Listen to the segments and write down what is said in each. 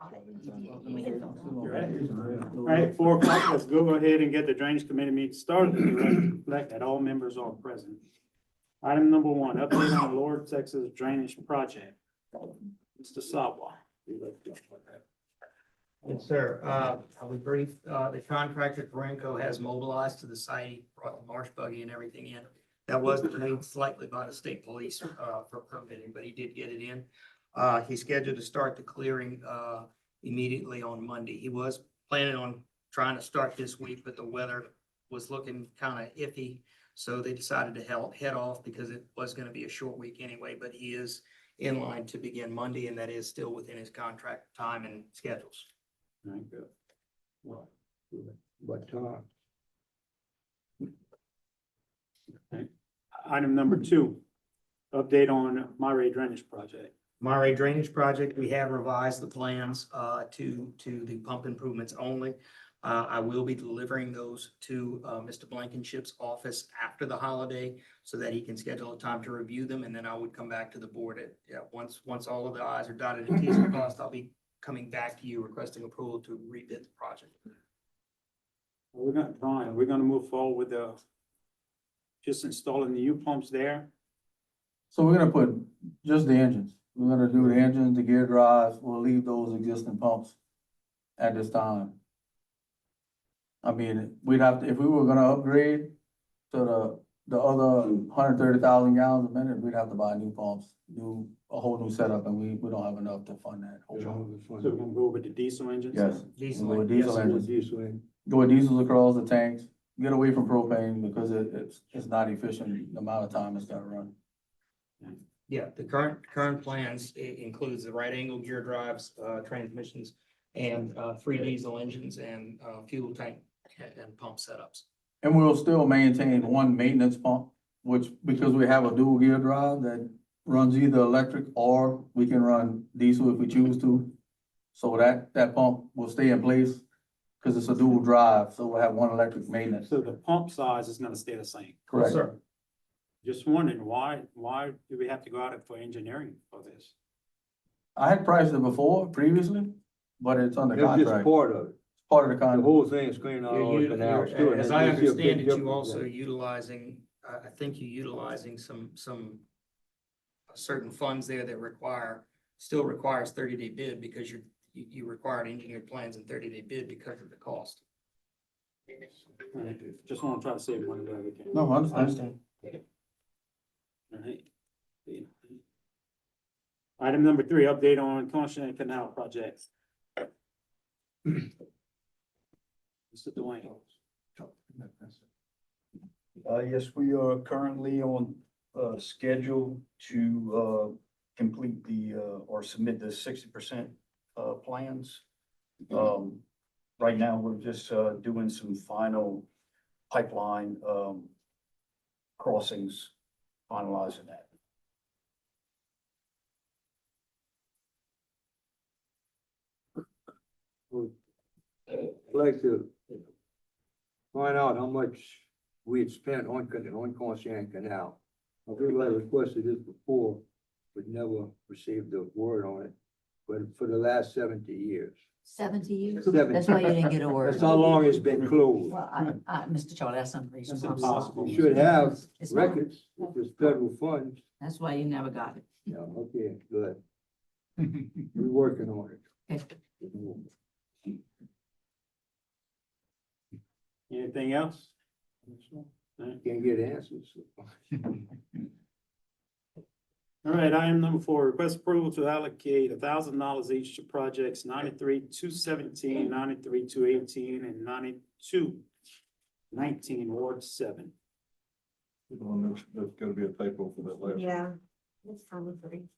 All right, 4 o'clock, let's go ahead and get the drainage committee meeting started. Reflect that all members are present. Item number 1, update on Lower Texas drainage project. Mr. Sawa. Yes, sir. I was brief. The contractor, Corenco, has mobilized to the site, He brought the marsh buggy and everything in. That was delayed slightly by the state police, for permitting, but he did get it in. He's scheduled to start the clearing, immediately on Monday. He was planning on trying to start this week, but the weather was looking kind of iffy. So they decided to head off because it was going to be a short week anyway, but he is in line to begin Monday, and that is still within his contract time and schedules. All right, good. What time? Okay. Item number 2, update on Monterey drainage project. Monterey Drainage Project, we have revised the plans to the pump improvements only. I will be delivering those to Mr. Blankenship's office after the holiday so that he can schedule a time to review them, and then I would come back to the board once all of the i's are dotted and t's are crossed. I'll be coming back to you requesting approval to rebid the project. We're gonna move forward with just installing the U pumps there. So we're gonna put just the engines. We're gonna do the engines, the gear drives. We'll leave those existing pumps at this time. I mean, we'd have to, if we were gonna upgrade to the other 130,000 gallons a minute, we'd have to buy new pumps, a whole new setup, and we don't have enough to fund that. So we're gonna go with the diesel engines? Yes. Diesel, Go with yes. diesel engines. Diesel. Go with diesels across the tanks, get away from propane because it's not efficient, the amount of time it's gotta run. Yeah, the current plans includes the right angle gear drives, transmissions, and 3 diesel engines and fuel tank and pump setups. And we'll still maintain one maintenance pump, which, because we have a dual gear drive that runs either electric or we can run diesel if we choose to. So that pump will stay in place because it's a dual drive, so we'll have one electric maintenance. So the pump size is gonna stay the same. Correct. Sir. Just wondering, why do we have to go out for engineering for this? I had priced it before, previously, but it's under It's just contract, part of it. part of the The contract. whole thing is cleaning out all the canals too. and As then I you see a big understand it, you difference also there. utilizing, I think you're utilizing some certain funds there that still requires 30-day bid because you required engineered plans and 30-day bid because of the cost. Just wanna try to save money where we can. No, I understand. All right. Item number 3, update on Constant Canal projects. Mr. Dwayne. Yes, we are currently on, schedule to, complete or submit the 60%, plans. Right now, we're just, doing some final pipeline, crossings, finalizing that. I'd like to find out how much we had spent on Constant Canal. I believe I requested this before, but never received a word on it. But for the last 70 years. 70 years? 70. That's why you didn't get a word. That's how long it's been closed. Well, Mr. Charlie, that's unreasonable. That's impossible. We should have It's not. records, if it's federal funds. That's why you never got it. Yeah, okay, good. We're working on it. Okay. Anything else? Can't get answers. All right, item number 4, request approval to allocate $1,000 each to projects 93-217, 93-218, and 92-19, Ward 7. There's gotta be a typo for that last. Yeah. It's probably 3.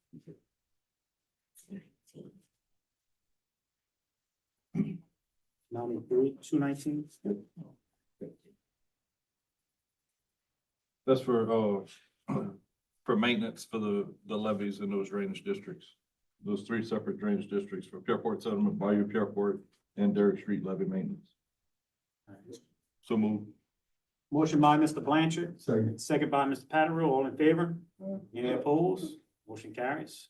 93-219? That's for maintenance for the levees in those drainage districts. Those 3 separate drainage districts for Pierport Settlement, Bayou Pierport, and Derrick Street levee maintenance. So move. Motion by Mr. Blanchard, Second. second by Mr. Patterson, all in favor? Any opposed? Motion carries.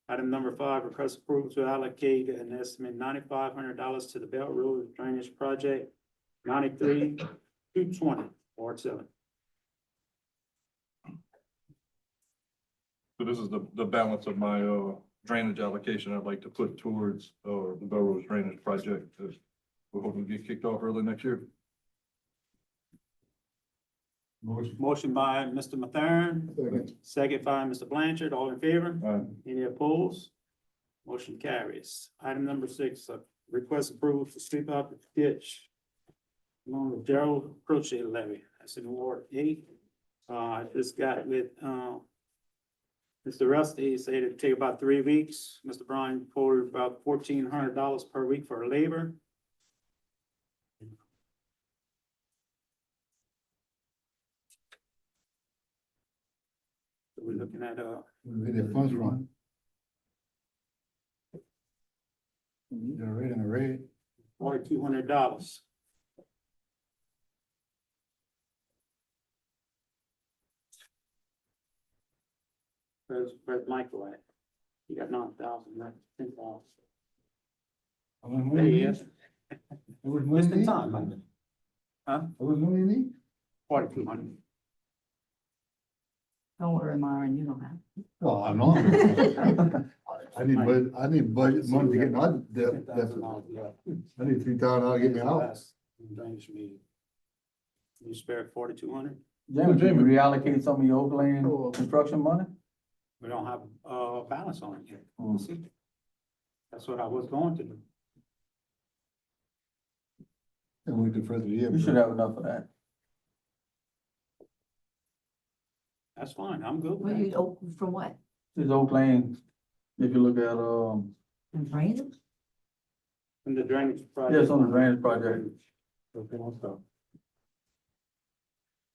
Item number 5, request approval to allocate an estimate $9,500 to the Belt Road Drainage Project 93-220, Ward 7. So this is the balance of my, drainage allocation I'd like to put towards, the Bell Rose Drainage Project. We're hoping to get kicked off early next year. Motion by Mr. Mathern, second by Mr. Blanchard, all in favor? Any opposed? Motion carries. Item number 6, request approval to sweep out the ditch along the Gerald Crochet levy. That's in Ward 8. I just got with, Mr. Rusty, he said it'd take about 3 weeks. Mr. Brian quoted about $1,400 per week for labor. So we're looking at, Where the funds run. The red and the red. $4,200. Where's Michael at? He got 9,000, not 10,000. There he is. Just in time, man. Huh? What was money you need? 4,200. Don't worry, Myron, you don't have. Oh, I know. I need budget money to get my debt. I need $3,000 to get me out. Drainage meeting. You spared 4,200? Jamie, can you reallocate some of your Oakland construction money? We don't have balance on it yet. Hmm. See? That's what I was going to do. And we do further year. You should have enough of that. That's fine. I'm good Well, with you, that. oh, for what? This Oakland, if you look at, In Brandon? In the drainage project. yes, on the drainage project,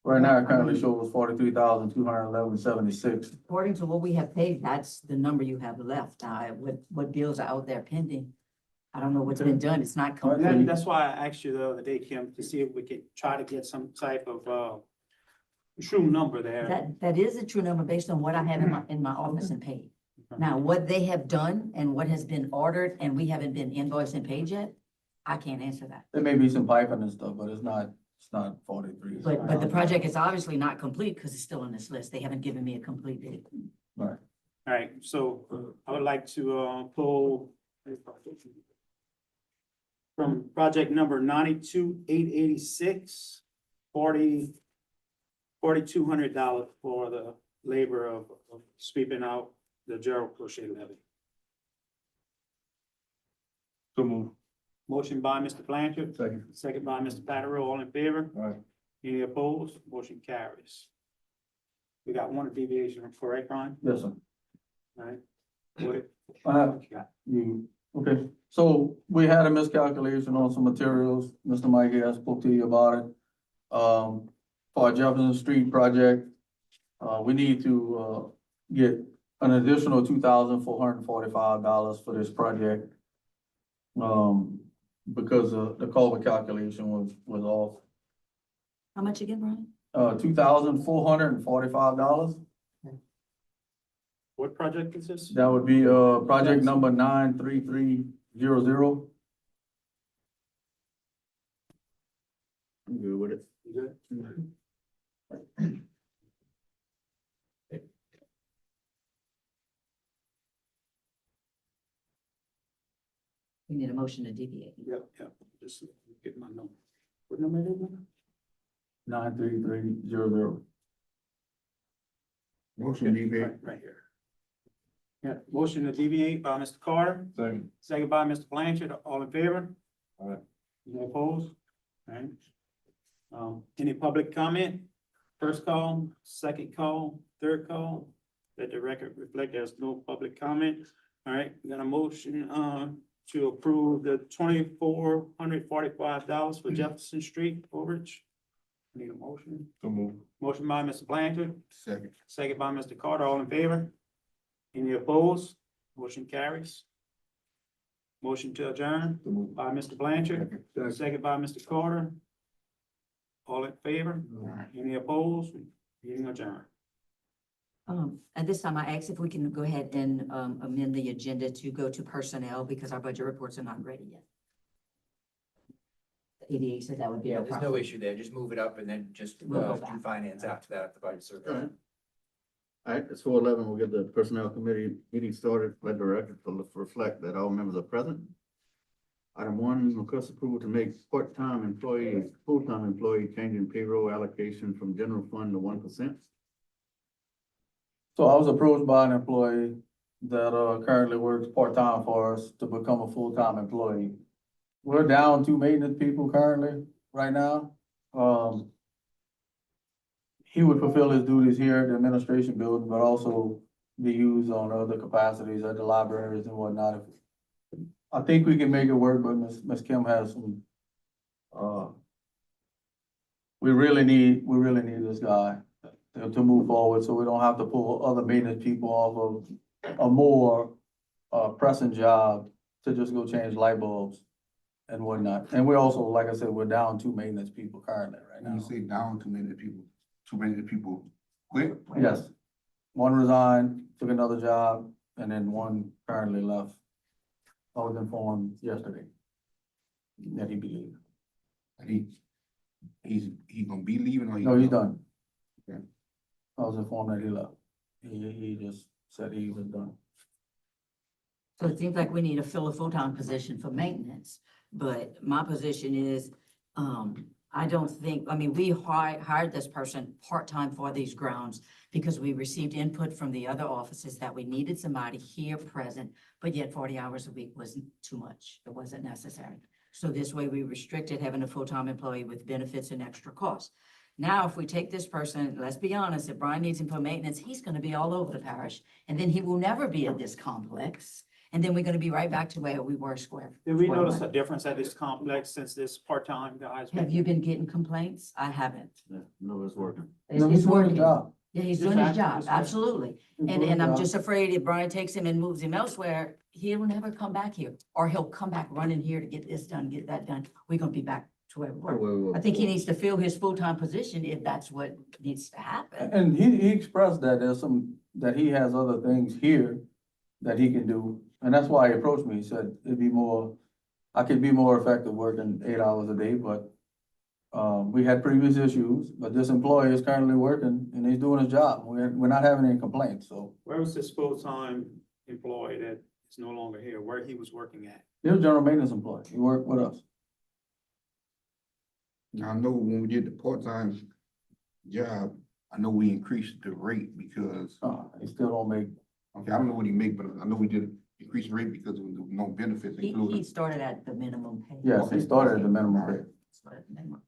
right now it currently shows 43,211.76. According to what we have paid, that's the number you have left. What bills are out there pending? I don't know what's been done. It's not Well, complete. that's why I asked you the other day, Kim, to see if we could try to get some type of true number there. That is a true number based on what I have in my office and paid. Now, what they have done and what has been ordered and we haven't been invoiced and paid yet, I can't answer that. There may be some piping and stuff, but it's not 43. But the project is obviously not complete because it's still on this list. They haven't given me a complete date. Right. All right, so I would like to pull from project number 92,886, $4,200 for the labor of sweeping out the Gerald Crochet levy. So move. Motion by Mr. Blanchard, Second. second by Mr. Patterson, all in favor? Aye. Any opposed? Motion carries. We got one deviation, correct, Brian? Yes, sir. All right. What Uh, you got? okay, so we had a miscalculation on some materials. Mr. Mike has spoke to you about it. For our Jefferson Street project, we need to, get an additional $2,445 for this project. Because the culvert calculation was off. How much again, Brian? $2,445. What project is this? That would be, project number 93300. I'm good with it. You good? We need a motion to deviate. Yep, just get my number. What number is it? 93300. Motion debate. Right here. Yeah, motion to deviate by Mr. Carter, Second. second by Mr. Blanchard, all in favor? Aye. No opposed? All right. Any public comment? First call, second call, third call? Let the record reflect there's no public comment. All right, we got a motion, to approve the $2,445 for Jefferson Street overage. Need a motion? So move. Motion by Mr. Blanchard, Second. second by Mr. Carter, all in favor? Any opposed? Motion carries. Motion to adjourn So move. by Mr. Blanchard, second by Mr. Carter. All in favor? Any opposed? Meeting adjourned. At this time, I ask if we can go ahead and, amend the agenda to go to personnel because our budget reports are not ready yet. The ADA said that would be Yeah, no there's no problem. issue there. Just move it up and then just, We'll go do back. finance after that, the budget All survey. right. All right, it's 4:11. We'll get the personnel committee meeting started. Let the record reflect that all members are present. Item 1, request approval to make part-time employee, full-time employee change in payroll allocation from general fund to 1%. So I was approached by an employee that, currently works part-time for us to become a full-time employee. We're down 2 maintenance people currently, right now. He would fulfill his duties here at the administration building, but also be used on other capacities at the libraries and whatnot. I think we can make it work, but Ms. Kim has some, we really need this guy to move forward, so we don't have to pull other maintenance people off of a more, pressing job to just go change light bulbs and whatnot. And we're also, like I said, we're down 2 maintenance people currently right When you now. say down too many people quit? Yes, one resigned, took another job, and then one currently left. I was informed yesterday that he'd be leaving. And he gonna be leaving or he? No, he's done. Okay. I was informed that he left. He just said he was done. So it seems like we need to fill a full-time position for maintenance, but my position is, I don't think, I mean, we hired this person part-time for these grounds because we received input from the other offices that we needed somebody here present, but yet 40 hours a week wasn't too much. It wasn't necessary. So this way we restricted having a full-time employee with benefits and extra costs. Now, if we take this person, let's be honest, if Brian needs him for maintenance, he's gonna be all over the parish. And then he will never be at this complex. And then we're gonna be right back to where we were square. Did we square notice one. a difference at this complex since this part-time guy's? Have you been getting complaints? I haven't. No, it's working. It's No, he's doing his working. job. Yeah, he's Just doing his acting job, this way. absolutely. He's And, doing and his I'm job. just afraid if Brian takes him and moves him elsewhere, he'll never come back here. Or he'll come back running here to get this done, get that done. We're gonna be back to where we were. I think he needs to fill his full-time position if that's what needs to happen. And he expressed that that he has other things here that he can do. And that's why he approached me. He said I could be more effective working 8 hours a day, but we had previous issues, but this employee is currently working and he's doing his job. We're not having any complaints, so. Where was this full-time employee that is no longer here, where he was working at? He was a general maintenance employee. He worked with us. I know when we did the part-time job, I know we increased the rate because, He still don't make, okay, I don't know what he make, but I know we did increase the rate because there was no benefits He included. started at the minimum pay. yes, he started at the minimum pay. Started at the minimum.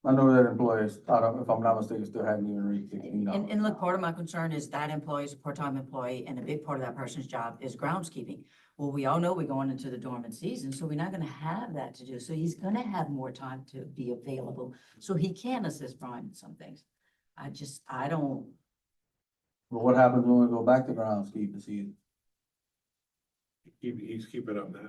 I know that employees, if I'm not mistaken, still hadn't even reached $16. And look, part of my concern is that employee is a part-time employee and a big part of that person's job is groundskeeping. Well, we all know we're going into the dormant season, so we're not gonna have that to do. So he's gonna have more time to be available. So he can assist Brian in some things. I don't, But what happens when we go back to groundskeeping season? He's keeping up now.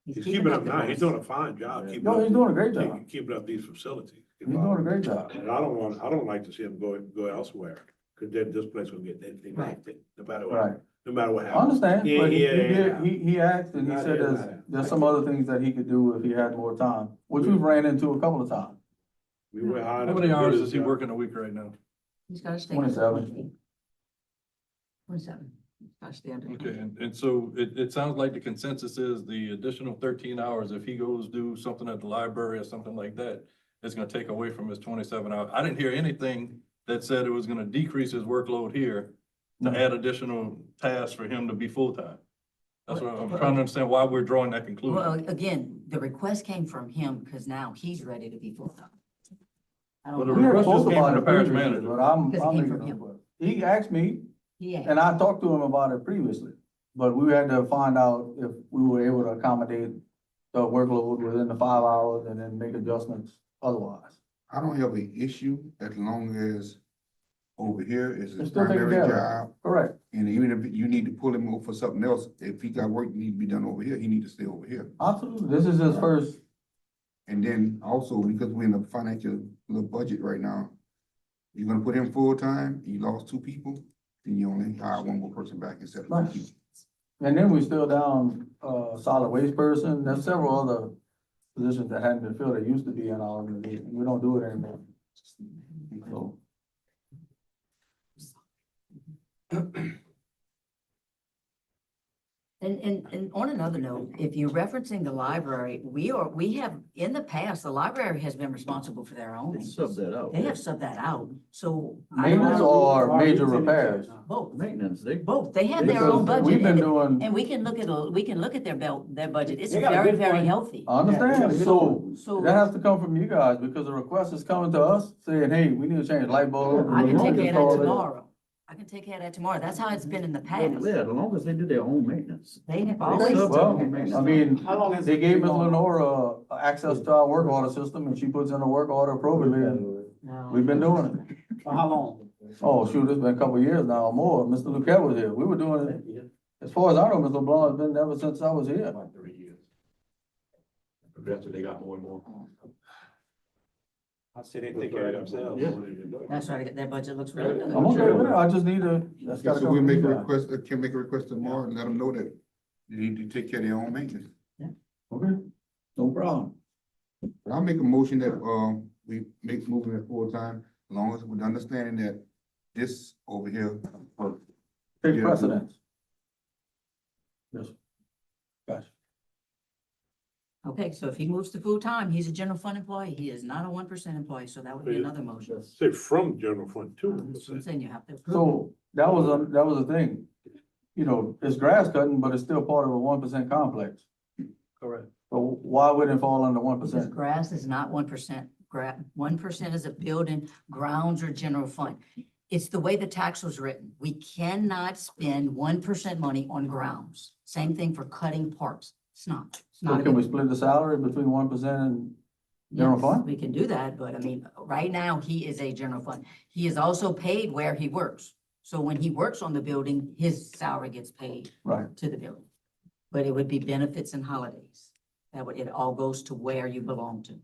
he's He's keeping up the now. He's best. doing a fine job. keeping No, up- he's doing a great job. Keeping up these facilities. He's doing a great job. And I don't like to see him go elsewhere, because then this place will get anything, Right. no matter Right. what, no matter what I happens. understand, Yeah, but he yeah, yeah. did, he asked and he Not said yet, there's, not yet. there's some other things that he could do if he had more time, which we've ran into a couple of times. We were hired How him many to do hours his is he job. working a week right now? He's gotta stay. 27. 27. He's gotta stay under. Okay, and so it sounds like the consensus is the additional 13 hours, if he goes do something at the library or something like that, it's gonna take away from his 27 hours. I didn't hear anything that said it was gonna decrease his workload here to add additional tasks for him to be full-time. That's what I'm trying to understand why we're drawing that conclusion. Well, again, the request came from him because now he's ready to be full-time. I Well, don't the We know. had request just spoke came about from it the parish previously, manager. but I'm Because it came making from a him. request. He asked me, Yeah. and I talked to him about it previously, but we had to find out if we were able to accommodate the workload within the 5 hours and then make adjustments otherwise. I don't have an issue as long as over here is It's his still taken primary care job. Correct, And even if you need to pull him over for something else, if he got work that need to be done over here, he need to stay over here. absolutely. This is his first, And then also because we're in a financial little budget right now, you're gonna put him full-time, you lost two people, then you only hire one more person back instead of Right. two people. And then we still down, solid waste person, there's several other positions that hadn't been filled that used to be in our organization, we don't do it anymore. So, And on another note, if you're referencing the library, we have, in the past, the library has been responsible for their own. They sub that out. They have subbed that out, so. I don't maintenance know- or major repairs? Both, Maintenance, they. both, they have their own Because budget. we've been and- doing, And we can look at their budget, it's They got a very, good very point. healthy. I understand, so So that has to come from you guys, because the request is coming to us saying, hey, we need to change light bulbs. I can take care of that Install it. tomorrow. I can take care of that tomorrow. That's how it's been in the past. Yeah, as long as they do their own maintenance. They have They always, sub- Well, I mean, How long has they it gave been Ms. going on? Lenora access to our work order system, and she puts in a work order appropriately, and no. we've been doing it. For how long? Oh, shoot, it's been a couple of years now or more. Mr. Luquette was here. We were doing it. As far as I know, Mr. LeBlanc has been ever since I was here. Like 3 years. Progressively, they got more and more. I said they take care of themselves. Yeah. That's right, their budget looks really good. I'm okay with it. I just need to, that's gotta So come we from make you a guys. request, can make a request tomorrow and let them know that they need to take care of their own maintenance. Okay, no problem. But I'll make a motion that, we make moving it full-time, as long as with the understanding that this over here, Take Yeah. precedence. Yes. Gotcha. Okay, so if he moves to full-time, he's a general fund employee. He is not a 1% employee, so that would be another motion. Say from general fund to. That's what I'm saying, you have to. So that was a thing. You know, it's grass cutting, but it's still part of a 1% complex. Correct. So why would it fall under 1%? Because grass is not 1%. 1% is a building, grounds or general fund. It's the way the tax was written. We cannot spend 1% money on grounds. Same thing for cutting parks. It's not. It's So not. a can we good- split the salary between 1% and general Yes, fund? we can do that, but I mean, right now, he is a general fund. He is also paid where he works. So when he works on the building, his salary gets paid Right. to the building. But it would be benefits and holidays. It all goes to where you belong to.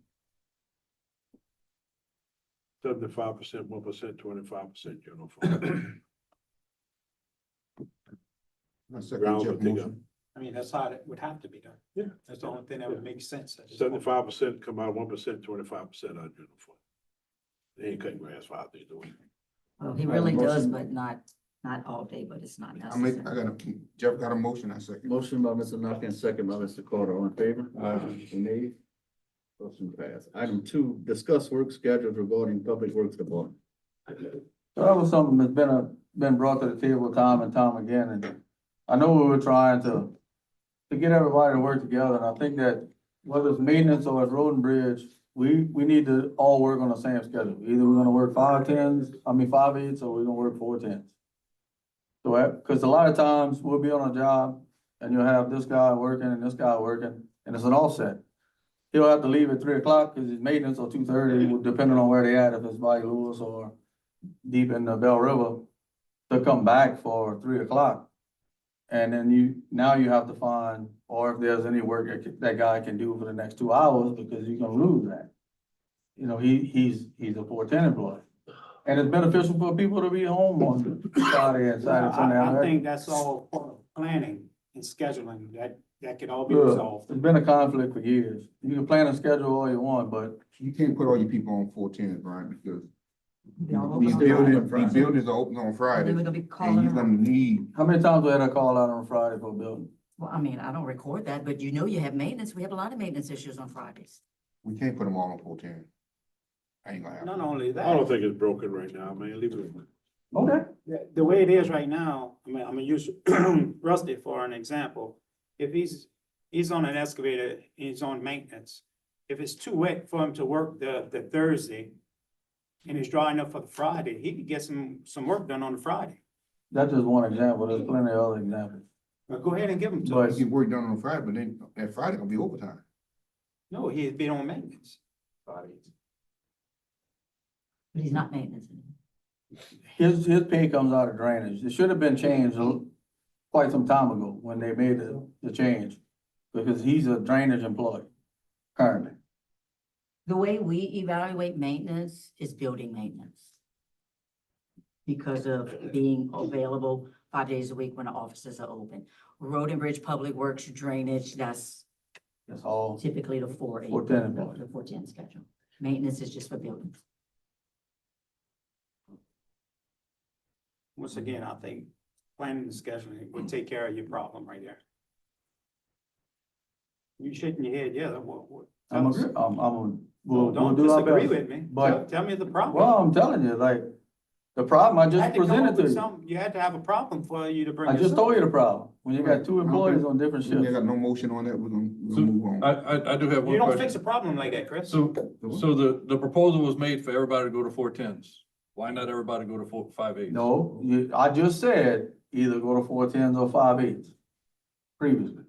75%, 1%, 25% general fund. I second Grounds Jeff's will take motion. I mean, that's how it would have to be done. Yeah. That's the only thing that would make sense. at this point. 75% come out, 1%, 25% out of general fund. They ain't cutting grass 5 days a week. Well, he Right, really does, motion. but not all day, but it's not I make, necessary. Jeff got a motion, I second. Motion by Mr. Knox and second by Mr. Carter. All in favor? Any nays? Motion passed. Item 2, discuss work schedules regarding Public Works Department. So that was something that's been brought to the table time and time again, and I know we were trying to get everybody to work together, and I think that whether it's maintenance or it's road and bridge, we need to all work on the same schedule. Either we're gonna work 5/8s, or we're gonna work 4/10s. So, cause a lot of times we'll be on a job and you'll have this guy working and this guy working, and it's an offset. He'll have to leave at 3 o'clock because his maintenance or 2:30, depending on where they at, if it's by Lewis or deep in the Bell River, to come back for 3 o'clock. And then now you have to find, or if there's any work that guy can do for the next 2 hours, because you're gonna lose that. You know, he's a 4/10 employee. And it's beneficial for people to be home on Friday and Saturday, Sunday. I think that's all part of planning and scheduling. That could all be Good. resolved. It's been a conflict for years. You can plan a schedule all you want, but You can't put all your people on 4/10, Brian, because They all these open on buildings, Friday. these buildings are open on And Friday, then we're gonna be and calling you're them. gonna need, how many times we had a call out on Friday for a building? Well, I mean, I don't record that, but you know you have maintenance. We have a lot of maintenance issues on Fridays. we can't put them all on 4/10. I ain't gonna have. Not only I don't that, think it's broken right now, man. Leave it. Okay. the way it is right now, I mean, I'm gonna use Rusty for an example. If he's on an excavator, he's on maintenance. If it's too wet for him to work the Thursday and he's dry enough for the Friday, he could get some work done on the Friday. That's just one example. There's plenty of other examples. But go ahead and give him to But- us. Get work done on Friday, but then that Friday gonna be overtime. No, he'd be on maintenance. But he's not maintenance anymore. His pay comes out of drainage. It should have been changed quite some time ago when they made the change. Because he's a drainage employee currently. The way we evaluate maintenance is building maintenance. because of being available 5 days a week when the offices are open. Road and Bridge Public Works drainage, that's That's all. typically the 4/8, 4/10 employees. the 4/10 schedule. Maintenance is just for buildings. Once again, I think planning and scheduling would take care of your problem right there. You shaking your head, yeah, what? I'm, tell us. agree- we'll, we'll Don't do our disagree best. with me. But- Tell me the problem. Well, I'm telling you, like, the problem I You just had to come presented up to with you. some- You had to have a problem for you to bring. I this just up. told you the problem. When you got two Okay. employees on different We shifts. got no motion on that, we're So, gonna move on. I do have You one don't fix a question. problem like that, Chris. So the proposal was made for everybody to go to 4/10s. Why not everybody go to 5/8s? No, I just said either go to 4/10s or 5/8s previously.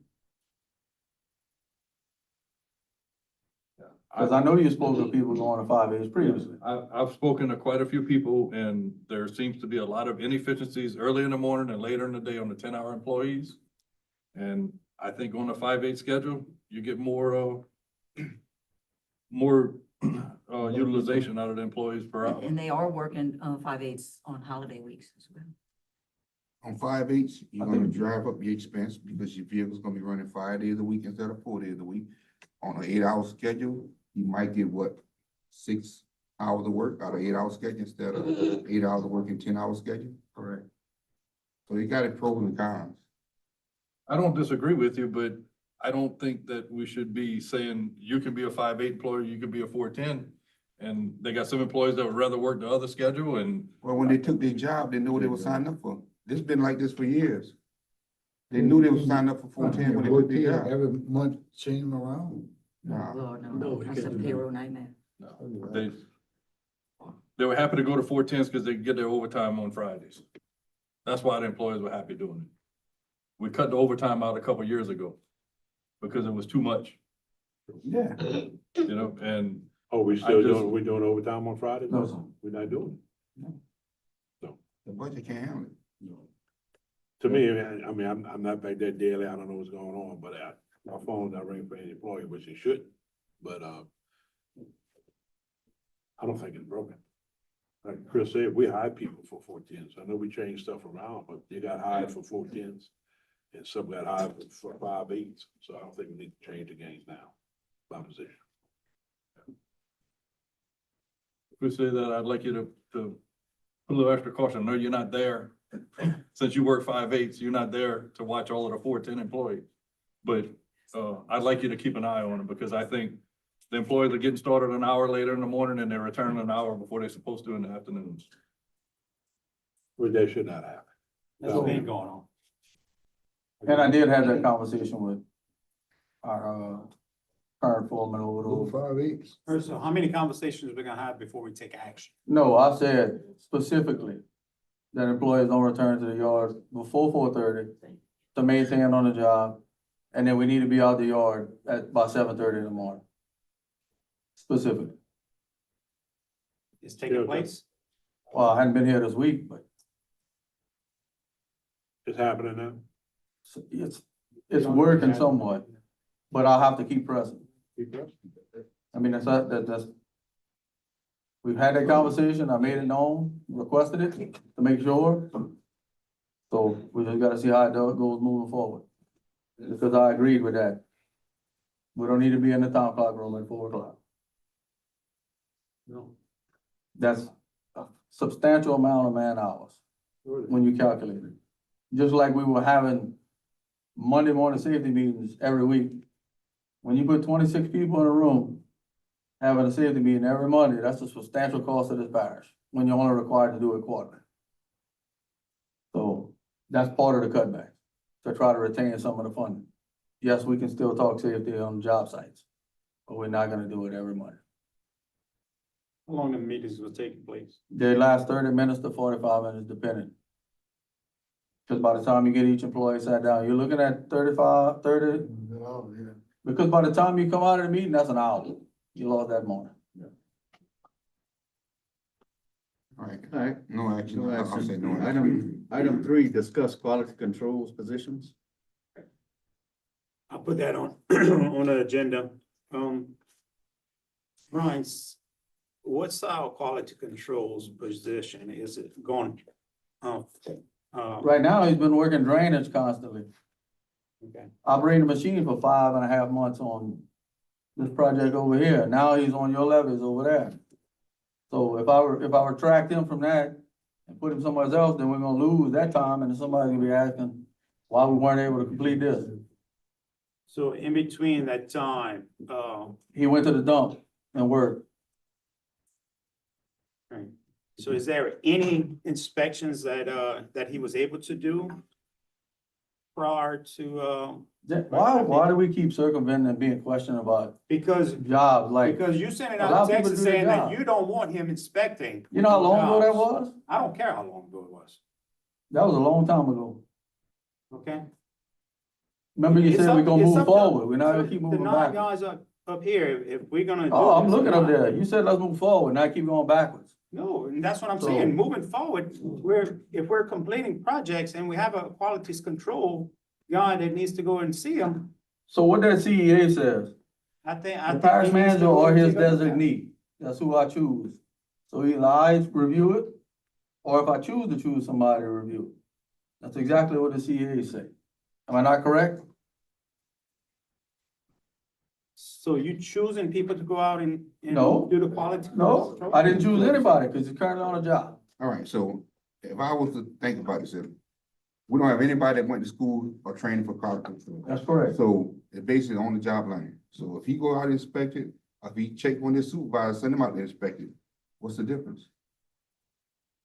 Cause I know you spoke to people going to 5/8s previously. I've spoken to quite a few people and there seems to be a lot of inefficiencies early in the morning and later in the day on the 10-hour employees. And I think on a 5/8 schedule, you get more utilization out of the employees per hour. And they are working 5/8s on holiday weeks as well. On 5/8, you're I gonna think- drive up your expense because your vehicle's gonna be running 5 days a week instead of 4 days a week. On an 8-hour schedule, you might get 6 hours of work out of 8-hour schedule instead of 8 hours of work in 10-hour schedule. Correct. So you got it pros and cons. I don't disagree with you, but I don't think that we should be saying you can be a 5/8 employee, you can be a 4/10. And they got some employees that would rather work the other schedule and Well, when they took their job, they knew what they were signing up for. This been like this for years. They knew they were signing up for 410 when they took their job. Every month change them around. Nah. Lord, no, No, that's a because- payroll nightmare. they were happy to go to 4/10s because they get their overtime on Fridays. That's why the employees were happy doing it. We cut the overtime out a couple years ago because it was too much, Yeah. you know, and Oh, we still I just- doing, we doing overtime on Fridays? No, sir. We're not doing The budget can't handle it. it. To me, I mean, I'm not back there daily, I don't know what's going on, but my phone's not ringing for any employee, which it should, but, I don't think it's broken. Like Chris said, we hire people for 410s. I know we change stuff around, but they got hired for 410s. And some got hired for 5/8s, so I don't think we need to change the games now, my position. if we say that, I'd like you to put a little extra caution. I know you're not there. Since you work 5/8s, you're not there to watch all of the 410 employees. But, I'd like you to keep an eye on them because I think the employees are getting started an hour later in the morning and they're returning an hour before they're supposed to in the afternoons. Which that should not happen. That's what's been going on. And I did have that conversation with our, current foreman over those. 5/8. So how many conversations we gonna have before we take action? No, I said specifically that employees don't return to the yard before 4:30 to maintain on the job. And then we need to be out the yard by 7:30 in the morning. Specifically. It's taking Yeah, place? Well, I hadn't been here this week, but It's happening now. it's working somewhat, but I'll have to keep pressing. Keep pressing. I mean, that's, we've had that conversation, I made it known, requested it to make sure. So we just gotta see how it goes moving forward. Because I agreed with that. We don't need to be in the town clock room at 4 o'clock. No. That's a substantial amount of man hours when you calculate it. Just like we were having Monday morning safety meetings every week. When you put 26 people in a room, having a safety meeting every Monday, that's a substantial cost of this parish, when you're only required to do it quarterly. So that's part of the cutback, to try to retain some of the funding. Yes, we can still talk safety on job sites, but we're not gonna do it every Monday. How long the meetings was taking place? They last 30 minutes to 45 minutes depending. Because by the time you get each employee sat down, you're looking at 30, because by the time you come out of the meeting, that's an hour. You lost that morning. All right, All right, no action. no I'll say action. no action. Item 3, discuss quality controls positions. I'll put that on, on the agenda. Brian, what's our quality controls position? Is it going? Right now, he's been working drainage constantly, Okay. operating the machine for 5.5 months on this project over here. Now he's on your levees over there. So if I retract him from that and put him somewhere else, then we're gonna lose that time, and then somebody's gonna be asking why we weren't able to complete this. So in between that time, He went to the dump and worked. right. So is there any inspections that he was able to do prior to, Why do we keep circumventing and being questioned about because, jobs, like, because you sent it allow out a people text to do their saying that job. you don't want him inspecting. you know how long ago that jobs. was? I don't care how long ago it was, That was a long time ago. okay? Remember you It's said up- we're gonna it's move up to forward, we're not gonna keep The moving 9 back. guys up here, if we're gonna do. Oh, I'm this or looking up not. there, you said let's move forward, not keep going backwards. No, and that's what I'm So- saying, moving forward, if we're completing projects and we have a qualities control guy that needs to go and see them, So what that CEA says, I think. the he parish needs to manager go or and his take a look at it. designee, that's who I choose. So either I review it, or if I choose to choose somebody to review it. That's exactly what the CEA say. Am I not correct? So you choosing people to go out and No. do the quality? No, control? I didn't choose anybody, cause he's currently on a job. All right, so if I was to think about it, sir, we don't have anybody that went to school or training for quality control. That's correct. So it's basically on the job line. So if he go out and inspect it, or if he check one of his supervisors, send him out to inspect it, what's the difference?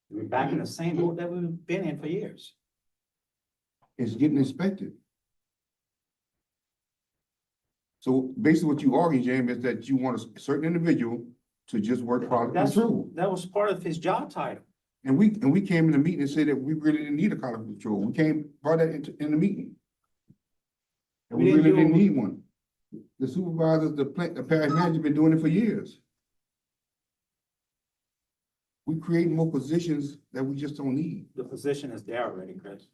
We're back in the same boat that we've been in for years. It's getting inspected. So basically what you arguing, James, is that you want a certain individual to just work quality control. That was part of his job title. And we came in the meeting and said that we really didn't need a quality control. We brought that in the meeting. And We we didn't really do- didn't need one. The supervisors, the parish manager been doing it for years. We create more positions that we just don't need. The position is there already, Chris.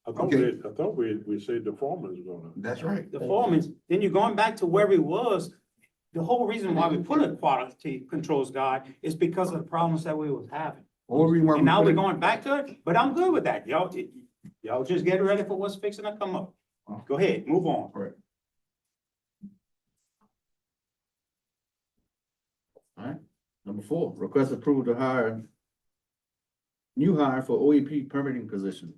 I thought we said the foreman's gonna. That's right. The foreman, then you're going back to where he was. The whole reason why we put a quality controls guy is because of the problems that we was having. Only reason why And now put we're it- going back to it, but I'm good with that. Y'all just get ready for what's fixing to come up. Go ahead, move on. Number 4, request approval to hire new hire for OEP permitting position.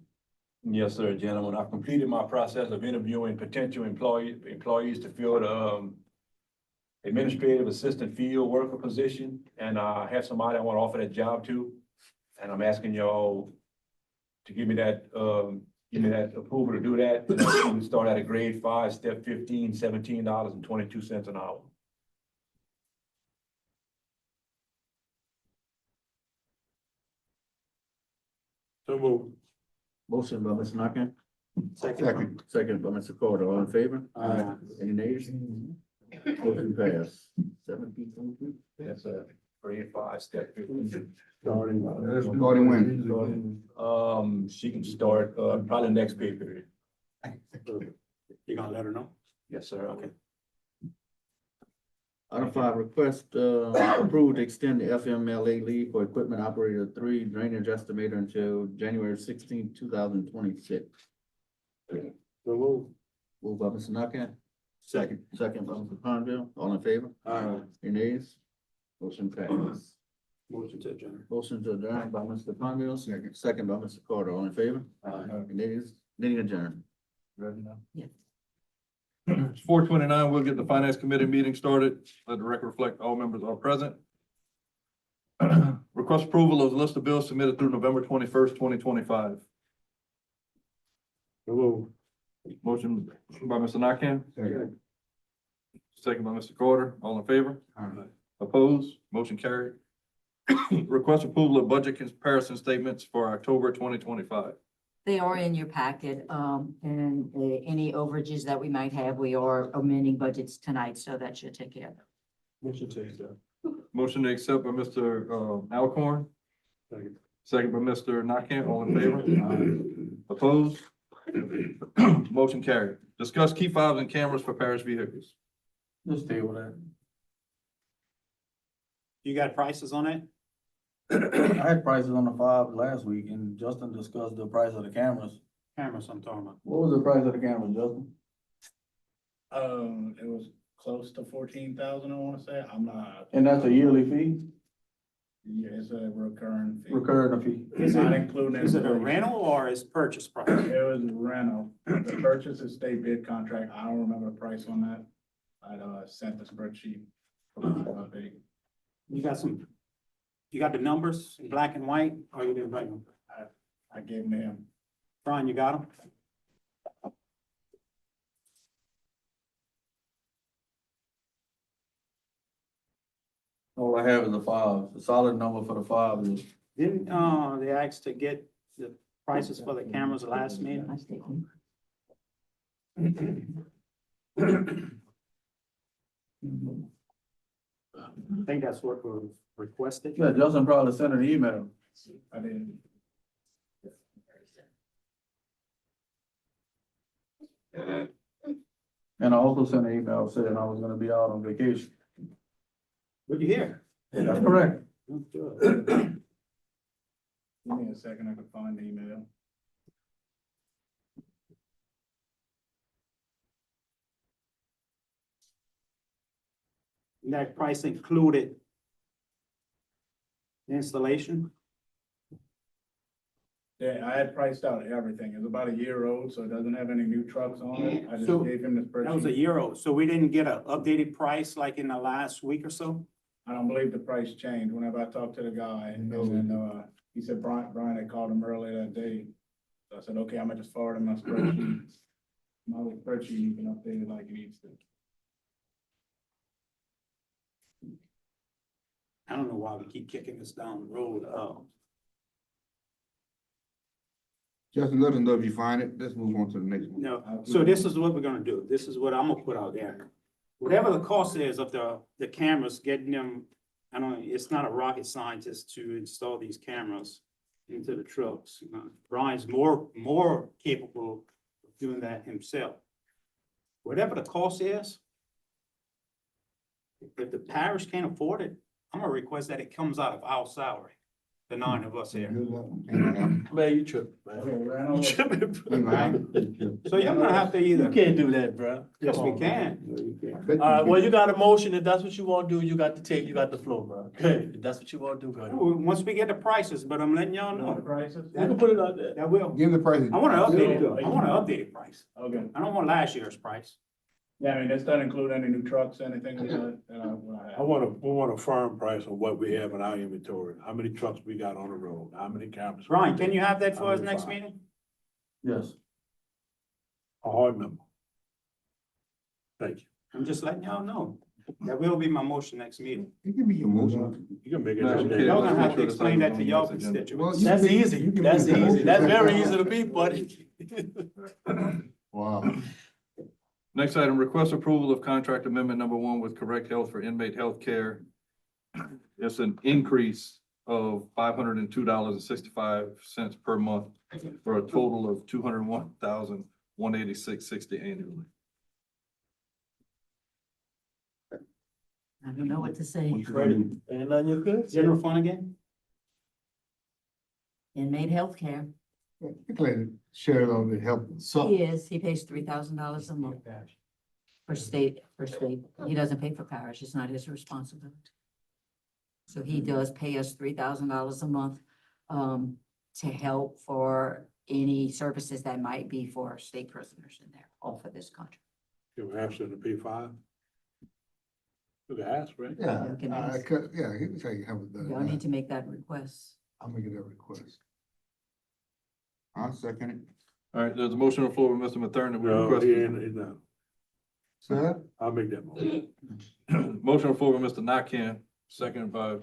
Yes, sir, gentlemen. I've completed my process of interviewing potential employees to fill the administrative assistant field worker position, and I have somebody I want to offer that job to. And I'm asking y'all to give me that approval to do that. And we start at a grade 5, step 15, $17.22 an hour. So move. Motion by Mr. Nakane, Second. second by Mr. Carter. All in favor? Aye. Any nays? Motion passed. 17. That's a grade 5, step 15. Starting when? She can start, probably next pay period. You gonna let her know? Yes, sir. Okay. Item 5, request approved to extend the FMLA leave for equipment operator 3 drainage estimator until January 16, 2026. So move. Moved by Mr. Nakane, Second. second by Mr. Conville. All in favor? Any nays? Motion passed. Motion to adjourn. Motion to adjourn by Mr. Conville, Second. second by Mr. Carter. All in favor? Any nays? Meeting adjourned. It's 4:29. We'll get the finance committee meeting started. Let the record reflect all members are present. Request approval of the list of bills submitted through November 21st, 2025. So move. Motion by Mr. Nakane, Second. second by Mr. Carter. All in favor? Opposed? Motion carried. Request approval of budget comparison statements for October 2025. They are in your packet, and any overages that we might have, we are amending budgets tonight, so that should take care of it. Motion to accept. Motion to accept by Mr. Alcorn, Second. second by Mr. Nakane. All in favor? Opposed? Motion carried. Discuss key fobs and cameras for parish vehicles. Just stay with that. You got prices on it? I had prices on the 5 last week and Justin discussed the price of the cameras. Cameras I'm talking about. What was the price of the cameras, Justin? It was close to 14,000, I wanna say, I'm not, And that's a yearly fee, yeah, it's a recurring fee. recurring fee. Is Not it, including. is it a inflation. rental or is purchase price? It was rental, the purchase is state bid contract, I don't remember the price on that. I sent the spreadsheet. For the update. You got the numbers in black and white, or you didn't write them? I gave them to him. Brian, you got them? All I have is the 5. The solid number for the 5 is, Didn't, they asked to get the prices for the cameras last meeting? I stay home. I think that's what was requested. yeah, Justin probably sent an email. I didn't. And I also sent an email saying I was gonna be out on vacation. What'd you hear? That's correct. Good. Give me a second, I could find the email. And that price included the installation? Yeah, I had priced out everything. It's about a year old, so it doesn't have any new trucks on it. I just So, gave him the That was a spreadsheet. year old, so we didn't get an updated price like in the last week or so? I don't believe the price changed whenever I talked to the guy, and then, he said Brian had called him earlier that day. So I said, okay, I'm gonna just forward him my spreadsheet. My little spreadsheet, you can update it like it needs to. I don't know why we keep kicking this down the road. Justin, let us know if you find it. Let's move on to the next one. No, so this is what we're gonna do. This is what I'm gonna put out there. Whatever the cost is of the cameras, getting them, I don't, it's not a rocket scientist to install these cameras into the trucks. Brian's more capable of doing that himself. Whatever the cost is, if the parish can't afford it, I'm gonna request that it comes out of our salary, the 9 of us here. Good luck. Ain't Man, you tripping, Okay, man. Randall, You tripping, bro. gonna So you're gonna have to You either, can't do that, bro. yes, Come we on, can. man. All right, well, you got a motion. If that's what you want to do, you got the floor, bro. Good. If that's what you want to do, go ahead. Once we get the prices, but I'm letting y'all the know, prices? You can put it out there. that will, Give the price. I want an updated price. Okay, I don't want last year's price. yeah, I mean, this doesn't include any new trucks, anything like that, I want a firm price on what we have in our inventory, how many trucks we got on the road, how many cameras. Brian, can you have that for us next meeting? Yes. A hard number. Thank you. I'm just letting y'all know. That will be my motion next meeting. It can be your motion. You can make it. No, next you day. can't. Y'all gonna have to Sure, explain that to that's y'all on the next agenda. constituents. That's easy, that's easy, that's very easy to beat, buddy. Wow. Next item, request approval of contract amendment number 1 with Correct Health for inmate health care. It's an increase of $502.65 per month for a total of $201,186.60 annually. I don't know what to say. Ain't nothing you could? General fund again? Inmate healthcare, Share it on the help. he pays $3,000 a month for state, he doesn't pay for parish, it's not his responsibility. So he does pay us $3,000 a month, to help for any services that might be for state prisoners in there, all for this contract. Can we ask them to pay 5? You can ask, right? Yeah, You can I ask. could, yeah, he was saying, have it Y'all need done. to make that request. I'll make it a request. I'll second it. All right, there's a motion on the floor by Mr. Mathern that we No, request. he ain't, he's not. Sir? I'll make that motion. Motion on the floor by Mr. Nakam, seconded by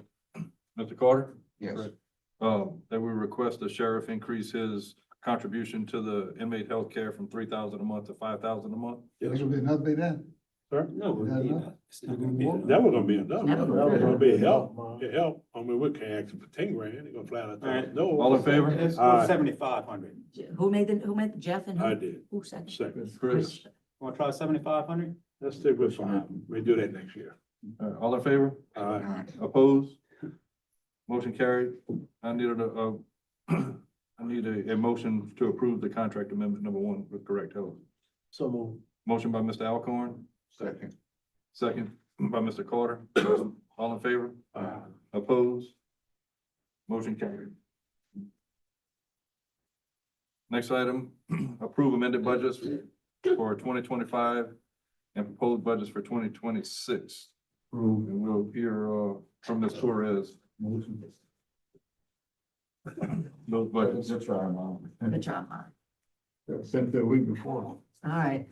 Mr. Carter. Yes. That we request the sheriff increase his contribution to the inmate health care from $3,000 a month to $5,000 a month. There's gonna be another day then? Sir? No, Yeah, no. it's not gonna be enough. Never gonna be enough. Never Never gonna be gonna be help. Yeah, help. I mean, we can't ask them for 10 grand. They're gonna flat out tell us Alright. no. All in favor? Let's Aye. go 7,500. Who made Jeff and who? I did. Who seconded? Second. Chris. Wanna try 7,500? Let's stick with 5. We do that next year. All in favor? Opposed? Motion carried. I needed I need a motion to approve the contract amendment number 1 with Correct Health. So move. Motion by Mr. Alcorn, Second. second by Mr. Carter. All in favor? Opposed? Motion carried. Next item, approve amended budgets for 2025 and proposed budgets for 2026. And we'll hear from Ms. Torres. Those budgets. Good job, Mark. Sent the week before. All right.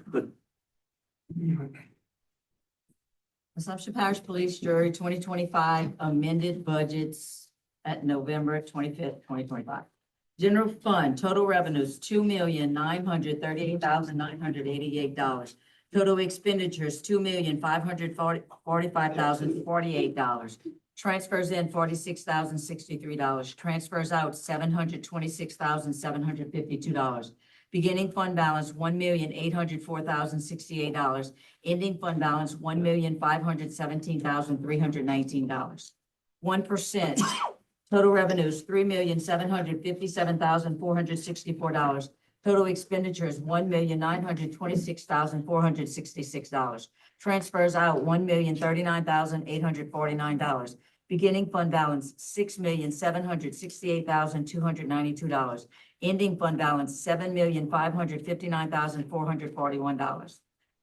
Assumption Parish Police Jury 2025 amended budgets at November 25th, 2025. General Fund, total revenues, $2,938,988. Total expenditures, $2,545,048. Transfers in, $46,063. Transfers out, $726,752. Beginning fund balance, $1,804,068. Ending fund balance, $1,517,319. 1%. Total revenues, $3,757,464. Total expenditures, $1,926,466. Transfers out, $1,039,849. Beginning fund balance, $6,768,292. Ending fund balance, $7,559,441.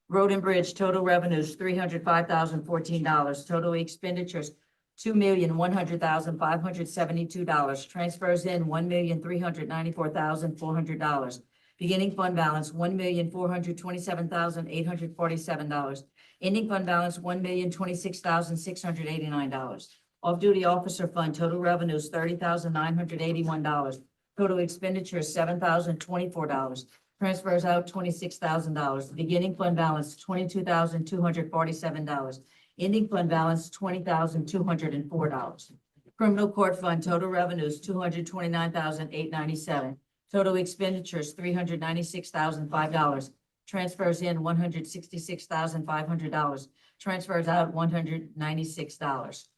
Road and Bridge, total revenues, $305,014. Total expenditures, $2,100,572. Transfers in, $1,394,400. Beginning fund balance, $1,427,847. Ending fund balance, $1,026,689. Off-duty officer fund, total revenues, $30,981. Total expenditures, $7,024. Transfers out, $26,000. Beginning fund balance, $22,247. Ending fund balance, $20,204. Criminal court fund, total revenues, $229,897. Total expenditures, $396,005. Transfers in, $166,500. Transfers out, $196.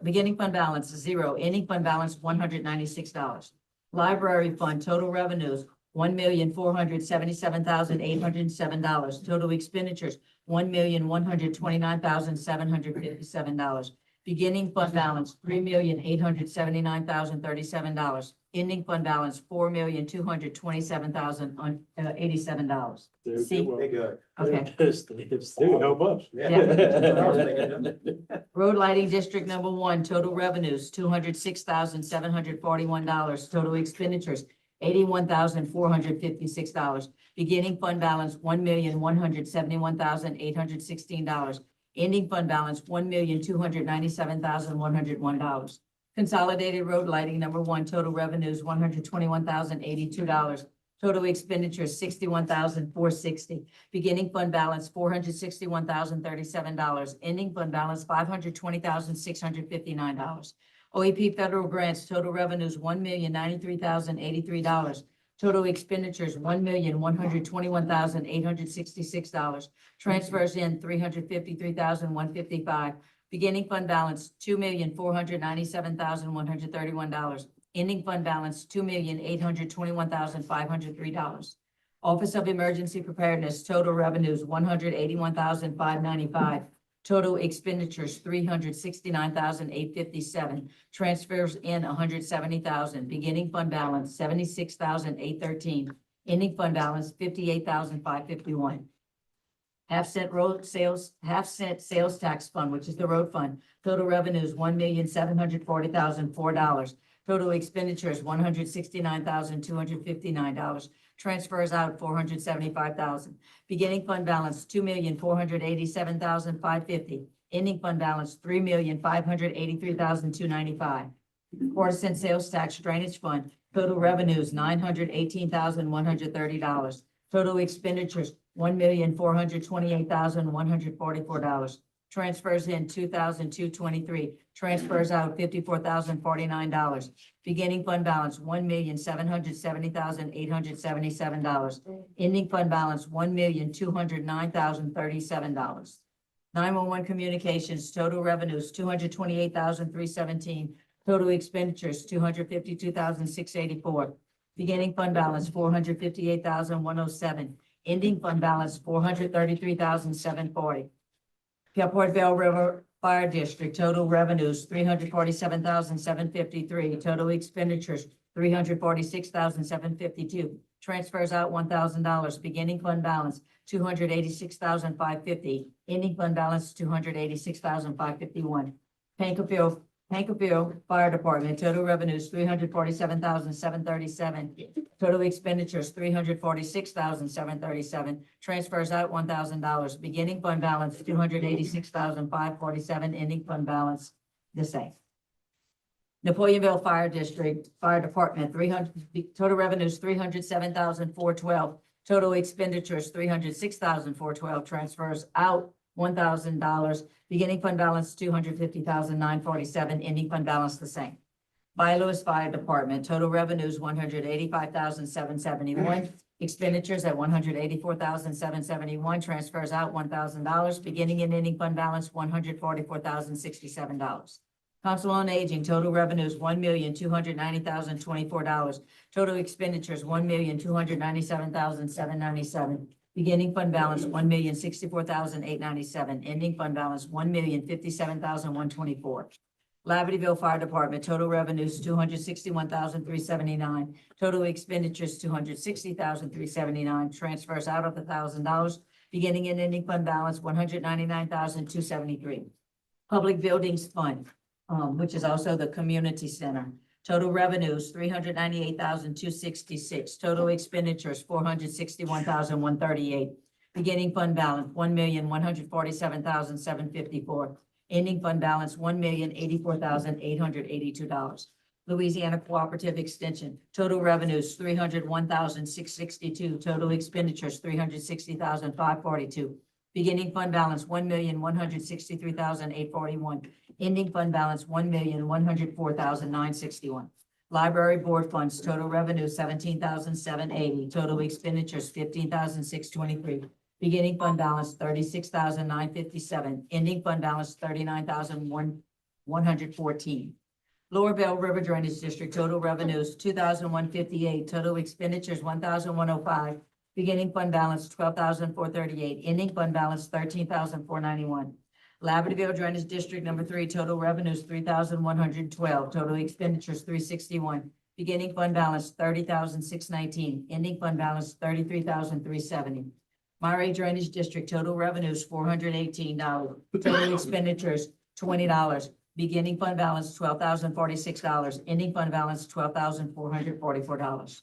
Beginning fund balance, 0. Ending fund balance, $196. Library fund, total revenues, $1,477,807. Total expenditures, $1,129,757. Beginning fund balance, $3,879,037. Ending fund balance, $4,227,087. See? Good. Okay. They can help us. Road lighting district number 1, total revenues, $206,741. Total expenditures, $81,456. Beginning fund balance, $1,171,816. Ending fund balance, $1,297,101. Consolidated road lighting number 1, total revenues, $121,082. Total expenditures, $61,460. Beginning fund balance, $461,037. Ending fund balance, $520,659. OEP federal grants, total revenues, $1,093,083. Total expenditures, $1,121,866. Transfers in, $353,155. Beginning fund balance, $2,497,131. Ending fund balance, $2,821,503. Office of Emergency Preparedness, total revenues, $181,595. Total expenditures, $369,857. Transfers in, $170,000. Beginning fund balance, $76,813. Ending fund balance, $58,551. Half-cent sales tax fund, which is the road fund. Total revenues, $1,740,004. Total expenditures, $169,259. Transfers out, $475,000. Beginning fund balance, $2,487,550. Ending fund balance, $3,583,295. Partisan sales tax drainage fund, total revenues, $918,130. Total expenditures, $1,428,144. Transfers in, $2,223. Transfers out, $54,049. Beginning fund balance, $1,770,877. Ending fund balance, $1,209,037. 911 communications, total revenues, 228,317. Total expenditures, 252,684. Beginning fund balance, 458,107. Ending fund balance, 433,740. Peelport Bell River Fire District, total revenues, 347,753. Total expenditures, 346,752. Transfers out $1,000. Beginning fund balance, 286,550. Ending fund balance, 286,551. Pankerville Fire Department, total revenues, 347,737. Total expenditures, 346,737. Transfers out $1,000. Beginning fund balance, 286,547. Ending fund balance, the same. Napoleonville Fire District, Fire Department, total revenues, 307,412. Total expenditures, 306,412. Transfers out $1,000. Beginning fund balance, 250,947. Ending fund balance, the same. By Lewis Fire Department, total revenues, 185,771. Expenditures at 184,771. Transfers out $1,000. Beginning and ending fund balance, $144,067. Council on Aging, total revenues, $1,290,024. Total expenditures, $1,297,797. Beginning fund balance, $1,064,897. Ending fund balance, $1,057,124. Labadie Fire Department, total revenues, $261,379. Total expenditures, $260,379. Transfers out of $1,000. Beginning and ending fund balance, $199,273. Public Buildings Fund, which is also the community center. Total revenues, $398,266. Total expenditures, $461,138. Beginning fund balance, $1,147,754. Ending fund balance, $1,084,882. Louisiana Cooperative Extension, total revenues, $301,662. Total expenditures, $360,542. Beginning fund balance, $1,163,841. Ending fund balance, $1,104,961. Library Board funds, total revenue, $17,780. Total expenditures, $15,623. Beginning fund balance, $36,957. Ending fund balance, $39,114. Lower Bell River Drainage District, total revenues, $2,158. Total expenditures, $1,105. Beginning fund balance, $12,438. Ending fund balance, $13,491. Labadie Drainage District number 3, total revenues, $3,112. Total expenditures, $361. Beginning fund balance, $30,619. Ending fund balance, $33,370. Monterey Drainage District, total revenues, $418. Total expenditures, $20. Beginning fund balance, $12,046. Ending fund balance, $12,444.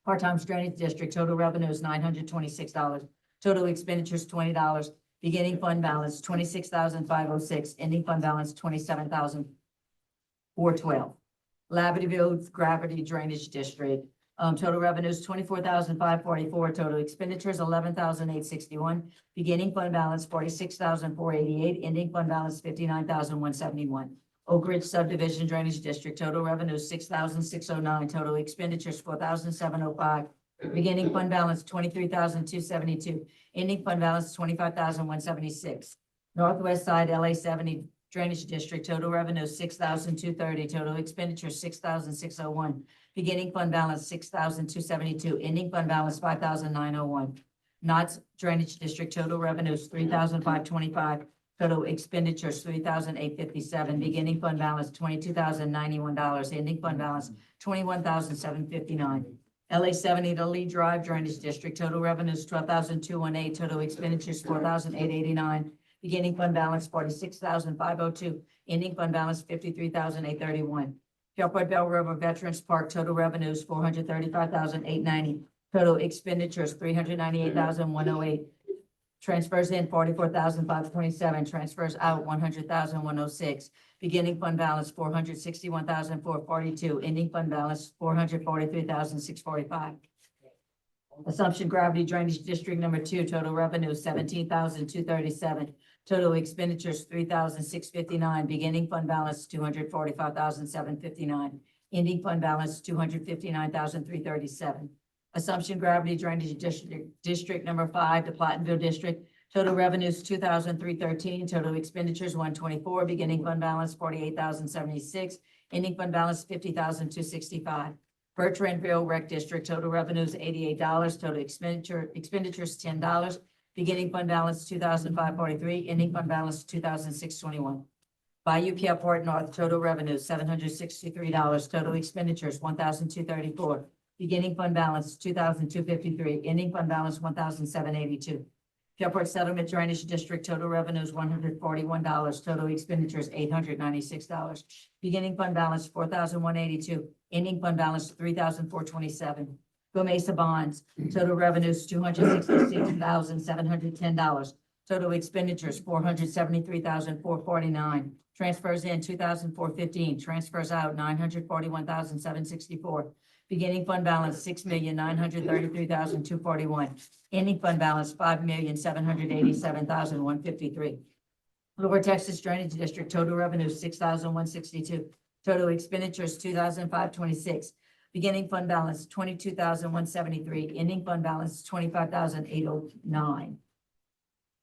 Part-Time Drainage District, total revenues, $926. Total expenditures, $20. Beginning fund balance, $26,506. Ending fund balance, $27,412. Labadie Gravity Drainage District, total revenues, $24,544. Total expenditures, $11,861. Beginning fund balance, $46,488. Ending fund balance, $59,171. Oak Ridge Subdivision Drainage District, total revenues, $6,609. Total expenditures, $4,705. Beginning fund balance, $23,272. Ending fund balance, $25,176. Northwest Side LA 70 Drainage District, total revenues, $6,230. Total expenditures, $6,601. Beginning fund balance, $6,272. Ending fund balance, $5,901. Knott's Drainage District, total revenues, $3,525. Total expenditures, $3,857. Beginning fund balance, $22,091. Ending fund balance, $21,759. LA 70 to Lee Drive Drainage District, total revenues, $12,218. Total expenditures, $4,889. Beginning fund balance, $46,502. Ending fund balance, $53,831. Peelport Bell River Veterans Park, total revenues, $435,890. Total expenditures, $398,108. Transfers in, $44,527. Transfers out, $100,106. Beginning fund balance, $461,442. Ending fund balance, $443,645. Assumption Gravity Drainage District number 2, total revenue, $17,237. Total expenditures, $3,659. Beginning fund balance, $245,759. Ending fund balance, $259,337. Assumption Gravity Drainage District number 5, the Platteville District, Total revenues, 2,313, total expenditures, 124, beginning fund balance, 48,076, ending fund balance, 50,265. Bertrandville Rec District, total revenues, $88, total expenditures, $10, beginning fund balance, 2,543, ending fund balance, 2,621. Bayou Pierport North, total revenues, $763, total expenditures, 1,234, beginning fund balance, 2,253, ending fund balance, 1,782. Pierport Settlement Drainage District, total revenues, $141, total expenditures, $896, beginning fund balance, 4,182, ending fund balance, 3,427. Mesa Bonds, total revenues, $266,710, total expenditures, $473,449. Transfers in, 2,415, transfers out, 941,764. Beginning fund balance, 6,933,241. Ending fund balance, 5,787,153. Lower Texas Drainage District, total revenue, 6,162. Total expenditures, 2,526. Beginning fund balance, 22,173. Ending fund balance, 25,809.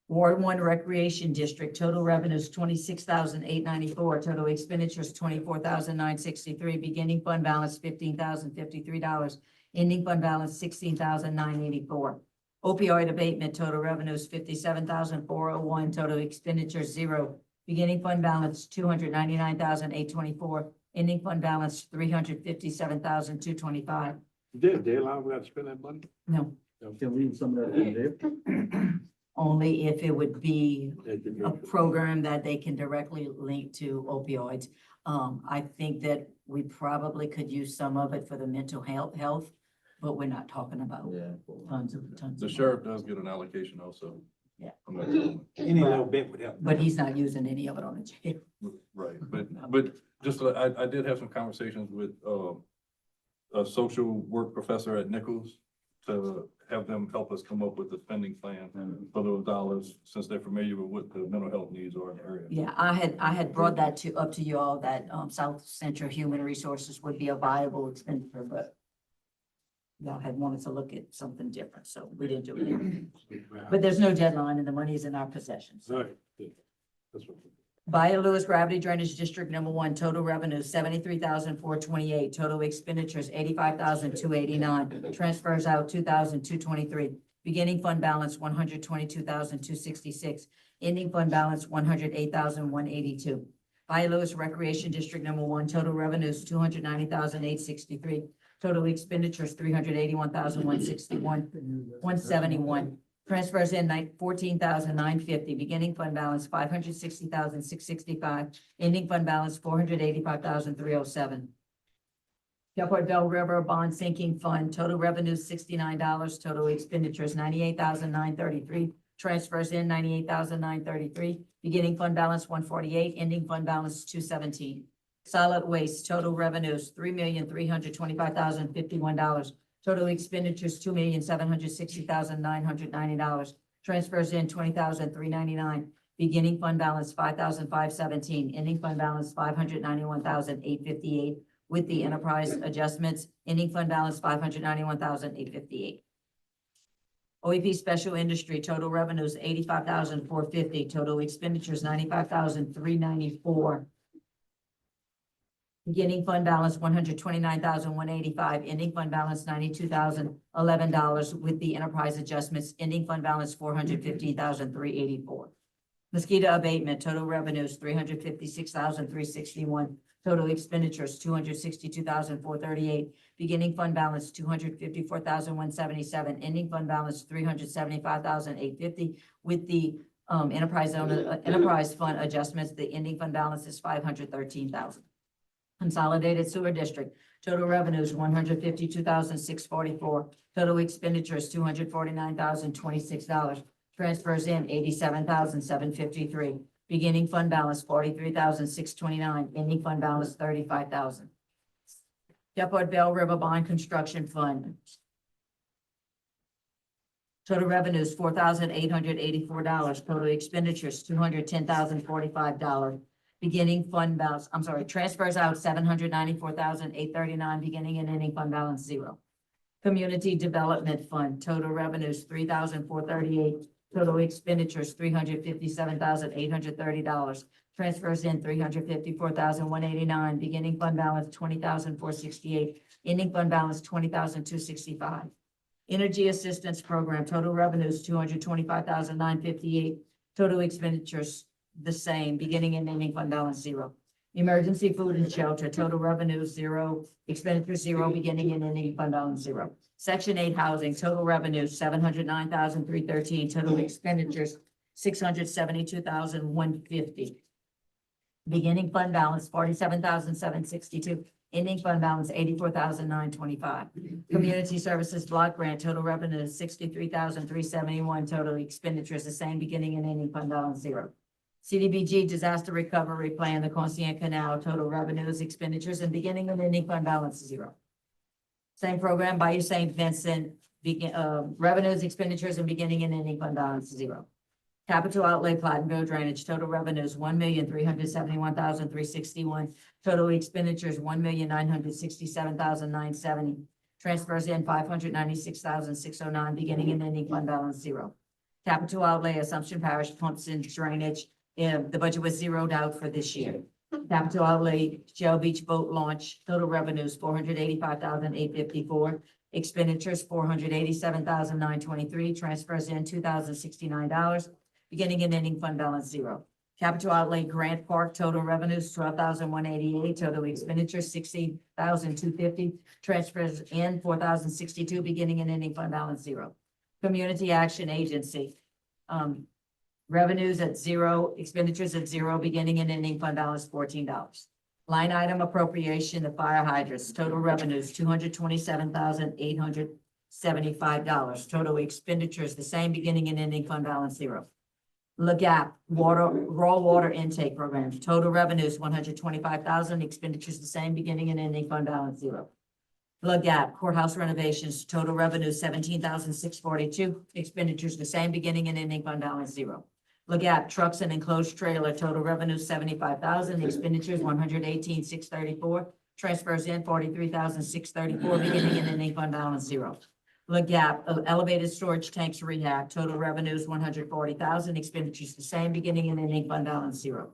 Ward One Recreation District, total revenues, 26,894. Total expenditures, 24,963. Beginning fund balance, $15,053. Ending fund balance, 16,984. Opioid abatement, total revenues, 57,401. Total expenditures, 0. Beginning fund balance, 299,824. Ending fund balance, 357,225. Is there a deadline we got to spend that money? No, Can we use some of that in there? only if it would be a program that they can directly link to opioids. I think that we probably could use some of it for the mental health, but we're not talking about tons of. The sheriff does get an allocation also. Yeah. From that settlement. Any little bit would help. But he's not using any of it on the jail. Right, but just, I did have some conversations with, a social work professor at Nichols to have them help us come up with the spending plan for those dollars, since they're familiar with what the mental health needs are in the area. Yeah, I had brought that up to you all, that, South Central Human Resources would be a viable expenditure, but y'all had wanted to look at something different, so we didn't do it. But there's no deadline and the money is in our possession. So. Right. Yeah. That's what. Bayou Lewis Gravity Drainage District number 1, total revenues, 73,428, total expenditures, 85,289, transfers out, 2,223, beginning fund balance, 122,266, ending fund balance, 108,182. Bayou Lewis Recreation District number 1, total revenues, 290,863, total expenditures, 381,161, 171. Transfers in 14,950, beginning fund balance 560,665, ending fund balance 485,307. Gulfport Bell River Bond Sinking Fund, total revenues $69, total expenditures 98,933, transfers in 98,933, beginning fund balance 148, ending fund balance 217. Solid Waste, total revenues $3,325,051. Total expenditures, $2,760,990. Transfers in, $20,399. Beginning fund balance, $5,517. Ending fund balance, $591,858. With the enterprise adjustments, ending fund balance, $591,858. OEP Special Industry, total revenues, $85,450. Total expenditures, $95,394. Beginning fund balance, $129,185, ending fund balance, $92,011 with the enterprise adjustments, ending fund balance, $415,384. Mosquito abatement, total revenues, $356,361, total expenditures, $262,438, beginning fund balance, $254,177, ending fund balance, $375,850 with the enterprise fund adjustments, the ending fund balance is $513,000. Consolidated Sewer District, total revenues, $152,644, total expenditures, $249,026, transfers in, $87,753, beginning fund balance, $43,629, ending fund balance, $35,000. Gulfport Bell River Bond Construction Fund, total revenues, $4,884, total expenditures, $210,045. Beginning fund balance, transfers out $794,839, beginning and ending fund balance 0. Community Development Fund, total revenues $3,438, Total expenditures, $357,830. Transfers in, $354,189. Beginning fund balance, $20,468. Ending fund balance, $20,265. Energy Assistance Program, total revenues, $225,958. Total expenditures, the same, beginning and ending fund balance, $0. Emergency Food and Shelter, total revenues, $0. Expenditures, $0. Beginning and ending fund balance, $0. Section 8 Housing, total revenues, $709,313. Total expenditures, $672,150. Beginning fund balance, $47,762. Ending fund balance, $84,925. Community Services Block Grant, total revenue is $63,371. Total expenditures, the same, beginning and ending fund balance, $0. CDBG Disaster Recovery Plan, the Conscient Canal, total revenues, expenditures, and beginning and ending fund balance, $0. Same program, Bayou St. Vincent, revenues, expenditures, and beginning and ending fund balance, $0. Capital outlay, Platinville Drainage, total revenues, $1,371,361. Total expenditures, $1,967,970. Transfers in, $596,609. Beginning and ending fund balance, $0. Capital outlay, Assumption Parish Pumps and Drainage, the budget was zeroed out for this year. Capital outlay, Shell Beach Boat Launch, total revenues, $485,854. Expenditures, $487,923. Transfers in, $2,069. Beginning and ending fund balance, $0. Capital outlay, Grant Park, total revenues, $12,188. Total expenditures, $60,250. Transfers in, $4,062. Beginning and ending fund balance, $0. Community Action Agency, revenues at $0, expenditures at $0, beginning and ending fund balance, $14. Line item appropriation, the fire hydrants, total revenues, $227,875. Total expenditures, the same, beginning and ending fund balance, $0. LAGAP, raw water intake programs, total revenues, $125,000. Expenditures, the same, beginning and ending fund balance, $0. LAGAP, courthouse renovations, total revenues, $17,642. Expenditures, the same, beginning and ending fund balance, $0. LAGAP, trucks and enclosed trailer, total revenues, $75,000. Expenditures, $118,634. Transfers in, $43,634. Beginning and ending fund balance, $0. LAGAP, elevated storage tanks rehab, total revenues, $140,000. Expenditures, the same, beginning and ending fund balance, $0.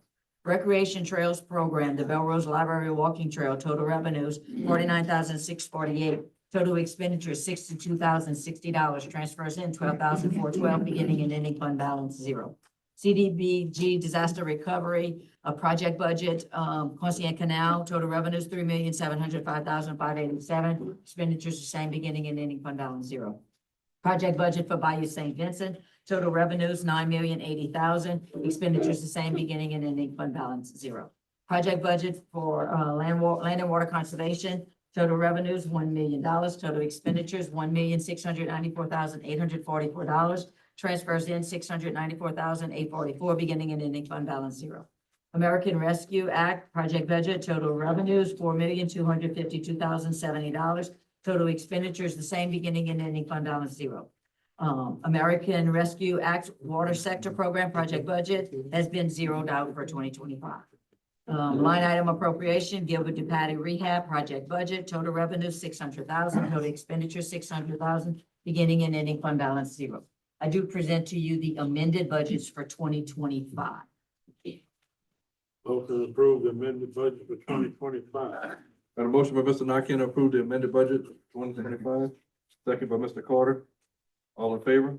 Recreation Trails Program, the Belrose Library Walking Trail, total revenues, $49,648. Total expenditures, $62,060. Transfers in, $12,412. Beginning and ending fund balance, $0. CDBG Disaster Recovery, a project budget, Conscient Canal, total revenues, $3,705,587. Expenditures, the same, beginning and ending fund balance, $0. Project budget for Bayou St. Vincent, total revenues, $9,080,000. Expenditures, the same, beginning and ending fund balance, $0. Project budget for land and water conservation, total revenues, $1 million. Total expenditures, $1,694,844. Transfers in, $694,844. Beginning and ending fund balance, $0. American Rescue Act, project budget, total revenues, $4,252,070. Total expenditures, the same, beginning and ending fund balance, $0. American Rescue Act Water Sector Program project budget has been zeroed out for 2025. Line item appropriation, Gilbert to Patty Rehab project budget, total revenue, $600,000. Total expenditure, $600,000. Beginning and ending fund balance, $0. I do present to you the amended budgets for 2025. Motion to approve the amended budget for 2025. Got a motion by Mr. Nakane to approve the amended budget 2025, second by Mr. Carter. All in favor?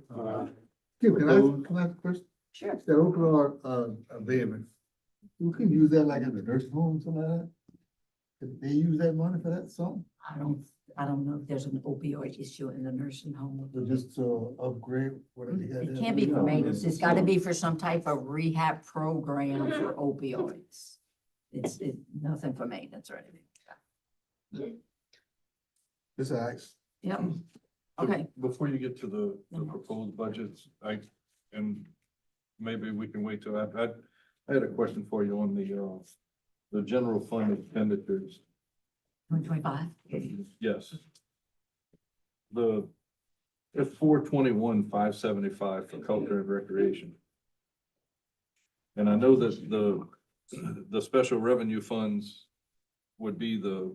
Can I ask a question? Sure. That opioid, abatement, you can use that like in the nursing home, something like that? Could they use that money for that, something? I don't know if there's an opioid issue in the nursing home. Or just to upgrade whatever they had? It can't be for maintenance. It's got to be for some type of rehab program for opioids. It's nothing for maintenance or anything. It's all right. Yep. Okay. Before you get to the proposed budgets, and maybe we can wait till I had a question for you on the general fund expenditures. 125. Yes. It's 421,575 for culture and recreation. And I know that the special revenue funds would be the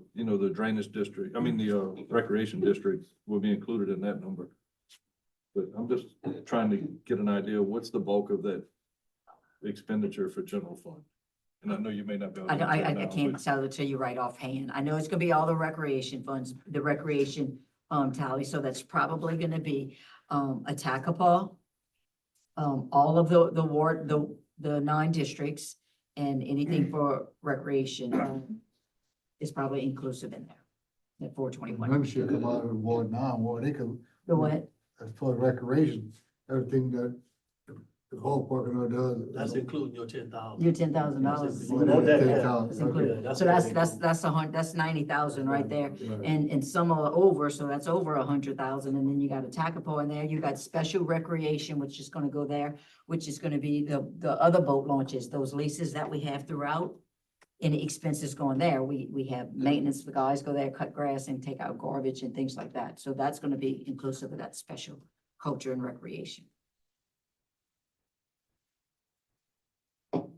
drainage district, the recreation districts will be included in that number. But I'm just trying to get an idea, what's the bulk of that expenditure for general fund? And I know you may not be able to. I answer it now, can't but- tell it to you right offhand. I know it's gonna be all the recreation funds, the recreation, tally, so that's probably gonna be, a Tacapa, all of the ward, the 9 districts, and anything for recreation, is probably inclusive in there, at 421. Membership come out of Ward 9, Ward, they could, The what? as far as recreation, everything that the ballpark and all does. That's including your 10,000. Your $10,000. Well, that- Yeah, that- It's okay. included. that's So what that's they do. that's 90,000 right there. Right. And some are over, so that's over 100,000, and then you got a Tacapa in there, you got special recreation, which is gonna go there, which is gonna be the other boat launches, those leases that we have throughout. Any expenses going there, we have maintenance, the guys go there, cut grass and take out garbage and things like that, so that's gonna be inclusive of that special culture and recreation.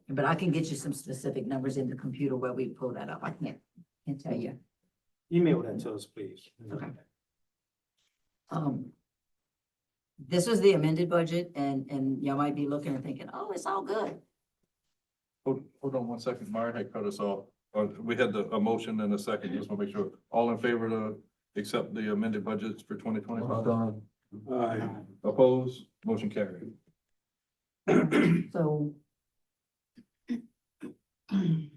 But I can get you some specific numbers in the computer where we pull that up, I can't tell you. Email that to us, please. Okay. This was the amended budget and y'all might be looking and thinking, oh, it's all good. Hold on one second, Myron had cut us off. We had a motion and a second, just want to make sure, all in favor to accept the amended budgets for 2025? Done. Opposed, motion carried. So in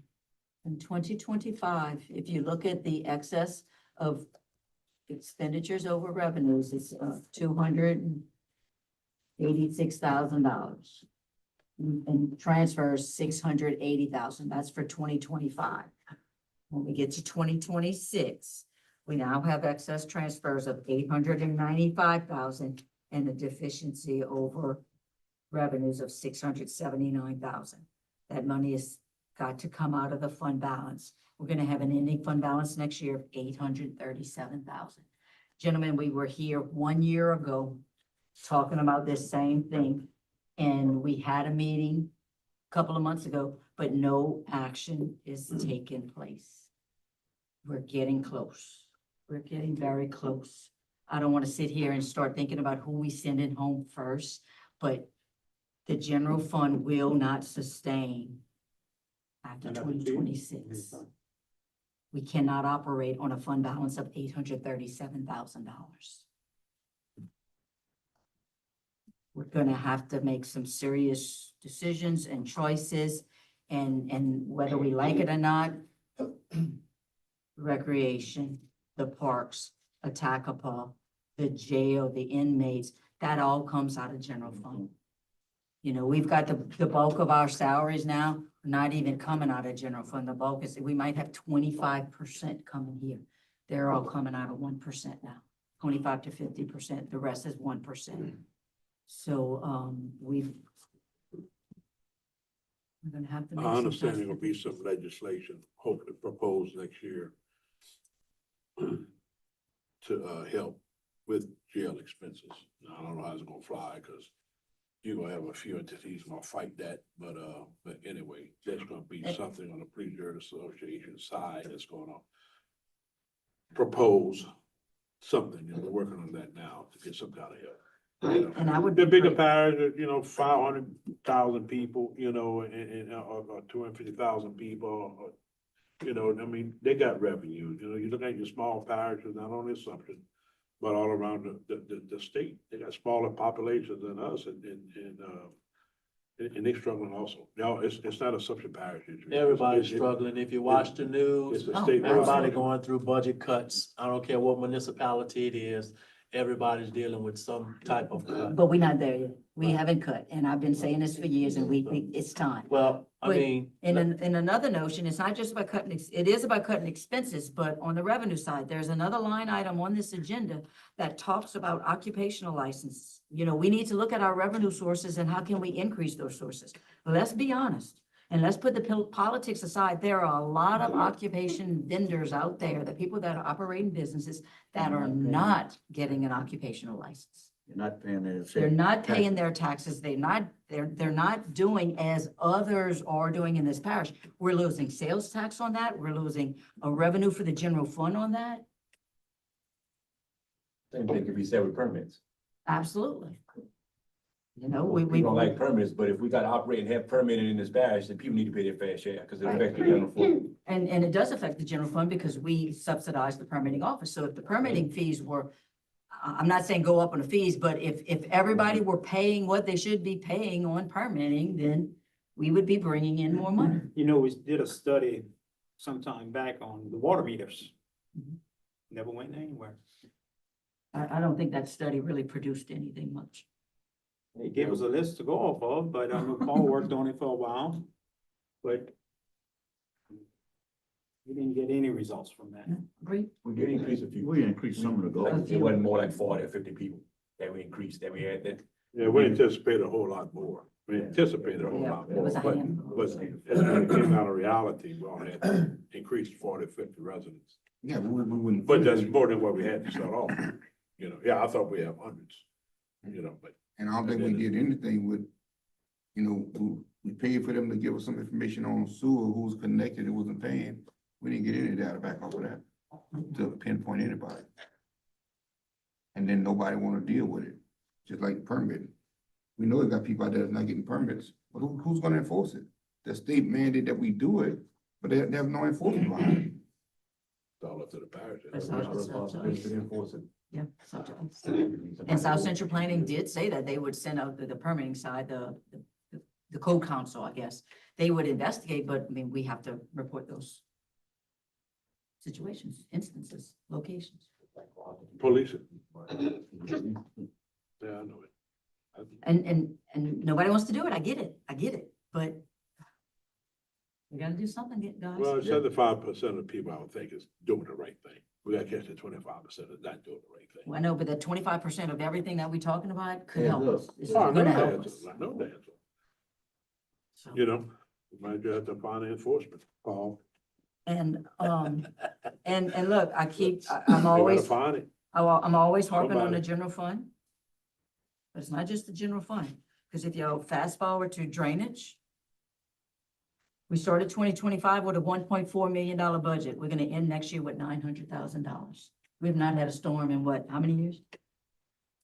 2025, if you look at the excess of expenditures over revenues, it's $286,000. And transfers $680,000. That's for 2025. When we get to 2026, we now have excess transfers of $895,000 and a deficiency over revenues of $679,000. That money has got to come out of the fund balance. We're gonna have an ending fund balance next year of $837,000. Gentlemen, we were here 1 year ago talking about this same thing. And we had a meeting a couple of months ago, but no action is taking place. We're getting close. We're getting very close. I don't want to sit here and start thinking about who we sending home first, but the general fund will not sustain after 2026. We cannot operate on a fund balance of $837,000. We're gonna have to make some serious decisions and choices, and whether we like it or not, recreation, the parks, Atacapa, the jail, the inmates, that all comes out of general fund. You know, we've got the bulk of our salaries now, not even coming out of general fund. The bulk is, we might have 25% coming here. They're all coming out of 1% now, 25 to 50%. The rest is 1%. So, we're gonna have to make I some understand tough- there will be some legislation, hopefully proposed next year to, help with jail expenses. Now, I don't know how it's gonna fly, because you're gonna have a few entities gonna fight that, but anyway, there's gonna be something on the Preserve Association side that's gonna propose something, and we're working on that now to get some kind of help. Right, and I would. The be bigger great- parishes, 500,000 people, or 250,000 people, or, I mean, they got revenue, you look at your small parishes, not only Assumption, but all around the state, they got smaller populations than us, and they're struggling also. Now, it's not Assumption Parish. Everybody's struggling. If you watch the It's news, a Oh, state. everybody going through budget cuts. I don't care what municipality it is. Everybody's dealing with some type of cut. But we're not there yet. We haven't cut, and I've been saying this for years, and it's time. Well, I But mean, And in another notion, it's not just about cutting, it is about cutting expenses, but on the revenue side, there's another line item on this agenda that talks about occupational license. You know, we need to look at our revenue sources and how can we increase those sources? Let's be honest, and let's put the politics aside. There are a lot of occupation vendors out there, the people that are operating businesses that are not getting an occupational license. You're not paying their. They're not paying their taxes. They're not doing as others are doing in this parish. We're losing sales tax on that. We're losing a revenue for the general fund on that. Same thing could be said with permits. Absolutely. You know, we We don't like permits, but if we got to operate and have permitted in this badge, then people need to pay their fair share, because it Right. affects the general fund. And it does affect the general fund because we subsidize the permitting office. So if the permitting fees were, I'm not saying go up on the fees, but if everybody were paying what they should be paying on permitting, then we would be bringing in more money. You know, we did a study sometime back on the water meters. Mhm. Never went anywhere. I don't think that study really produced anything much. They gave us a list to go off of, but I know Paul worked on it for a while, but we didn't get any results from that. Agree? We did increase a few. We increased some of the goals. Like, it wasn't more like 40 or 50 people that we increased, that we had that. Yeah, we anticipated a whole lot more. We anticipated a whole Yeah, lot it more, was a but, handful. but as it came out of reality, we all had to increase 40, 50 residents. Yeah, we wouldn't. But that's more than what we had to start off. You know, yeah, I thought we have hundreds, you know, but And I don't think we did anything with, you know, we paid for them to give us some information on sewer, who's connected, who wasn't paying. We didn't get any data back off of that to pinpoint anybody. And then nobody want to deal with it, just like permitting. We know we got people out there that's not getting permits, but who's gonna enforce it? The state mandate that we do it, but they have no enforcement behind it. it's all up to the parish. That's Our our responsibility to enforce it. Yeah. And South Central Planning did say that they would send out the permitting side, the code council, I guess. They would investigate, but I mean, we have to report those situations, instances, locations. Police it. Yeah, I know it. And nobody wants to do it. I get it, but we gotta do something, guys. Well, 75% of people, I would think, is doing the right thing. We gotta catch the 25% that's not doing the right thing. Well, I know, but the 25% of everything that we're talking about could Yeah, help look. us. It's Oh, I know gonna the help answer. us. I know the answer. So- You know, we might just have to find enforcement, Paul. And look, I'm We gotta always, find it. I'm always harping on the Somebody. general fund. But it's not just the general fund, because if you fast forward to drainage, we started 2025 with a $1.4 million budget. We're gonna end next year with $900,000. We've not had a storm in what, how many years?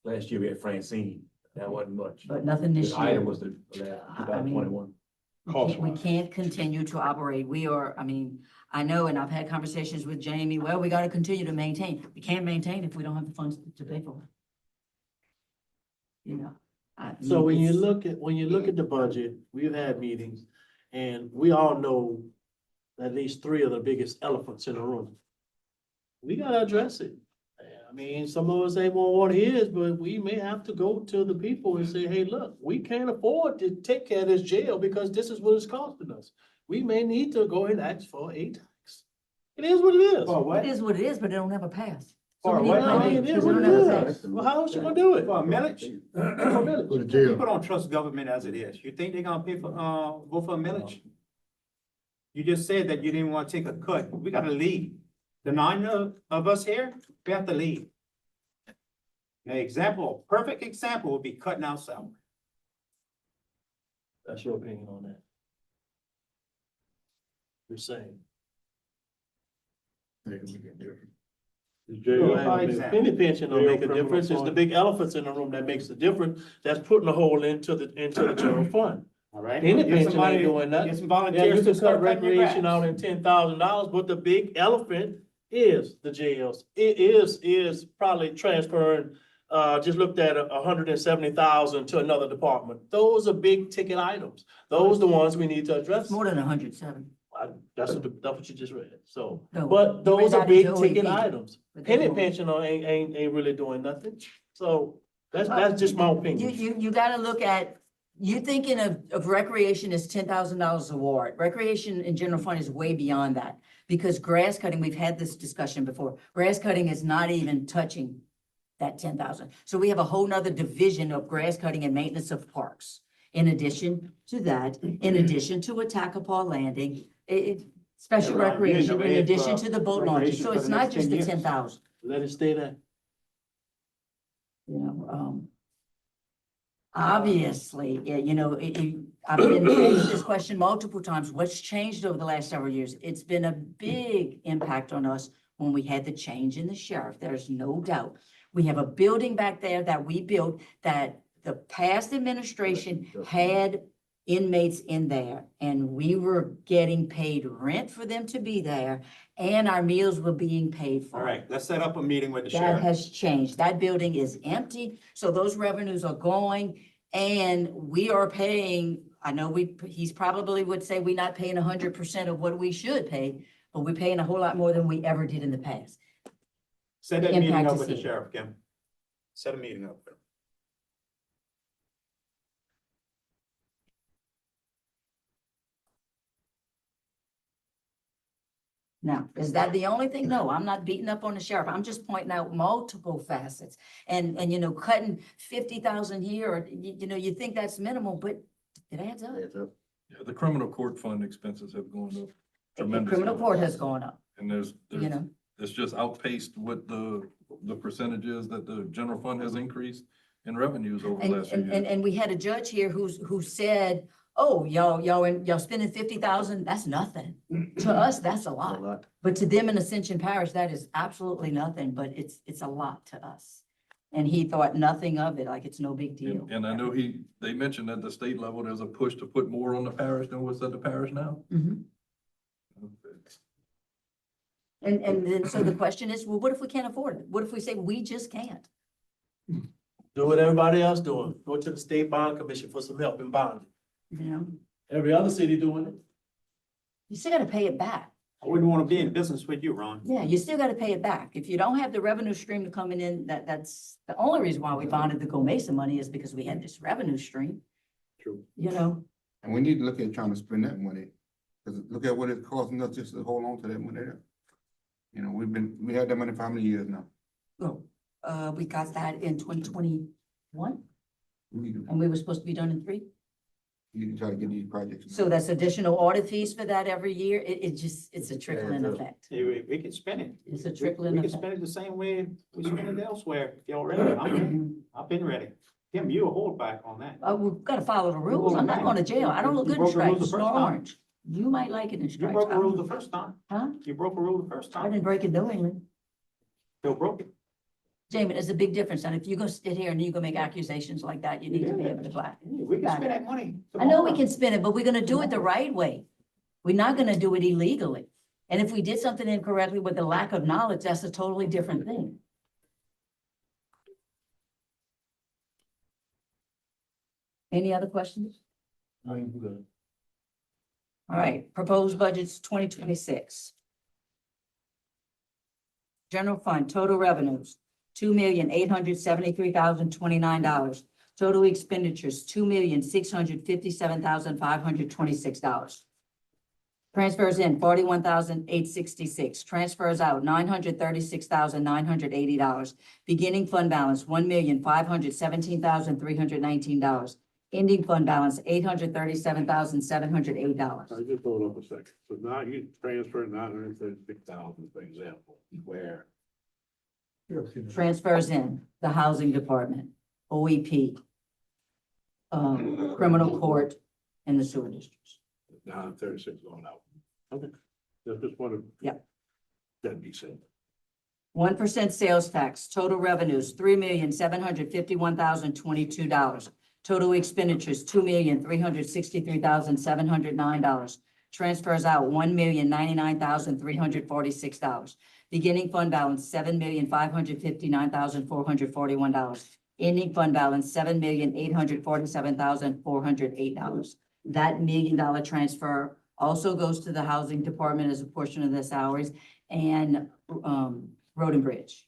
Last year we had Francine, that wasn't much. But nothing this The item year. was the last, I mean, 2021. We can't continue to operate. We are, I mean, I know, and I've had conversations with Jamie, well, we gotta continue to maintain. We can't maintain if we don't have the funds to pay for it. You know. So when you it's- look at the budget, we've had meetings, and we all know at least three of the biggest elephants in the room. We gotta address it. I mean, some of us ain't want what it is, but we may have to go to the people and say, hey, look, we can't afford to take care of this jail because this is what it's costing us. We may need to go and ask for a tax. It is what it is. For what? It is what it is, but it don't have a pass. So For we need what? money I mean, it is because we what don't it have a is. pass. Well, how else you gonna do it? For a millage? Go to jail. People don't trust government as it is. You think they're gonna pay for, vote for a millage? You just said that you didn't want to take a cut. We gotta lead. The 9 of us here, we have to lead. An example, perfect example would be cutting out salary. That's your opinion on that. You're saying. The jail- by example. Penny pension don't Jail make a criminal difference. It's the fund. big elephants in the room that makes the difference. That's putting a hole into the general fund. All right? Penny Get pension somebody- ain't doing that. Get some Yeah, volunteers you to can start cut cutting your recreation out grass. in $10,000, but the big elephant is the jails. It is probably transferring, just looked at 170,000 to another department. Those are big ticket items. Those are the ones we need to address. It's more than 107. That's what you just read, so, No, but you those read are that big into ticket OEP. items. But Penny there's more. pension ain't really doing nothing, so that's just my opinion. You gotta look at, you thinking of recreation as $10,000 a ward. Recreation in general fund is way beyond that. Because grass cutting, we've had this discussion before, grass cutting is not even touching that 10,000. So we have a whole nother division of grass cutting and maintenance of parks. In addition to that, in addition to a Tacopah landing, special Yeah, right. recreation, Yeah, in if, addition to the boat launches. recreation So for it's the not next just 10 the years. 10,000, Let it stay there. you know, obviously, I've been asked this question multiple times. What's changed over the last several years? It's been a big impact on us when we had the change in the sheriff. There's no doubt. We have a building back there that we built that the past administration had inmates in there, and we were getting paid rent for them to be there, and our meals were being paid for. All right, let's set up a meeting with the That sheriff. has changed. That building is empty, so those revenues are going, and we are paying, I know he's probably would say we're not paying 100% of what we should pay, but we're paying a whole lot more than we ever did in the past. Set that meeting Impact up is with the here. sheriff, Kim. Set a meeting up. Now, is that the only thing? No, I'm not beating up on the sheriff. I'm just pointing out multiple facets. And you know, cutting 50,000 here, or you think that's minimal, but it adds up. Heads up. Yeah, the criminal court fund expenses have gone up The tremendously. criminal court has gone up, And there's, you know? it's just outpaced what the percentages that the general fund has increased in revenues over the And, last few and, years. and we had a judge here who said, oh, y'all spending 50,000, that's nothing. To us, that's a A lot. lot. But to them in Ascension Parish, that is absolutely nothing, but it's a lot to us. And he thought nothing of it, like it's no big deal. And I know they mentioned at the state level, there's a push to put more on the parish than what's at the parish now. Mhm. And then, so the question is, well, what if we can't afford it? What if we say we just can't? Do what everybody else doing. Go to the state bond commission for some help in bonding. You know, Every other city doing it. you still gotta pay it back. I wouldn't want to be in business with you, Ron. Yeah, you still gotta pay it back. If you don't have the revenue stream to coming in, that's the only reason why we bonded the Go Mesa money is because we had this revenue stream, True. you know? And we need to look at trying to spend that money, because look at what it's costing us just to hold on to that money there. You know, we had that money for how many years now? Oh, we got that in 2021, We need to, and we were supposed to be done in 3. we need to try to get these projects. So that's additional audit fees for that every year. It's a trickling Yeah, effect. Yeah, we can spend it. It's a We trickling can effect. spend it the same way we spend it elsewhere. If y'all ready, I've been ready. Kim, you a holdback on that. We've gotta follow the rules. I'm not going to jail. I don't look good in You broke the rules stripes the nor first time. orange. You might like it in You stripes. broke I the rules don't- the first time. Huh? You broke a rule the first I time. didn't break it knowingly. Still broke it. Jamie, there's a big difference. And if you're gonna sit here and you're gonna make accusations like that, you need to be able to fly. We can spend that money. I know we tomorrow. can spend it, but we're gonna do it the right way. We're not gonna do it illegally. And if we did something incorrectly with the lack of knowledge, that's a totally different thing. Any other questions? I'm good. All right, proposed budgets 2026. General fund, total revenues, $2,873,029. Total expenditures, $2,657,526. Transfers in, $41,866. Transfers out, $936,980. Beginning fund balance, $1,517,319. Ending fund balance, $837,708. I just hold up a second. So now you transfer 936,000, for example, where? Transfers in, the housing department, OEP, criminal court, and the sewer districts. 936 going out. Okay. Just wanted. Yep. That be said. 1% sales tax, total revenues, $3,751,022. Total expenditures, $2,363,709. Transfers out, $1,099,346. Beginning fund balance, $7,559,441. Ending fund balance, $7,847,408. That $1 million transfer also goes to the housing department as a portion of their salaries and road and bridge.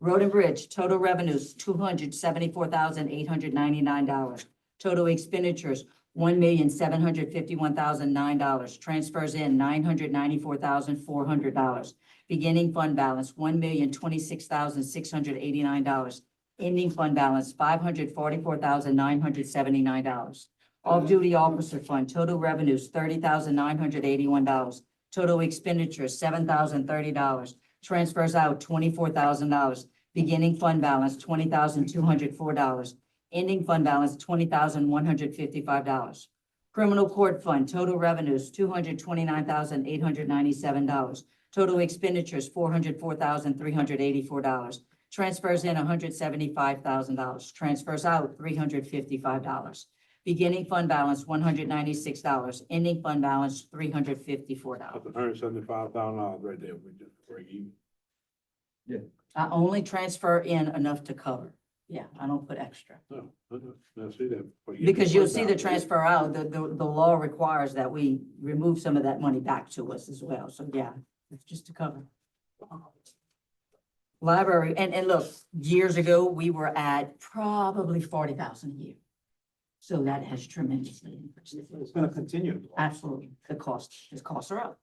Road and bridge, total revenues, $274,899. Total expenditures, $1,751,009. Transfers in, $994,400. Beginning fund balance, $1,026,689. Ending fund balance, $544,979. Off-duty officer fund, total revenues, $30,981. Total expenditures, $7,030. Transfers out, $24,000. Beginning fund balance, $20,204. Ending fund balance, $20,155. Criminal court fund, total revenues, $229,897. Total expenditures, $404,384. Transfers in, $175,000. Transfers out, $355. Beginning fund balance, $196. Ending fund balance, $354. That's $175,000 right there, we just break even. I only transfer in enough to cover. Yeah, I don't put extra. No, I see that. But you Because can you'll put see down- the transfer out, the law requires that we remove some of that money back to us as well. So yeah, it's just to cover. Library, and look, years ago, we were at probably 40,000 a year. So that has tremendously increased. It's gonna continue. Absolutely. The costs are up.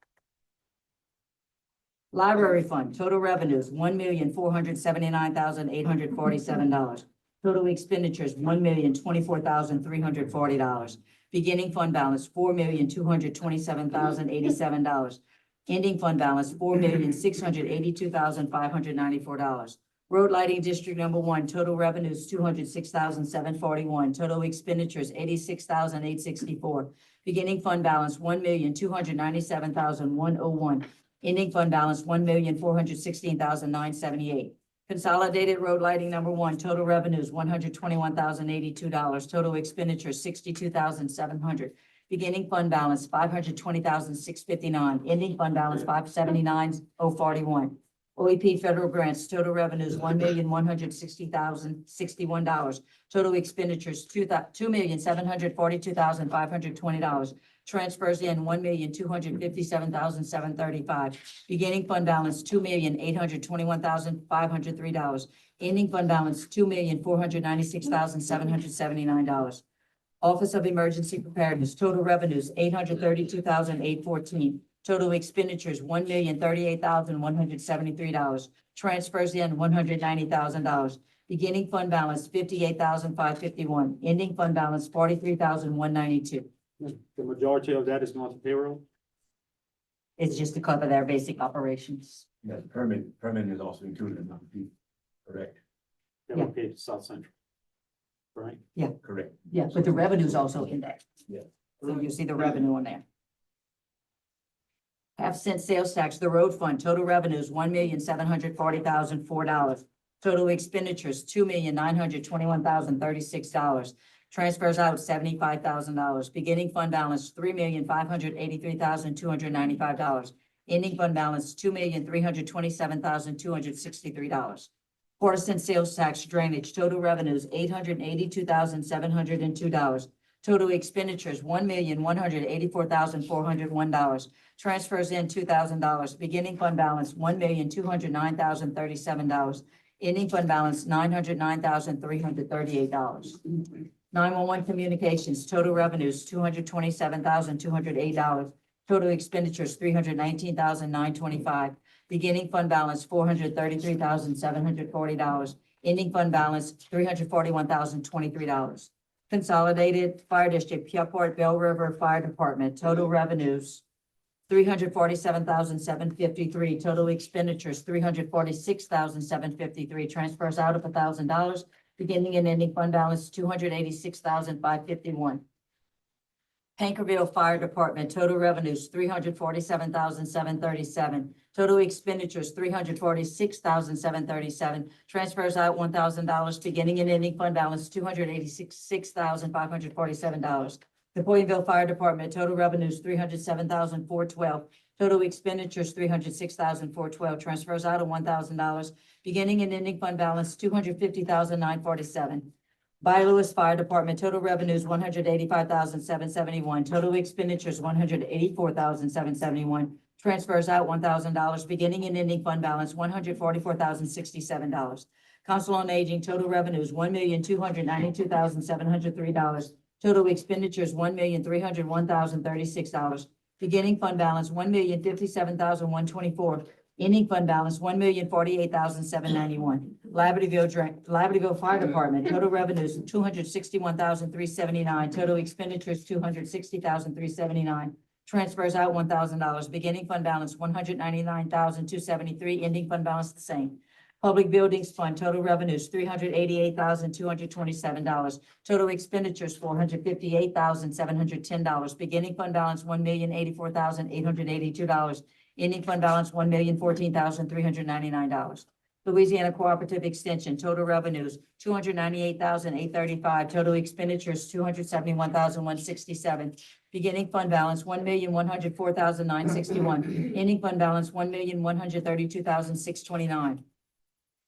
Library fund, total revenues, $1,479,847. Total expenditures, $1,024,340. Beginning fund balance, $4,227,087. Ending fund balance, $4,682,594. Road lighting district number one, total revenues, $206,741. Total expenditures, $86,864. Beginning fund balance, $1,297,101. Ending fund balance, $1,416,978. Consolidated road lighting number one, total revenues, $121,082. Total expenditures, $62,700. Beginning fund balance, $520,659. Ending fund balance, $579,041. OEP federal grants, total revenues, $1,160,061. Total expenditures, $2,742,520. Transfers in, $1,257,735. Beginning fund balance, $2,821,503. Ending fund balance, $2,496,779. Office of Emergency Preparedness, total revenues, $832,814. Total expenditures, $1,038,173. Transfers in, $190,000. Beginning fund balance, $58,551. Ending fund balance, $43,192. The majority of that is going to payroll. It's just to cover their basic operations. Yeah, permit is also included in number two, correct? That will pay to South Central. Right? Correct. Yeah, but the revenue's also in there. Yeah. So you see the revenue on there. Half-cent sales tax, the road fund, total revenues, $1,740,004. Total expenditures, $2,921,036. Transfers out, $75,000. Beginning fund balance, $3,583,295. Ending fund balance, $2,327,263. Quarter-cent sales tax drainage, total revenues, $882,702. Total expenditures, $1,184,401. Transfers in, $2,000. Beginning fund balance, $1,209,037. Ending fund balance, $909,338. 911 communications, total revenues, $227,208. Total expenditures, $319,925. Beginning fund balance, $433,740. Ending fund balance, $341,023. Consolidated Fire District, Pierpont Bell River Fire Department, total revenues, $347,753. Total expenditures, $346,753. Transfers out of $1,000. Beginning and ending fund balance, $286,551. Tankerville Fire Department, total revenues, $347,737. Total expenditures, $346,737. Transfers out $1,000. Beginning and ending fund balance, $286,547. The Boydenville Fire Department, total revenues, $307,412. Total expenditures, $306,412. Transfers out of $1,000. Beginning and ending fund balance, $250,947. By Lewis Fire Department, total revenues, $185,771. Total expenditures, $184,771. Transfers out $1,000. Beginning and ending fund balance, $144,067. Council on Aging, total revenues, $1,292,703. Total expenditures, $1,301,036. Beginning fund balance, $1,057,124. Ending fund balance, $1,048,791. Libertyville Fire Department, total revenues, $261,379. Total expenditures, $260,379. Transfers out $1,000. Beginning fund balance, $199,273. Ending fund balance, the same. Public Buildings Fund, total revenues, $388,227. Total expenditures, $458,710. Beginning fund balance, $1,084,882. ending fund balance $1,014,399. Louisiana Cooperative Extension, total revenues $298,835, total expenditures $271,167. Beginning fund balance $1,104,961, ending fund balance $1,132,629.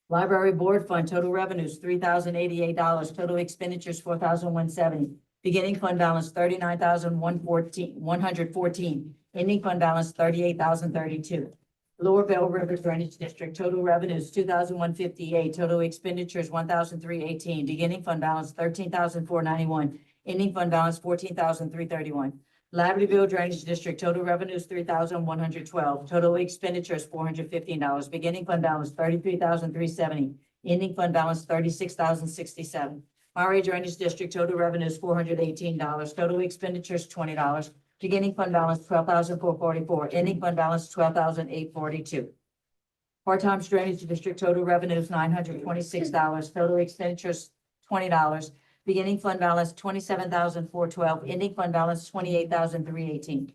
Library Board Fund, total revenues $3,088, total expenditures $4,170. Beginning fund balance $39,114, ending fund balance $38,032. Lower Bell River Drainage District, total revenues $2,158, total expenditures $1,318. Beginning fund balance $13,491, ending fund balance $14,331. Libertyville Drainage District, total revenues $3,112, total expenditures $415. Beginning fund balance $33,370, ending fund balance $36,067. Maury Drainage District, total revenues $418, total expenditures $20. Beginning fund balance $12,444, ending fund balance $12,842. Part-time Drainage District, total revenues $926, total expenditures $20. Beginning fund balance $27,412, ending fund balance $28,318.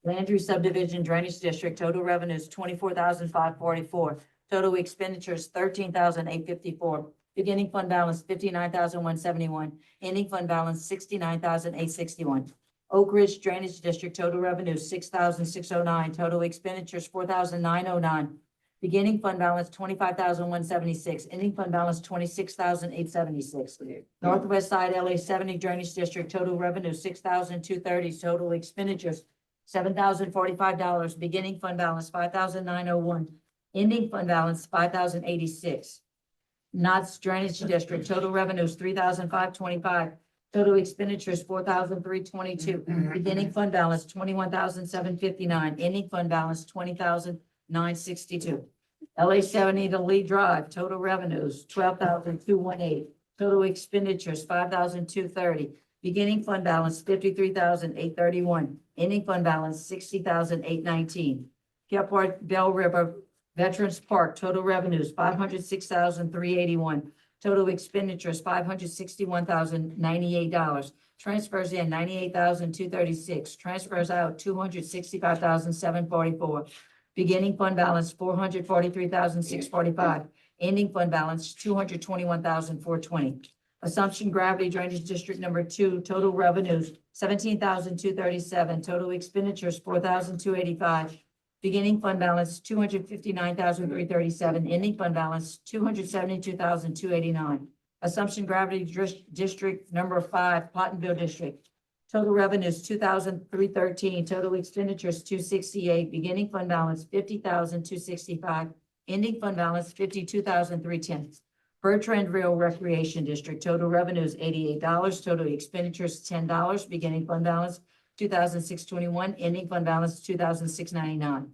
Landry Subdivision Drainage District, total revenues $24,544, total expenditures $13,854. Beginning fund balance $59,171, ending fund balance $69,861. Oak Ridge Drainage District, total revenues $6,609, total expenditures $4,909. Beginning fund balance $25,176, ending fund balance $26,876. Northwest Side LA 70 Drainage District, total revenue $6,230, total expenditures $7,045. Beginning fund balance $5,901, ending fund balance $5,086. Knott's Drainage District, total revenues $3,525, total expenditures $4,322. Beginning fund balance $21,759, ending fund balance $20,962. LA 70 to Lee Drive, total revenues $12,218, total expenditures $5,230. Beginning fund balance $53,831, ending fund balance $60,819. Gephardt Bell River Veterans Park, total revenues $506,381, total expenditures $561,098. Transfers in $98,236, transfers out $265,744. Beginning fund balance $443,645, ending fund balance $221,420. Assumption Gravity Drainage District number 2, total revenues $17,237, total expenditures $4,285. Beginning fund balance $259,337, ending fund balance $272,289. Assumption Gravity District number 5, Pottenville District. Total revenues $2,313, total expenditures $268, beginning fund balance $50,265, ending fund balance $52,310. Bertrandville Recreation District, total revenues $88, total expenditures $10, beginning fund balance $2,621, ending fund balance $2,699.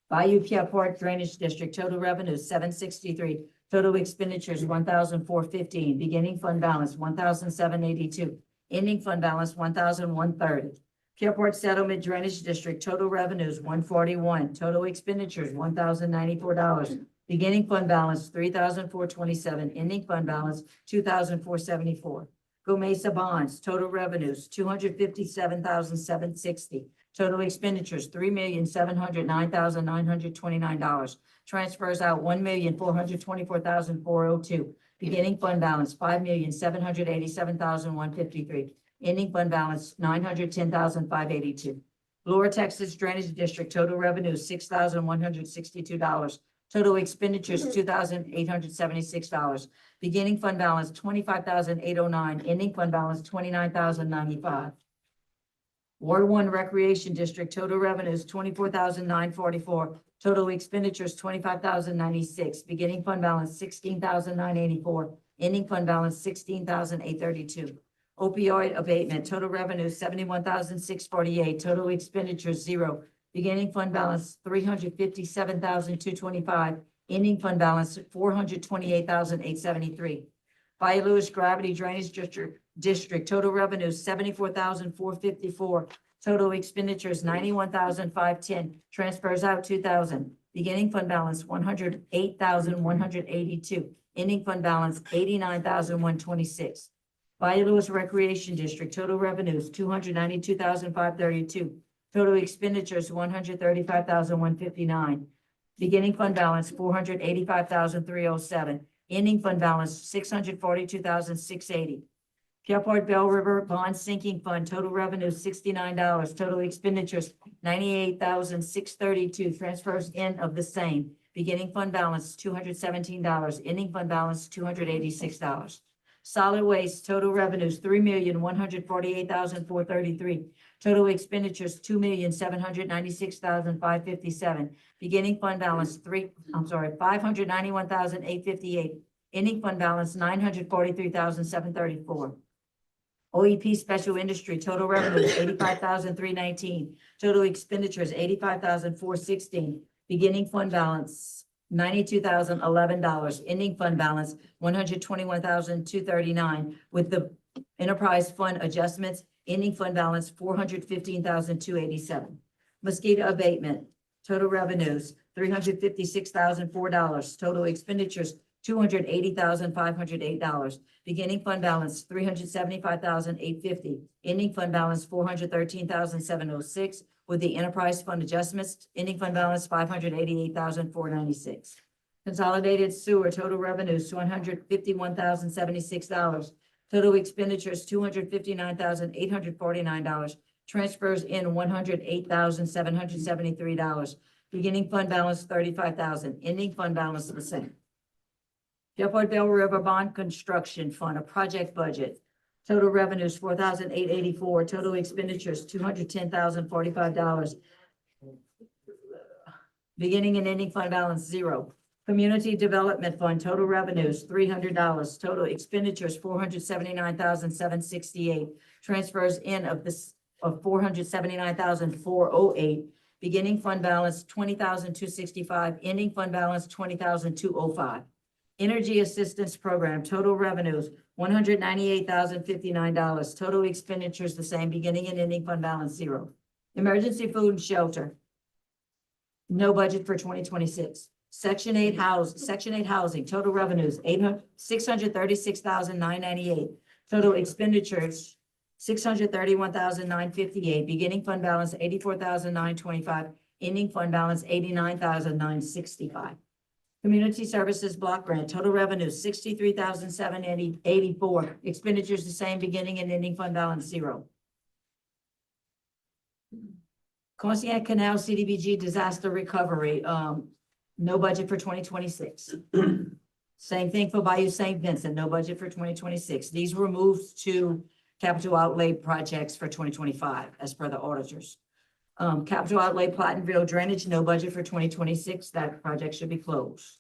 Bayou Pierpont Drainage District, total revenues $763, total expenditures $1,415, beginning fund balance $1,782, ending fund balance $1,130. Pierpont Settlement Drainage District, total revenues $141, total expenditures $1,094, beginning fund balance $3,427, ending fund balance $2,474. Gomesa Bonds, total revenues $257,760, total expenditures $3,709,929. Transfers out $1,424,402. Beginning fund balance $5,787,153. Ending fund balance $910,582. Lower Texas Drainage District, total revenues $6,162. Total expenditures $2,876. Beginning fund balance $25,809. Ending fund balance $29,095. Ward 1 Recreation District, total revenues $24,944. Total expenditures $25,096. Beginning fund balance $16,984. Ending fund balance $16,832. Opioid abatement, total revenues $71,648. Total expenditures $0. Beginning fund balance $357,225. Ending fund balance $428,873. Bayou Lewis Gravity Drainage District, total revenues $74,454. Total expenditures $91,510. Transfers out $2,000. Beginning fund balance $108,182. Ending fund balance $89,126. Bayou Lewis Recreation District, total revenues $292,532. Total expenditures, $135,159. Beginning fund balance, $485,307. Ending fund balance, $642,680. Pierpont Bell River Bond Sinking Fund, total revenue $69, total expenditures $98,632, transfers in of the same. Beginning fund balance $217, ending fund balance $286. Solid waste, total revenues $3,148,433, total expenditures $2,796,557. Beginning fund balance $591,858, ending fund balance $943,734. OEP Special Industry, total revenues $85,319, total expenditures $85,416, beginning fund balance $92,011, ending fund balance $121,239, with the enterprise fund adjustments, ending fund balance $415,287. Mosquito abatement, total revenues $356,004, total expenditures $280,508. Beginning fund balance $375,850. Ending fund balance $413,706. With the enterprise fund adjustments, ending fund balance $588,496. Consolidated sewer, total revenues $151,076. Total expenditures $259,849. Transfers in $108,773. Beginning fund balance $35,000. Ending fund balance the same. Pierpont Bell River Bond Construction Fund, a project budget. Total revenues $4,884. Total expenditures $210,045. Beginning and ending fund balance $0. Community Development Fund, total revenues $300. Total expenditures $479,768. Transfers in of $479,408. Beginning fund balance $20,265. Ending fund balance $20,205. Energy Assistance Program, total revenues $198,059. Total expenditures the same, beginning and ending fund balance $0. Emergency Food and Shelter, no budget for 2026. Section 8 housing, total revenues $636,998. Total expenditures $631,958. Beginning fund balance $84,925. Ending fund balance $89,965. Community Services Block Grant, total revenues $63,784. Expenditures the same, beginning and ending fund balance $0. Conscient Canal CDBG disaster recovery, no budget for 2026. Same thing for Bayou St. Vincent, no budget for 2026. These were moved to capital outlay projects for 2025 as per the auditors. Capital outlay Platteville Drainage, no budget for 2026. That project should be closed.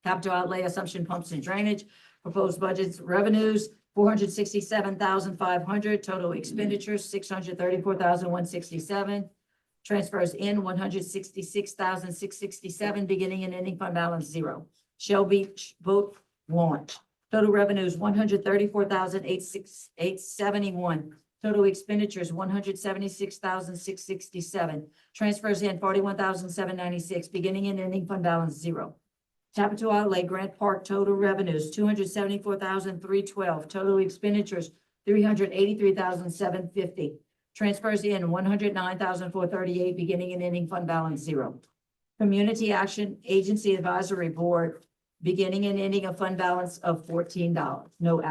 Capital outlay Assumption Pumps and Drainage, proposed budgets, revenues $467,500. Total expenditures $634,167. Transfers in $166,667. Beginning and ending fund balance $0. Shell Beach Boat Launch, total revenues $134,871. Total expenditures $176,667. Transfers in $41,796. Beginning and ending fund balance $0. Capital outlay Grant Park, total revenues $274,312. Total expenditures $383,750. Transfers in $109,438. Beginning and ending fund balance $0. Community Action Agency Advisory Board, beginning and ending a fund balance of $14. No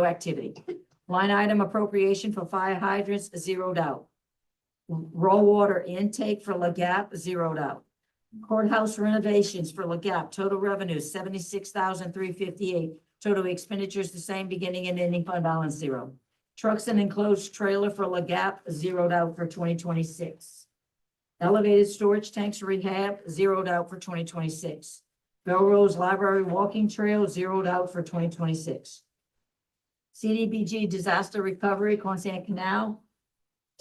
activity. Line item appropriation for fire hydrants zeroed out. Raw water intake for La Gap zeroed out. Courthouse renovations for La Gap, total revenues $76,358. Total expenditures the same, beginning and ending fund balance $0. Trucks and enclosed trailer for La Gap zeroed out for 2026. Elevated storage tanks rehab zeroed out for 2026. Belrose Library walking trail zeroed out for 2026. CDBG disaster recovery, Constant Canal.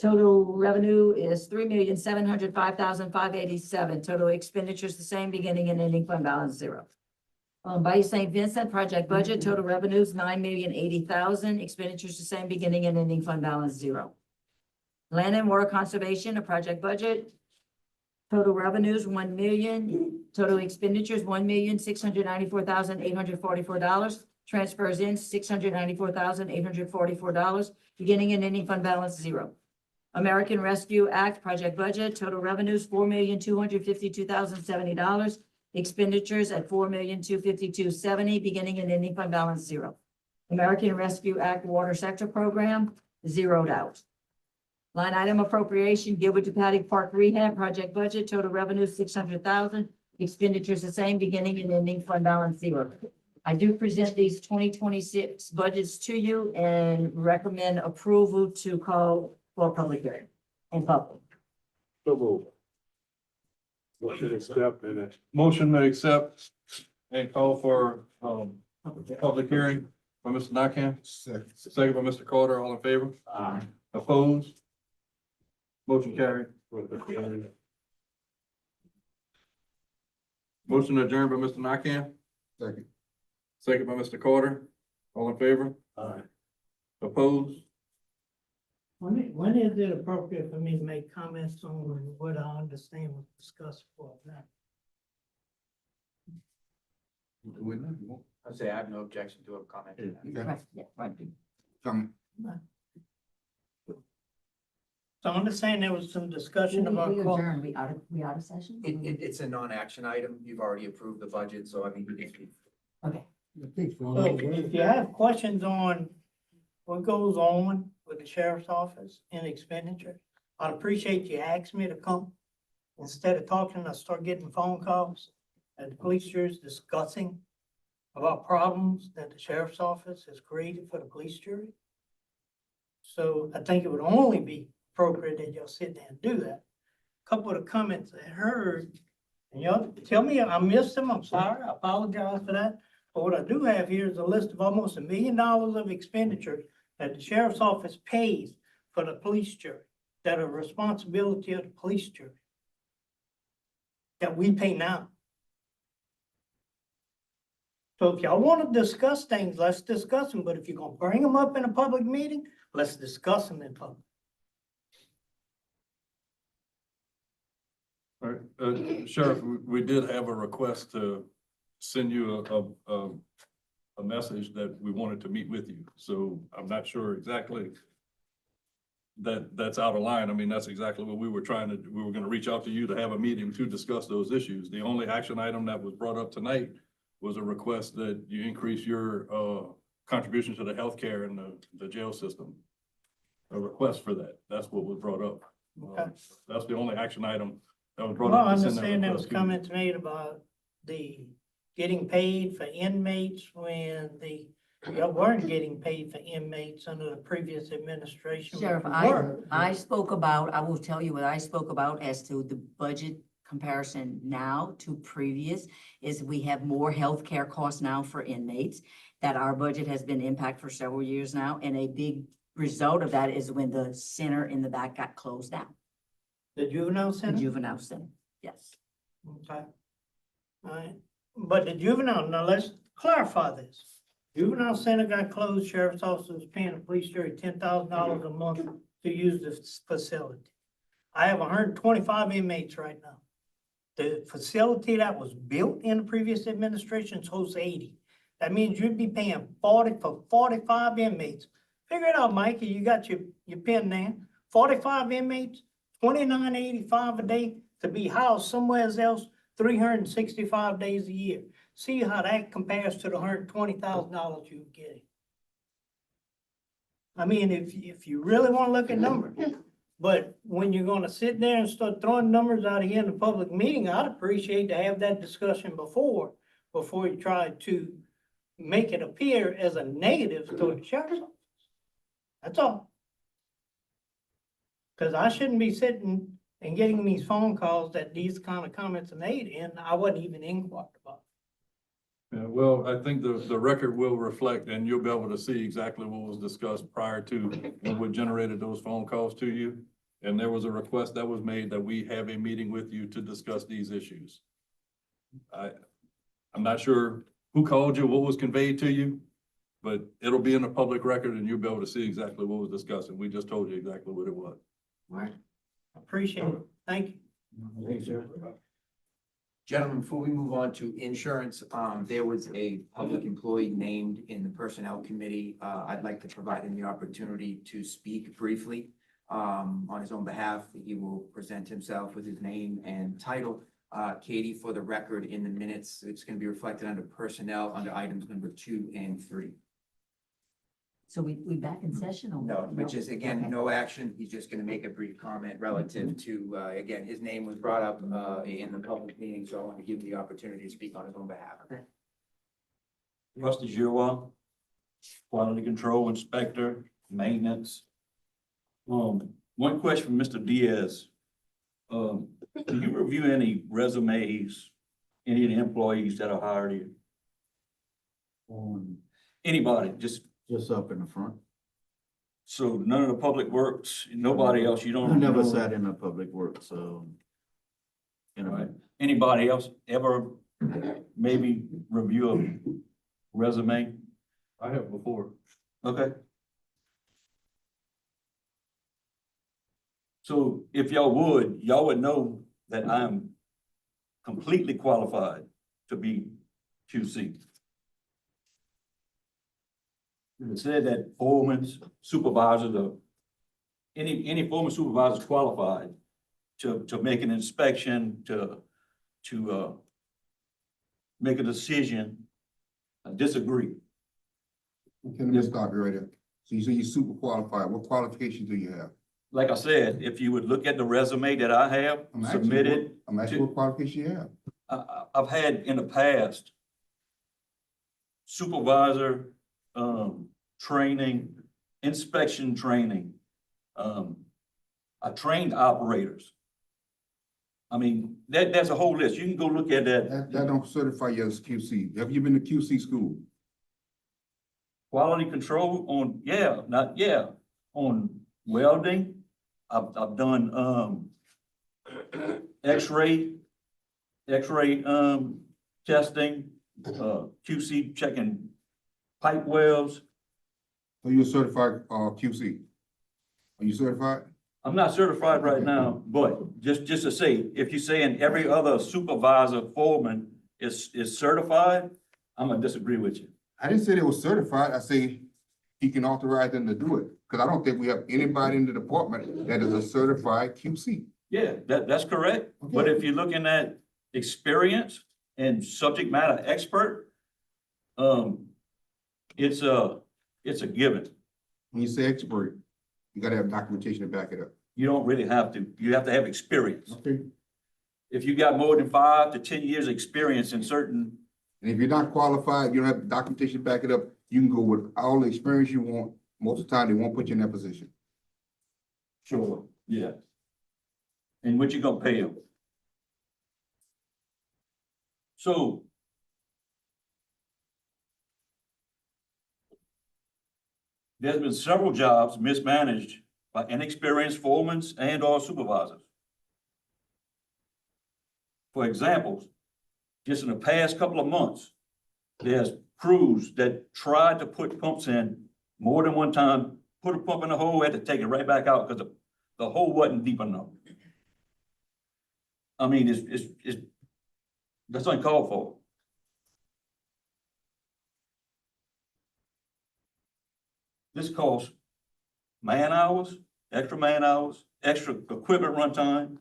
Total revenue is $3,705,587. Total expenditures the same, beginning and ending fund balance $0. Bayou St. Vincent project budget, total revenues $9,080,000. Expenditures the same, beginning and ending fund balance $0. Land and Water Conservation, a project budget. Total revenues $1 million. Total expenditures $1,694,844. Transfers in $694,844. Beginning and ending fund balance $0. American Rescue Act project budget, total revenues, $4,252,070. Expenditures at $4,252,070, beginning and ending fund balance 0. American Rescue Act Water Sector Program, zeroed out. Line item appropriation, Gilbert to Paddock Park Rehab project budget, total revenue $600,000. Expenditures the same, beginning and ending fund balance 0. I do present these 2026 budgets to you and recommend approval to call for a public hearing and public. So move. Motion accept and it. Motion to accept and call for, public hearing by Mr. Nakam, second by Mr. Carter, all in favor? Aye. Opposed? Motion carried. Motion adjourned by Mr. Nakam, Second. second by Mr. Carter, all in favor? Aye. Opposed? When is it appropriate for me to make comments on what I understand was discussed for that? I say I have no objection to a comment. Okay. Right, yeah, right. Come, So I understand there was some discussion about. We adjourned, we out of session? It's a non-action item. You've already approved the budget, so I mean, Okay. So if you have questions on what goes on with the sheriff's office and expenditure, I'd appreciate you ask me to come. Instead of talking, I start getting phone calls at the police juries discussing about problems that the sheriff's office has created for the police jury. So I think it would only be appropriate that y'all sit down and do that. Couple of the comments I heard, and y'all tell me I missed them, I'm sorry, I apologize for that. But what I do have here is a list of almost $1 million of expenditure that the sheriff's office pays for the police jury, that are responsibility of the police jury, that we pay now. So if y'all want to discuss things, let's discuss them, but if you're gonna bring them up in a public meeting, let's discuss them in public. All right, Sheriff, we did have a request to send you a message that we wanted to meet with you, so I'm not sure exactly that's out of line. I mean, that's exactly what we were trying to, we were gonna reach out to you to have a meeting to discuss those issues. The only action item that was brought up tonight was a request that you increase your, contribution to the healthcare and the jail system. A request for that. That's what was brought up. Okay. That's the only action item that was brought Well, up. I to send that understand there was request to you. comments made about the getting paid for inmates when y'all weren't getting paid for inmates under the previous administration. Sheriff, but you were. I spoke about, I will tell you what I spoke about as to the budget comparison now to previous, is we have more healthcare costs now for inmates, that our budget has been impacted for several years now, and a big result of that is when the center in the back got closed down, The juvenile the center? juvenile center, yes. Okay. All right, but the juvenile, now let's clarify this. Juvenile center got closed, sheriff's office was paying the police jury $10,000 a month to use this facility. I have 125 inmates right now. The facility that was built in the previous administration hosts 80. That means you'd be paying 40 for 45 inmates. Figure it out, Mikey, you got your pen there. 45 inmates, $29.85 a day to be housed somewhere else 365 days a year. See how that compares to the $120,000 you're getting. I mean, if you really want to look at numbers, but when you're gonna sit there and start throwing numbers out here in the public meeting, I'd appreciate to have that discussion before you try to make it appear as a negative to the sheriff's office. That's all. Cause I shouldn't be sitting and getting these phone calls that these kind of comments are made, and I wasn't even inquired about. Yeah, well, I think the record will reflect, and you'll be able to see exactly what was discussed prior to when we generated those phone calls to you. And there was a request that was made that we have a meeting with you to discuss these issues. I'm not sure who called you, what was conveyed to you, but it'll be in the public record and you'll be able to see exactly what was discussed. And we just told you exactly what it was. All right. Appreciate it. Thank you. Thanks, sir. Gentlemen, before we move on to insurance, there was a public employee named in the personnel committee. I'd like to provide him the opportunity to speak briefly. on his own behalf. He will present himself with his name and title. Katie, for the record, in the minutes, it's going to be reflected under personnel, under items number 2 and 3. So we back in session on? No, which is, again, no action. He's just going to make a brief comment relative to, again, his name was brought up in the public meeting, so I want to give him the opportunity to speak on his own behalf. Rusty Giroir, Quality Control Inspector, Maintenance. One question from Mr. Diaz. Do you review any resumes, any of the employees that are hired here? Anybody, just, Up in the front. so none of the public works, nobody else, you I don't? never sat in a public work, so. You know, Right. Anybody else ever maybe review a resume? I have before. Okay. So if y'all would know that I'm completely qualified to be QC. It said that foremen, supervisors, or any foreman supervisor is qualified to make an inspection, to make a decision. I disagree. Okay, let me stop you right there. So you say you're super qualified. What qualifications do you have? Like I said, if you would look at the resume that I have I'm asking you submitted, what- I'm asking what qualifications you have. I've had in the past supervisor, training, inspection training. I trained operators. I mean, that's a whole list. You can go look at That that. don't certify you as QC. Have you been to QC school? Quality control on, on welding. I've done, x-ray, testing, QC checking pipe wells. So you're certified, QC? Are you certified? I'm not certified right now, but just to say, if you're saying every other supervisor, foreman is certified, I'm gonna disagree with you. I didn't say they were certified. I say he can authorize them to do it. Because I don't think we have anybody in the department that is a certified QC. Yeah, that's correct. But Okay. if you're looking at experience and subject matter expert, it's a given. When you say expert, you gotta have documentation to back it up. You don't really have to. You have to have experience. Okay. If you got more than 5 to 10 years experience in certain, And if you're not qualified, you don't have the documentation to back it up, you can go with all the experience you want. Most of the time, they won't put you in that position. sure, yeah. And what you gonna pay them? So there's been several jobs mismanaged by inexperienced foremen and or supervisors. For example, just in the past couple of months, there's crews that tried to put pumps in more than one time, put a pump in the hole, had to take it right back out because the hole wasn't deep enough. I mean, that's uncalled for. This costs man hours, extra equipment runtime,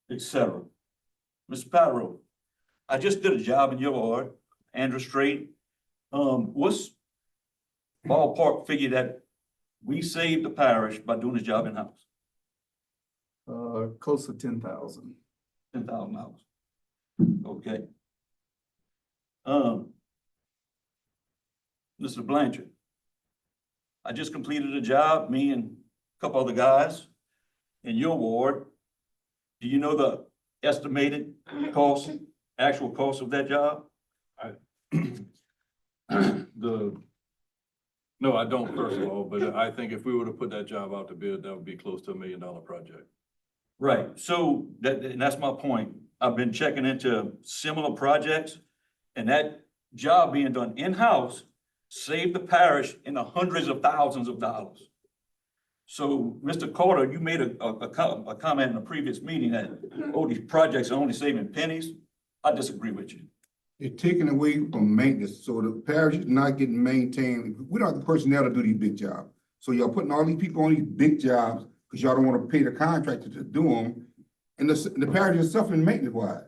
et cetera. Mr. Pyro, I just did a job in your ward, Andrew Strait. What's ballpark figure that we saved the parish by doing this job in-house? Close to 10,000. $10,000. Okay. Mr. Blanchard, I just completed a job, me and a couple other guys in your ward. Do you know the estimated cost, actual cost of that job? No, I don't, first of all, but I think if we were to put that job out to bid, that would be close to $1 million project. Right, so and that's my point. I've been checking into similar projects, and that job being done in-house saved the parish in the hundreds of thousands of dollars. So, Mr. Carter, you made a comment in a previous meeting that, oh, these projects are only saving pennies. I disagree with you. They're taking away from maintenance, so the parish is not getting maintained. We don't have the personnel to do these big jobs. So y'all putting all these people on these big jobs, because y'all don't want to pay the contractor to do them. And the parish is suffering maintenance wise.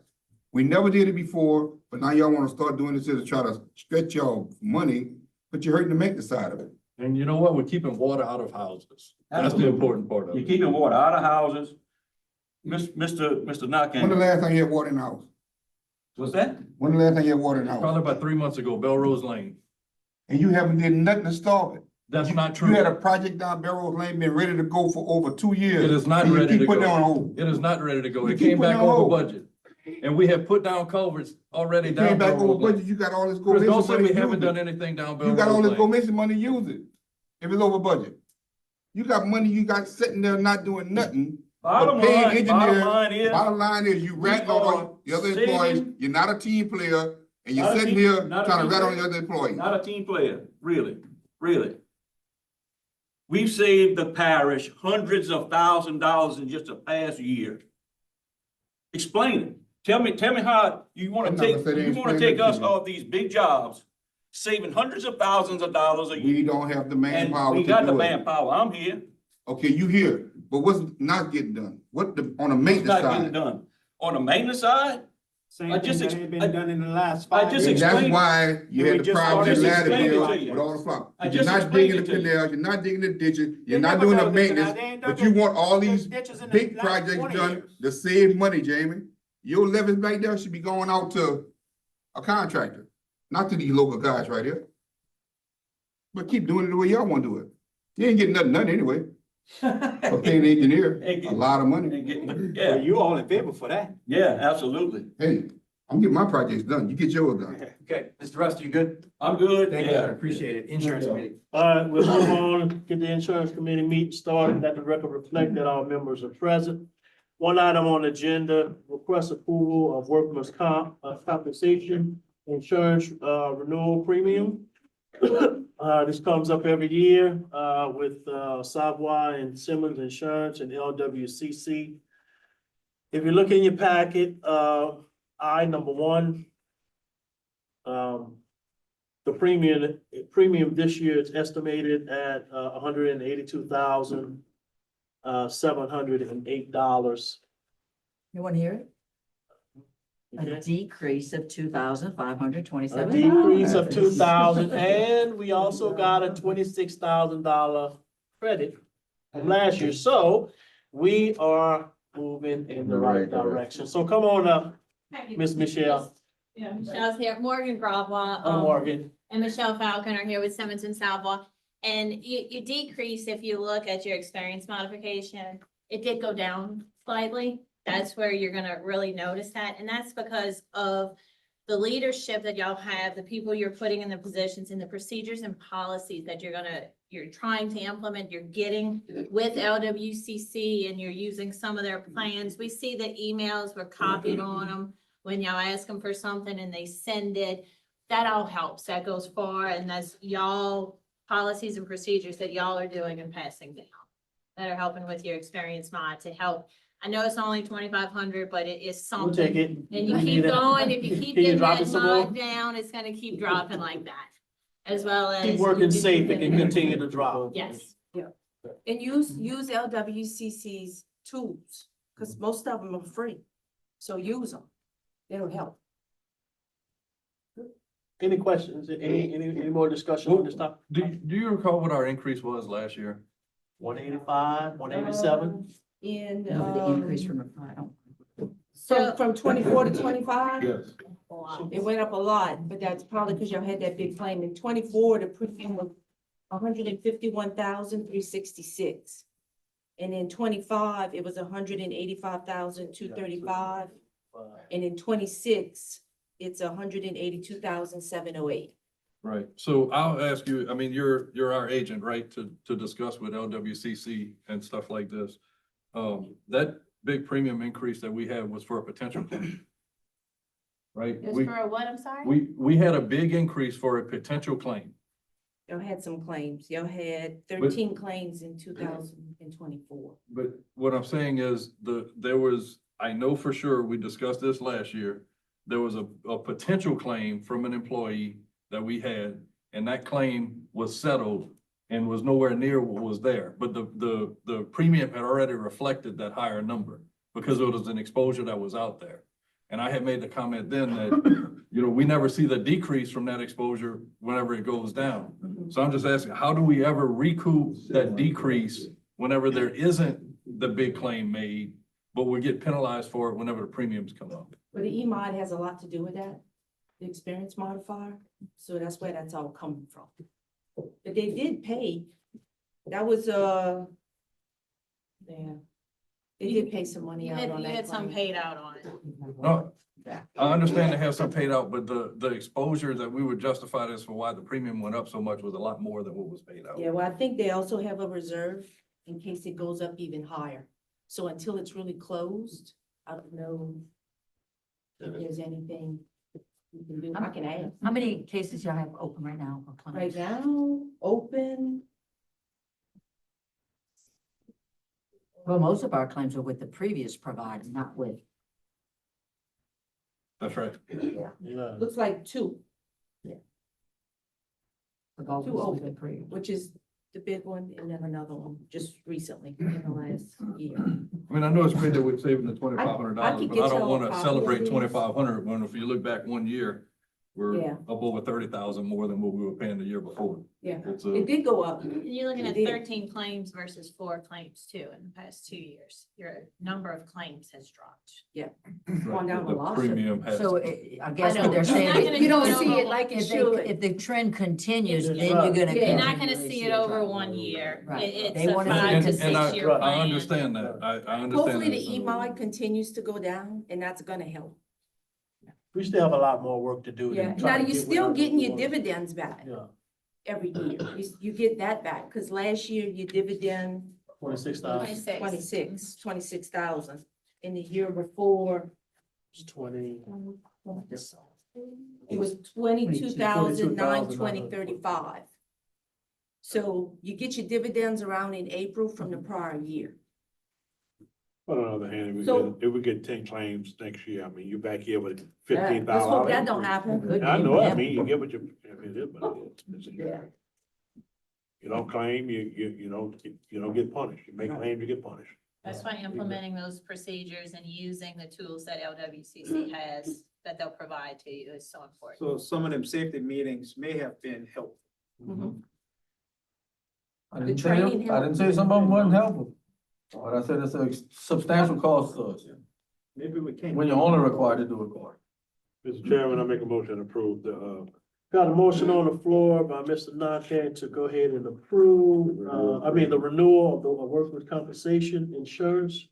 We never did it before, but now y'all want to start doing this to try to stretch y'all money, but you're hurting the maintenance side of it. And you know what? We're keeping water out of houses. That's the Absolutely. important part of You're it. keeping water out of houses. Mr. When the Knockin, last time you had water in the house? what's that? When the last time you had water in the Probably house? about 3 months ago, Belrose Lane. And you haven't did nothing to stop it. That's not You had true. a project down Belrose Lane, been ready to go for over 2 years. It is not and you ready to keep putting it on go. hold. It is not ready to go. You It keep came putting back it on over hold. budget. And we have put down culverts already It down came back over Belrose budget, Lane. you got all this Chris, don't go-mission say money, we use haven't done it. anything down You got all Belrose this Lane. go-mission money, use it. If it's over budget. You got money, you got sitting there not doing nothing. Bottom but paying line, engineers. bottom line is you we ratting on are all the other employees, saving- you're not a team player, and you're Not a sitting team- here not a trying to team rat on player. the other employees. Not a team player, really, really. We've saved the parish hundreds of $1,000s in just the past year. Explain it. Tell me how you I'm wanna not take, gonna say they you wanna explain take it to us you. off these big jobs, saving hundreds of thousands of dollars a year. We don't have the And manpower we to got the do it. manpower. I'm here. Okay, you here, but what's not getting done? What on the It's maintenance not getting side? done. On the maintenance side, Same I thing just that ex- ain't I- been done in the last I 5 just years. And that's explained- why you And had we the just problem started with ladder explaining bill it to you. with all the flop. I You're just not explained digging it the to you. canals, you're not digging the ditches, They you're not never doing the dug the canal. maintenance, They ain't but dug you the- want all the these ditches in the big last projects 20 done years. to save money, Jamie. Your levies back there should be going out to a contractor, not to these local guys right here. But keep doing it the way y'all wanna do it. You ain't getting nothing done anyway, for paying the engineer a lot of money. And getting- Well, Yeah, you all in favor for that. yeah, absolutely. Hey, I'm getting my projects done, you get yours done. Okay, Mr. Rust, you good? I'm good, Thank you, I yeah. appreciate it. Insurance committee. All right, we'll move on, get the insurance committee meeting started, let the record reflect that all members are present. One item on the agenda, request approval of workman's compensation insurance, renewal premium. This comes up every year, with, Savoy and Simmons Insurance and LWCC. If you look in your packet, number one, the premium this year is estimated at, $182,708. You want to hear it? A Okay. decrease of $2,527. A decrease of 2,000, and we also got a $26,000 credit from last year. So we are moving in the right direction. So come on up, Miss Michelle. Yeah, Michelle's here, Morgan Gravois, Morgan. and Michelle Falcon are here with Simmons and Savoy. And you decrease, if you look at your experience modification, it did go down slightly. That's where you're gonna really notice that, and that's because of the leadership that y'all have, the people you're putting in the positions, and the procedures and policies that you're trying to implement, you're getting with LWCC, and you're using some of their plans. We see the emails, we're copied on them when y'all ask them for something and they send it. That all helps, that goes far, and that's y'all policies and procedures that y'all are doing and passing down that are helping with your experience mod to help. I know it's only 2,500, but it is We'll something. take it. And you We keep need it. going, if you keep Can you getting drop that it some more? mod down, it's gonna keep dropping like that. As well as. Keep working safe, it can continue to drop. Yes. And use LWCC's tools, because most of them are free. So use them. It'll help. Any questions, any more discussion on this topic? Do you recall what our increase was last year? 185, 187? In, No, the increase from I don't. from 24 to 25, Yes. it went up a lot, but that's probably because y'all had that big claim. In 24, the premium was 151,366. And in 25, it was 185,235. And in 26, it's 182,708. Right, so I'll ask you, I mean, you're our agent, right, to discuss with LWCC and stuff like this. That big premium increase that we had was for a potential claim. Right? Just for a what, I'm sorry? We had a big increase for a potential claim. Y'all had some claims. Y'all had 13 claims in 2024. But what I'm saying is I know for sure, we discussed this last year. There was a potential claim from an employee that we had, and that claim was settled and was nowhere near what was there. But the premium had already reflected that higher number because it was an exposure that was out there. And I had made the comment then that, you know, we never see the decrease from that exposure whenever it goes down. So I'm just asking, how do we ever recoup that decrease whenever there isn't the big claim made, but we get penalized for it whenever the premiums come up? But the E-mod has a lot to do with that, the experience modifier, so that's where that's all coming from. But they did pay, that was, yeah. They did pay some money You out had, on you that had some claim. paid out on it. No, I understand they have some paid out, but the exposure that we would justify this for why the premium went up so much was a lot more than what was paid out. Yeah, well, I think they also have a reserve in case it goes up even higher. So until it's really closed, I don't know if there's anything we can do. I can ask. How many cases y'all have open right now? or Right claims? now, open, Well, most of our claims are with the previous provider, not with. That's right. Yeah. looks like two, Two two open, which is the big one, and then another one just recently in the last year. I mean, I know it's great that we're saving the $2,500, I could but get I don't y'all a wanna copy celebrate of these. 2,500 when if you look back 1 year, we're Yeah. up over 30,000 more than what we were paying the year before. Yeah, It's it did go up. And you're looking at It did. 13 claims versus 4 claims too in the past 2 years. Your number of claims has dropped. Gone down a The lot. premium has. So I guess know. what they're It's saying, not gonna You don't do it see over it like it if should. if the trend continues, That's then you're right. gonna. Yeah. You're not continue gonna to see a it over drop. 1 year. Right. It's They a wanna 5 to see it. 6 year I plan. understand that. I understand. Hopefully that. the E-mod continues to go down, and that's gonna help. We still have a lot more work to do. than Yeah, try now to you're get still whatever getting we your want. dividends back Yeah, every year. You get that back, because last year your dividend 26,000, 26,000. In the year before, 20. it was 22,935. So you get your dividends around in April from the prior year. But on the other hand, So- if we get 10 claims next year, I mean, you're back here with Let's 15,000. hope that don't happen. I know, I mean, you get what you, I mean, it is, but it's. Yeah. You don't claim, you don't get punished. You make claims, you get punished. That's why implementing those procedures and using the tools that LWCC has that they'll provide to you is so important. So some of them safety meetings may have been helpful. Mhm. I The didn't say, training I didn't say some of them wasn't helpful. But I said it's a substantial cost to us, Maybe we can't. when you're only required to do it for. Mr. Chairman, I make a motion to approve the, Got a motion on the floor by Mr. Nakane to go ahead and approve, the renewal of the workers' compensation insurance,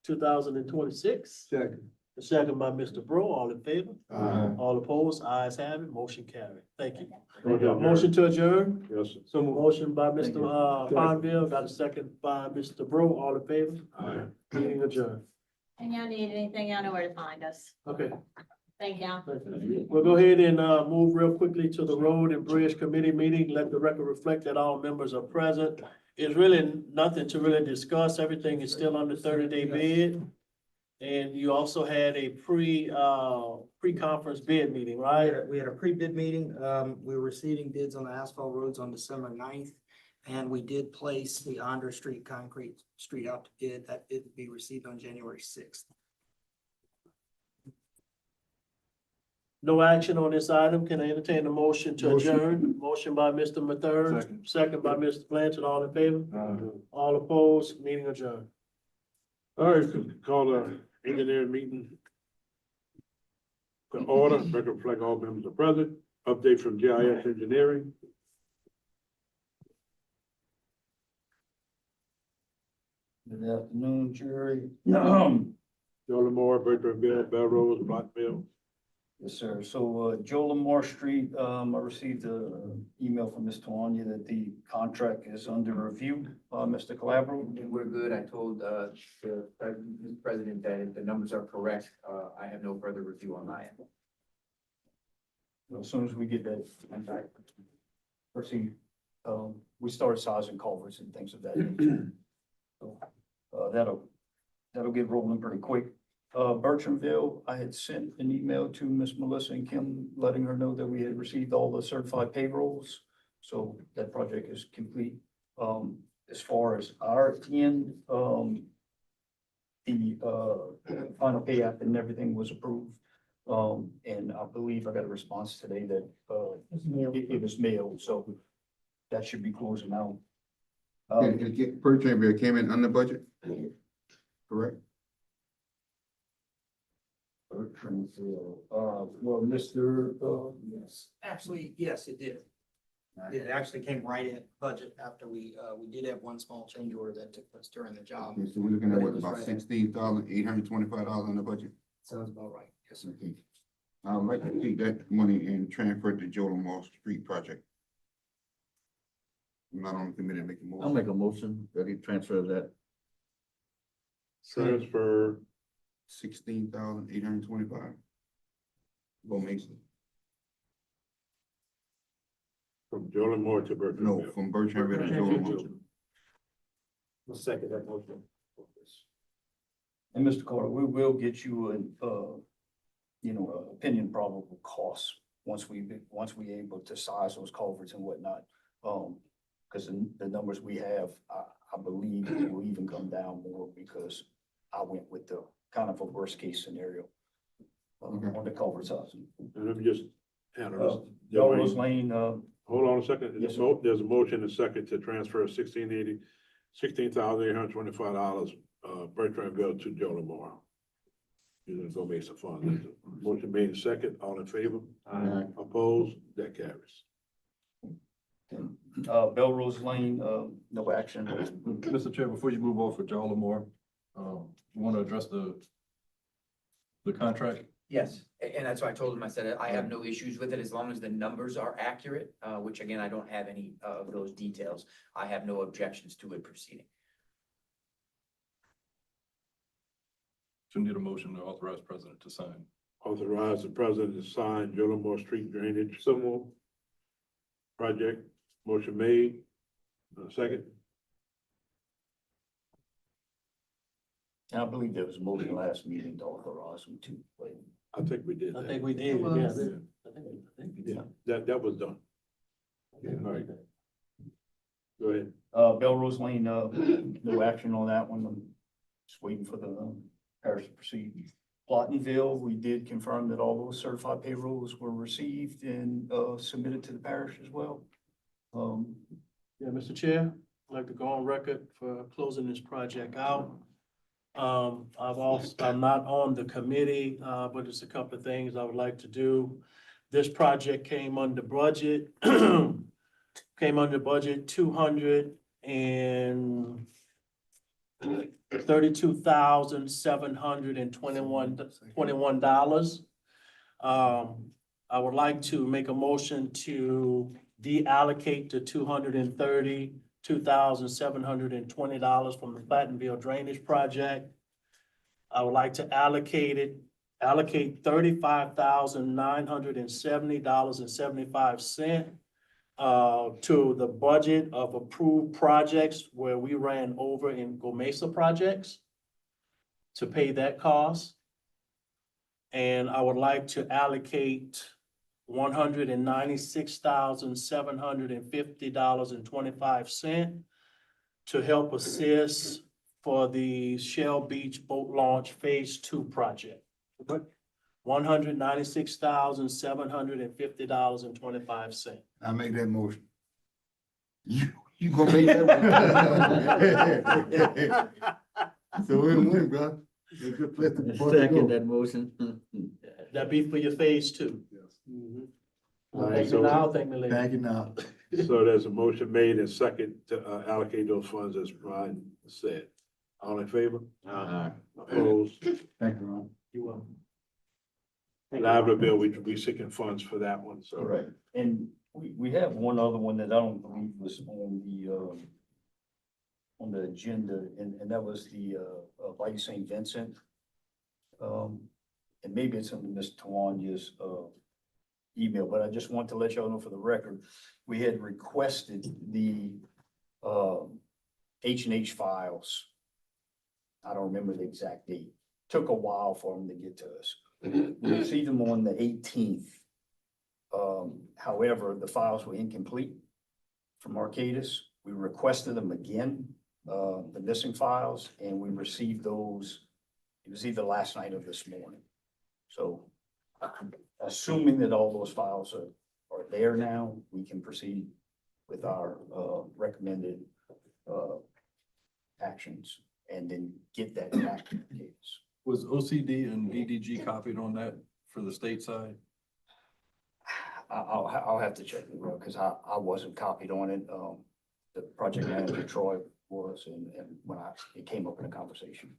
2026. Second. The second by Mr. Bro, all in favor? All opposed, ayes have it, motion carried. Thank you. Motion to adjourn, yes, sir. so motion by Mr. Fonville, got a second by Mr. Bro, all in favor? Aye. Meeting adjourned. And y'all need anything, y'all know where to find us. Okay. Thank y'all. We'll go ahead and move real quickly to the Road and Bridge Committee meeting. Let the record reflect that all members are present. It's really nothing to really discuss. Everything is still under 30-day bid. And you also had a pre-conference bid meeting, right? We had a pre-bid meeting. We were receiving bids on the asphalt roads on December 9th. And we did place the Andre Street concrete street out to bid. That bid will be received on January 6th. No action on this item. Can I entertain a motion to adjourn? Motion by Mr. Mathern, second by Mr. Blanchard. All in favor? All opposed? Meeting adjourned. All right, call the engineering meeting to order, record reflect all members are present, update from GIS engineering. Good afternoon, Jerry. Joe Lamore, Bridgeville, Bell Rose, Blockville. Yes, sir. So, Joe Lamar Street, I received an email from Ms. Tawanya that the contract is under review, Mr. Calabro. And we're good. I told, the president that if the numbers are correct, I have no further review on my end. As soon as we get that, proceed, we started sizing culverts and things of that nature. So, that'll get rolling pretty quick. Bertramville, I had sent an email to Miss Melissa and Kim, letting her know that we had received all the certified payrolls. So that project is complete. As far as our end, the final pay app and everything was approved. And I believe I got a response today that it was mailed, so that should be closing out. And per chamber came in under budget, correct? Well, Mr. Yes, actually, yes, it did. It actually came right in budget after we did have one small change order that took place during the job. Okay, so we're looking at But it what, was about right at- $16,825 in the budget? Sounds about right. Yes, sir. Okay. I'd like to take that money and transfer it to Joe Lamar Street project. I'm not on the committee, make a motion. I'll make a motion that he transfers that. Transfer, $16,825. Bo Mason, from Joe Moore to Bertrand. no, from Bertrand to Joe Lamar. I'll second that motion. And Mr. Carter, we will get you an, opinion probable costs once we able to size those culverts and whatnot. Because the numbers we have, I believe it will even come down more because I went with the kind of a worst case scenario on the culvert size. And let me just handle this. Yellow's Lane, Hold on a second. Yes, There's a motion and a second to transfer $16,825, Bertrandville to Joe Lamar. Using Go Mesa funds. Motion made in second, all in favor? Aye. Opposed? That carries. Belrose Lane, no action. Mr. Chair, before you move on for John Lamore, you want to address the contract? Yes, and that's why I told him, I said, I have no issues with it as long as the numbers are accurate, which again, I don't have any of those details. I have no objections to it proceeding. So need a motion to authorize president to sign. Authorize the president to sign Joe Lamar Street Drainage Civil Project. Motion made. Second. I believe there was a motion last meeting to authorize them to. I think we did I that. think we did, was. yeah. Yeah, that was done. All right. Go ahead. Belrose Lane, no action on that one. I'm just waiting for the parish to proceed. Plottonville, we did confirm that all those certified payrolls were received and submitted to the parish as well. Yeah, Mr. Chair, I'd like to go on record for closing this project out. I'm not on the committee, but there's a couple of things I would like to do. This project came under budget, $232,721. I would like to make a motion to deallocate the $232,720 from the Plattenville Drainage Project. I would like to allocate $35,970.75 to the budget of approved projects where we ran over in Go Mesa projects to pay that cost. And I would like to allocate $196,750.25 to help assist for the Shell Beach Boat Launch Phase 2 project. $196,750.25. I make that motion. You gonna make that one? So win-win, bro. Second that motion. That'd be for your Phase 2. All right, Thank so- you now, thank me later. Thank you now. So there's a motion made and second to allocate those funds as Brian said. All in favor? Aye. Opposed? Thank you, Ron. You're welcome. Library bill, we seeking funds for that one, so. Right, and we have one other one that I don't believe was on the agenda, and that was the Bayou St. Vincent. And maybe it's under Ms. Tawanya's email, but I just want to let y'all know for the record, we had requested the H&H files. I don't remember the exact date. Took a while for them to get to us. We received them on the 18th. However, the files were incomplete. from Arcadis. We requested them again, the missing files, and we received those, it was either last night or this morning. So assuming that all those files are there now, we can proceed with our, recommended, actions and then get that back to Arcadis. Was OCD and EDG copied on that for the state side? I'll have to check it out because I wasn't copied on it. The project manager Troy was, and when it came up in a conversation.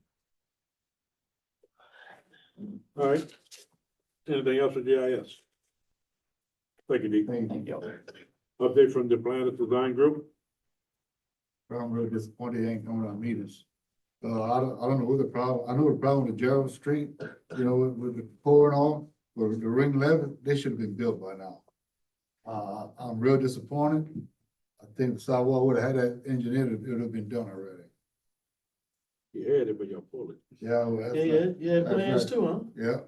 All right. Anything else with GIS? Thank you, Dee. Thank you. Update from the Planet Design Group. I'm really disappointed they ain't coming to our meetings. I don't know what the problem, I know the problem with Gerald Street, you know, with the pouring on, with the ring levee, they should have been built by now. I'm real disappointed. I think the sidewalk would have had that engineered, it would have been done already. You had it, but you pulled it. Yeah, well, that's Yeah, right. yeah, That's plans right. too, huh? Yeah.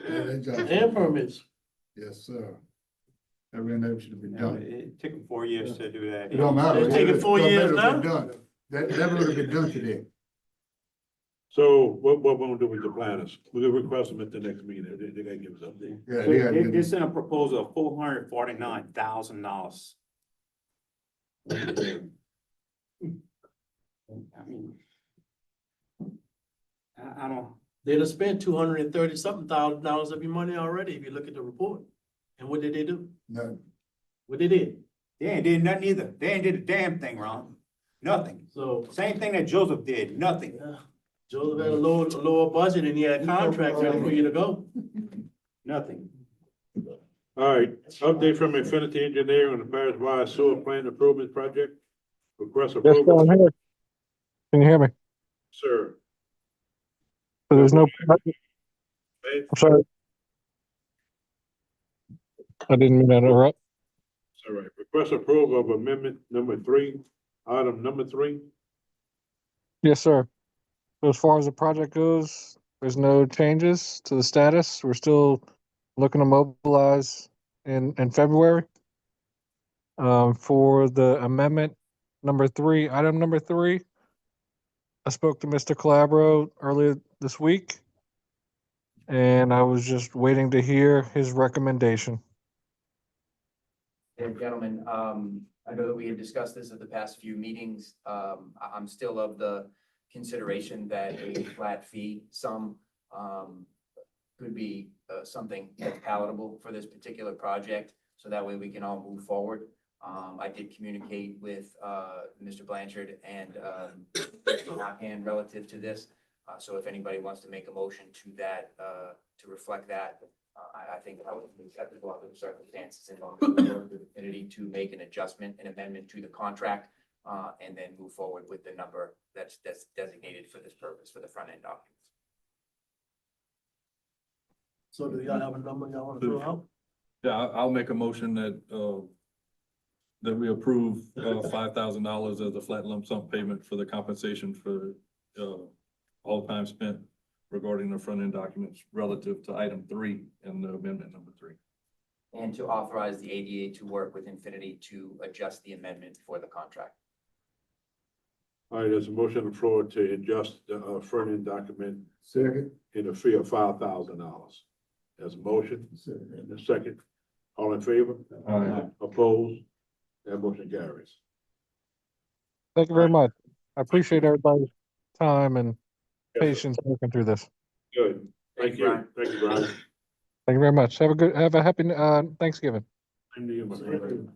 Yeah, that job- And permits. Yes, sir. That renovation should have been You done. know, it took them 4 years to do that. It don't matter. It's taking 4 It years would have now? been done. That never would have been done today. So what we're gonna do with the planners? We're gonna request them at the next meeting. They gotta give us an update. Yeah, So they gotta They do sent a proposal of $449,000. I mean, I don't, They'd have spent $230-something thousand of your money already if you look at the report. And what did they do? None. What they did? they ain't did nothing either. They ain't did a damn thing, Ron. Nothing. So, Same thing that Joseph did, nothing. yeah, Joseph had a lower budget and he had contracts ready for you to go. Nothing. All right, update from Infinity Engineering on the Parish-wide sewer plant improvement project. Request Yes, sir, approval. I'm here. Can you hear me? Sir. So there's no, Hey, I'm sorry. I didn't mean to interrupt. all right, request approval of amendment number 3, item number 3. Yes, sir. So as far as the project goes, there's no changes to the status. We're still looking to mobilize in February. For the amendment number 3, item number 3, I spoke to Mr. Calabro earlier this week, and I was just waiting to hear his recommendation. And gentlemen, I know that we had discussed this at the past few meetings. I'm still of the consideration that a flat fee sum could be something that's palatable for this particular project, so that way we can all move forward. I did communicate with Mr. Blanchard and Hockhand relative to this. So if anybody wants to make a motion to that, to reflect that, I think that would be acceptable under the circumstances and the opportunity to make an adjustment, an amendment to the contract, and then move forward with the number that's designated for this purpose for the front end documents. So do y'all have a number y'all want to throw out? Yeah, I'll make a motion that, that we approve, $5,000 as a flat lump sum payment for the compensation for, all time spent regarding the front end documents relative to item 3 in the amendment number 3. And to authorize the ADA to work with Infinity to adjust the amendment for the contract. All right, there's a motion on the floor to adjust the front end document Second. in a fee of $5,000. There's a motion and a second. All in favor? Aye. Opposed? That motion carries. Thank you very much. I appreciate everybody's time and Yes, sir. patience working through this. Good. Thank you. Thank you, Brian. Thank you very much. Have a happy, Thanksgiving. Same to you, my friend.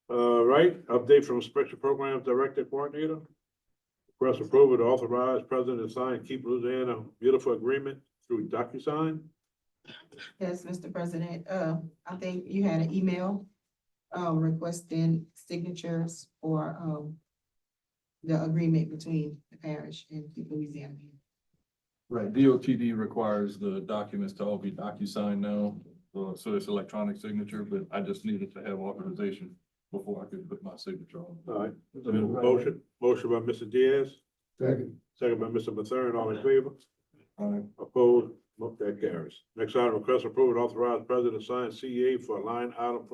Right, update from Special Programs Director Coordinator. Request approval to authorize President to sign Keep Louisiana Beautiful Agreement through DocuSign. Yes, Mr. President, I think you had an email, requesting signatures for, the agreement between the parish and Louisiana. Right, DOTD requires the documents to all be DocuSign now, so it's electronic signature, but I just needed to have authorization before I could put my signature on. All right, motion by Mr. Diaz, Second. second by Mr. Mathern, all in favor? Aye. Opposed? That carries. Next item, request approval to authorize President to sign CEA for a line item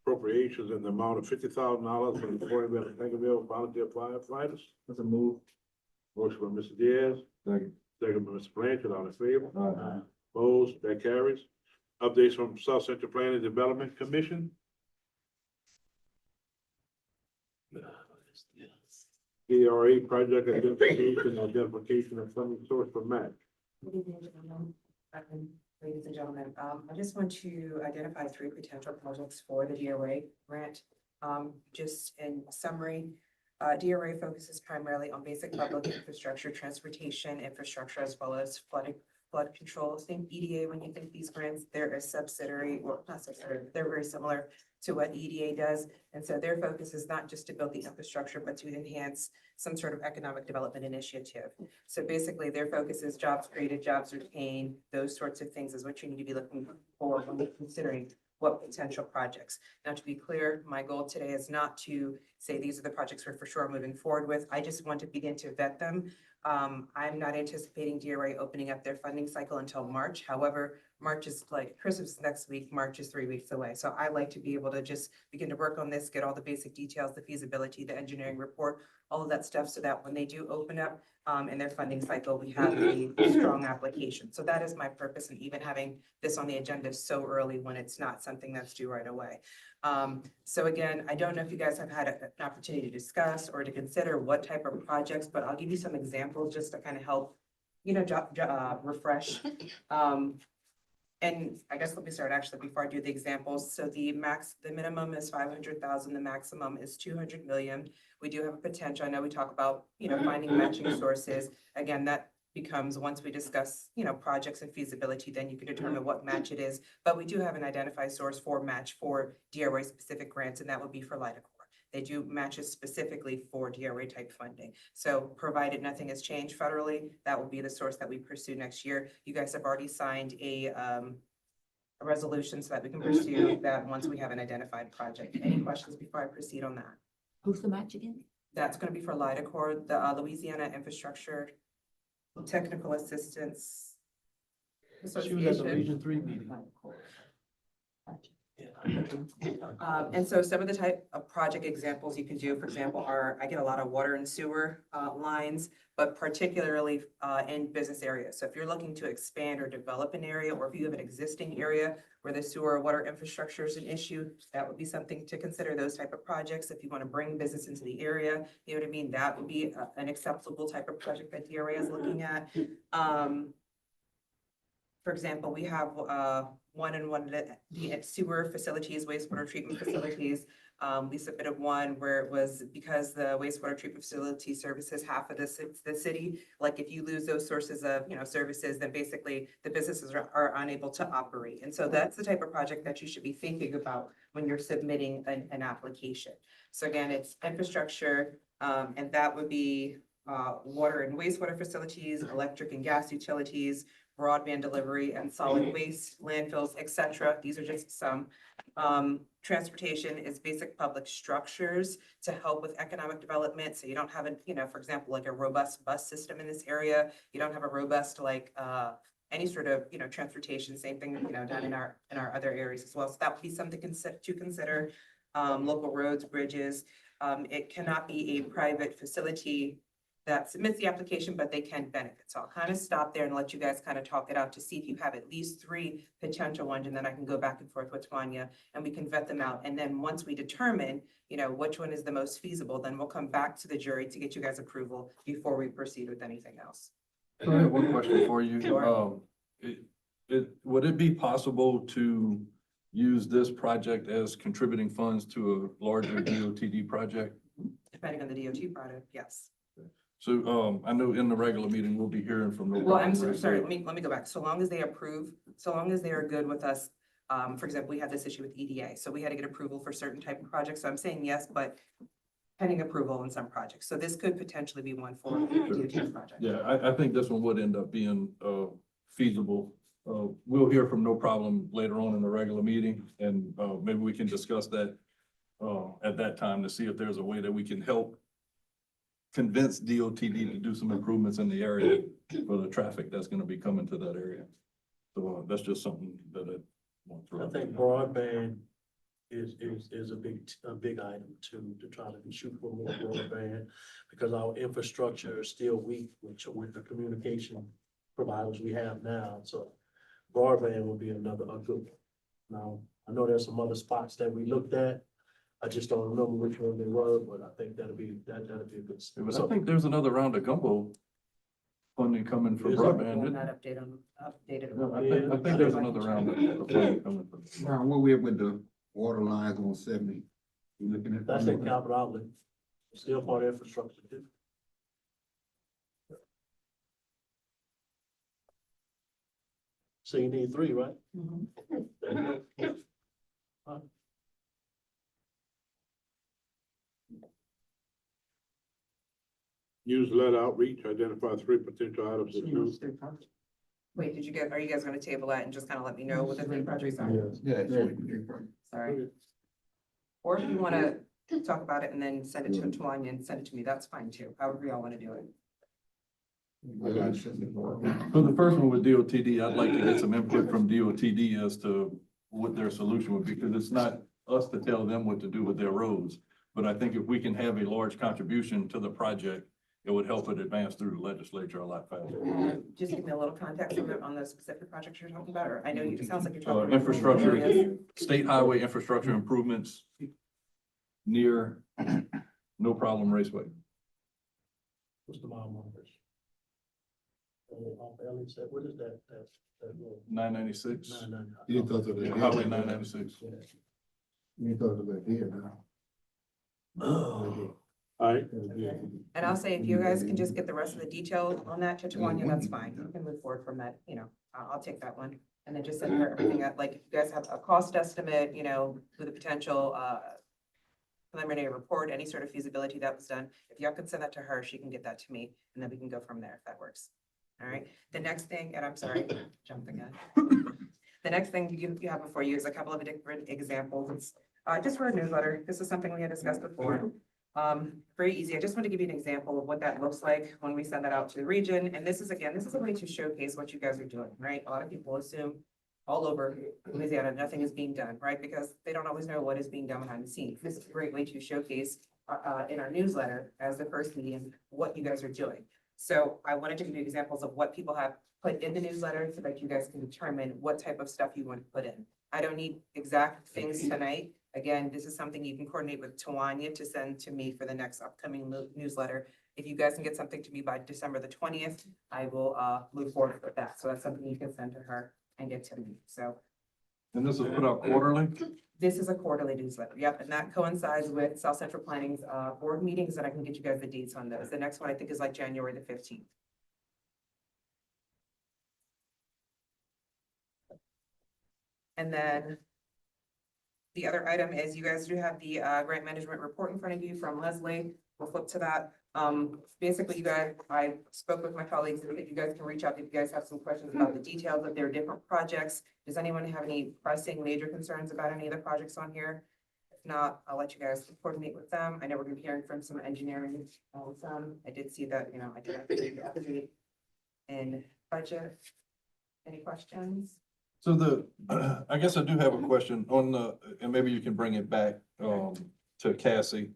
appropriations in the amount of $50,000 for the Floydville and Tankerville volunteer firefighters. That's a move. Motion by Mr. Diaz, Second. second by Mr. Blanchard, all in favor? Aye. Opposed, that carries. Updates from South Central Planning and Development Commission. DRA project identification of funding source for match. Good evening, gentlemen. Ladies and gentlemen, I just want to identify 3 potential projects for the DRA grant. Just in summary, DRA focuses primarily on basic public infrastructure, transportation infrastructure, as well as flood control. Think EDA, when you think these grants, they're a subsidiary, or not subsidiary, they're very similar to what EDA does. And so their focus is not just to build the infrastructure, but to enhance some sort of economic development initiative. So basically their focus is jobs created, jobs retained, those sorts of things is what you need to be looking for when you're considering what potential projects. Now, to be clear, my goal today is not to say these are the projects we're for sure moving forward with. I just want to begin to vet them. I'm not anticipating DRA opening up their funding cycle until March. However, March is like Christmas next week, March is 3 weeks away. So I like to be able to just begin to work on this, get all the basic details, the feasibility, the engineering report, all of that stuff, so that when they do open up in their funding cycle, we have a strong application. So that is my purpose in even having this on the agenda so early when it's not something that's due right away. So again, I don't know if you guys have had an opportunity to discuss or to consider what type of projects, but I'll give you some examples just to kind of help, refresh. And I guess let me start actually before I do the examples. So the minimum is 500,000, the maximum is 200 million. We do have a potential. I know we talk about, finding matching sources. Again, that becomes, once we discuss, projects and feasibility, then you can determine what match it is. But we do have an identified source for match for DRA specific grants, and that would be for LIDACOR. They do matches specifically for DRA type funding. So provided nothing has changed federally, that will be the source that we pursue next year. You guys have already signed a resolution so that we can pursue that once we have an identified project. Any questions before I proceed on that? Who's the match again? That's going to be for LIDACOR, the Louisiana Infrastructure Technical Assistance She was at the Association. Region 3 meeting. And so some of the type of project examples you can do, for example, are, I get a lot of water and sewer lines, but particularly in business areas. So if you're looking to expand or develop an area, or if you have an existing area where the sewer or water infrastructure is an issue, that would be something to consider, those type of projects. If you want to bring business into the area, you know what I mean? That would be an acceptable type of project that DRA is looking at. For example, we have the sewer facilities, wastewater treatment facilities. We submitted one where it was because the wastewater treatment facility services half of the city. Like if you lose those sources of, services, then basically the businesses are unable to operate. And so that's the type of project that you should be thinking about when you're submitting an application. So again, it's infrastructure, and that would be water and wastewater facilities, electric and gas utilities, broadband delivery and solid waste, landfills, et cetera. These are just some. Transportation is basic public structures to help with economic development. So you don't have for example, like a robust bus system in this area. You don't have a robust, any sort of, transportation, same thing, down in our other areas as well. So that would be something to consider. Local roads, bridges. It cannot be a private facility that submits the application, but they can benefit. So I'll kind of stop there and let you guys kind of talk it out to see if you have at least 3 potential ones, and then I can go back and forth with Tanya and we can vet them out. And then once we determine, which one is the most feasible, then we'll come back to the jury to get you guys approval before we proceed with anything else. I have one question for you. Sure. Would it be possible to use this project as contributing funds to a larger DOTD project? Depending on the DOT product, yes. So, I know in the regular meeting, we'll be hearing from the. Well, I'm sorry, let me go back. So long as they approve, so long as they are good with us, for example, we had this issue with EDA, so we had to get approval for certain type of projects. So I'm saying yes, but pending approval in some projects. So this could potentially be one for a DOT project. Yeah, I think this one would end up being, feasible. We'll hear from No Problem later on in the regular meeting, and, maybe we can discuss that, at that time to see if there's a way that we can help convince DOTD to do some improvements in the area for the traffic that's gonna be coming to that area. So, that's just something that I want to throw I out think there. broadband is a big item to try to shoot for more broadband. Because our infrastructure is still weak with the communication providers we have now, so broadband will be another, a good one. Now, I know there's some other spots that we looked at. I just don't remember which one they were, but I think that'll be a good. But I think there's another round of gumbo funding coming for Is it? broadband. Not updated. No, I think there's another round of funding coming for. Now, where we at with the water lines on 70? You looking at? That's in capital outlay, still part of infrastructure too. So you need three, right? There you go. Newsletter outreach, identify 3 potential items to do. Wait, are you guys gonna table that and just kind of let me know what the three projects are? Yeah. Sorry. Or if you wanna talk about it and then send it to Tawanya and send it to me, that's fine too, however y'all wanna do it. For the first one with DOTD, I'd like to get some input from DOTD as to what their solution would be, because it's not us to tell them what to do with their roads. But I think if we can have a large contribution to the project, it would help it advance through the legislature a lot faster. Just give me a little context on the specific projects you're talking about, or I know it sounds like you're talking. Infrastructure, state highway infrastructure improvements near No Problem Raceway. What's the mile markers? Ellie said, what is that? That road? 996. You thought of it. Highway 996. You thought of it here now. Alright, And I'll say, if you guys can just get the rest of the details on that to Tawanya, that's fine. You can move forward from that, I'll take that one. And then just send her everything up, like, if you guys have a cost estimate, with a potential, preliminary report, any sort of feasibility that was done. If y'all could send that to her, she can get that to me, and then we can go from there if that works. All right, the next thing, and I'm sorry, jumped again. The next thing you have before you is a couple of different examples. Just for a newsletter, this is something we had discussed before. Very easy. I just want to give you an example of what that looks like when we send that out to the region. And this is a way to showcase what you guys are doing, right? A lot of people assume all over Louisiana, nothing is being done, right? Because they don't always know what is being done behind the scenes. This is a great way to showcase in our newsletter as the first medium, what you guys are doing. So I wanted to give you examples of what people have put in the newsletter so that you guys can determine what type of stuff you want to put in. I don't need exact things tonight. Again, this is something you can coordinate with Tawanya to send to me for the next upcoming newsletter. If you guys can get something to me by December the 20th, I will move forward with that. So that's something you can send to her and get to me. So. And this is put out quarterly? This is a quarterly newsletter. Yep, and that coincides with South Central Planning's board meetings, and I can get you guys the dates on those. The next one I think is like January the 15th. And then the other item is you guys do have the grant management report in front of you from Leslie. We'll flip to that. Basically, you guys, I spoke with my colleagues that you guys can reach out if you guys have some questions about the details of their different projects. Does anyone have any pressing major concerns about any of the projects on here? If not, I'll let you guys coordinate with them. I know we're gonna be hearing from some engineering. I did see that, I did have to update in budget. Any questions? So I guess I do have a question on and maybe you can bring it back, to Cassie.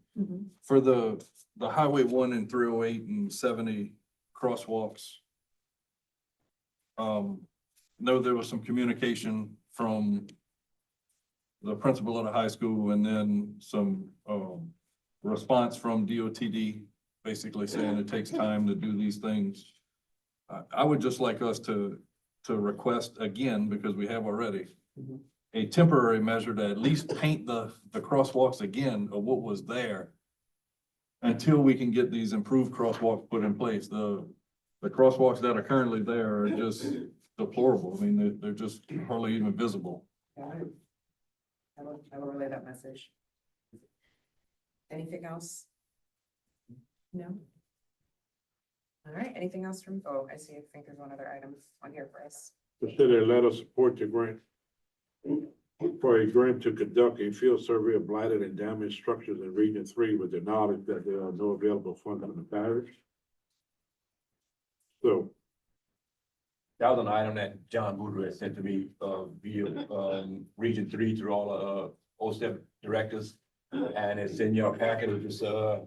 For the Highway 1 and 308 and 70 crosswalks. Know there was some communication from the principal of the high school and then some, response from DOTD, basically saying it takes time to do these things. I would just like us to request again, because we have already, a temporary measure to at least paint the crosswalks again of what was there until we can get these improved crosswalks put in place. The crosswalks that are currently there are just deplorable. I mean, they're just hardly even visible. I will relay that message. Anything else? No? All right, anything else from, I think there's one other item on here for us. consider a letter of support to grant for a grant to conduct a field survey of blighted and damaged structures in Region 3 with the knowledge that there are no available funds in the parish. So. That was an item that John Boudreaux had sent to me, via, Region 3 through OSTEP directors, and it's in your packet, it's a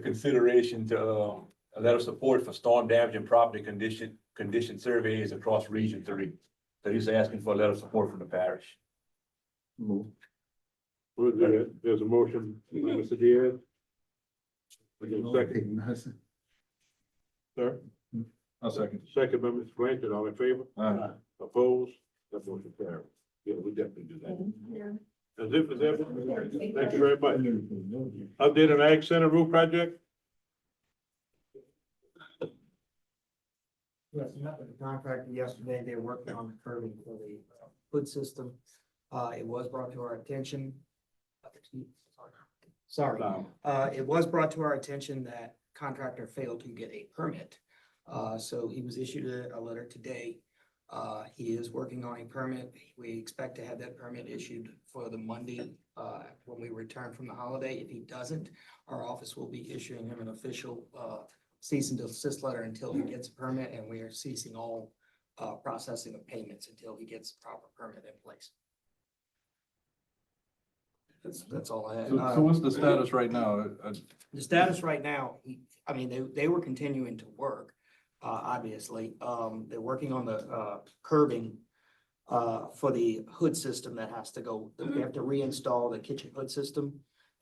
consideration to, a letter of support for storm damage and property condition surveys across Region 3. So he's asking for a letter of support from the parish. Move. We'll do that. There's a motion, by Mr. Diaz. We get a second, sir? I'll second. Second by Mr. Blanchard, all in favor? Aye. Opposed? That motion carried. Yeah, we definitely do that. That's it for that. Thank you very much. Update on Ag Center roof project? Yes, I met with the contractor yesterday. They're working on the curbing for the hood system. It was brought to our attention. Sorry. It was brought to our attention that contractor failed to get a permit. So he was issued a letter today. He is working on a permit. We expect to have that permit issued for the Monday, when we return from the holiday. If he doesn't, our office will be issuing him an official, cease and desist letter until he gets a permit, and we are ceasing all, processing of payments until he gets a proper permit in place. That's all I have. So what's the status right now? The status right now, they were continuing to work, obviously. They're working on the curbing for the hood system that has to go. We have to reinstall the kitchen hood system,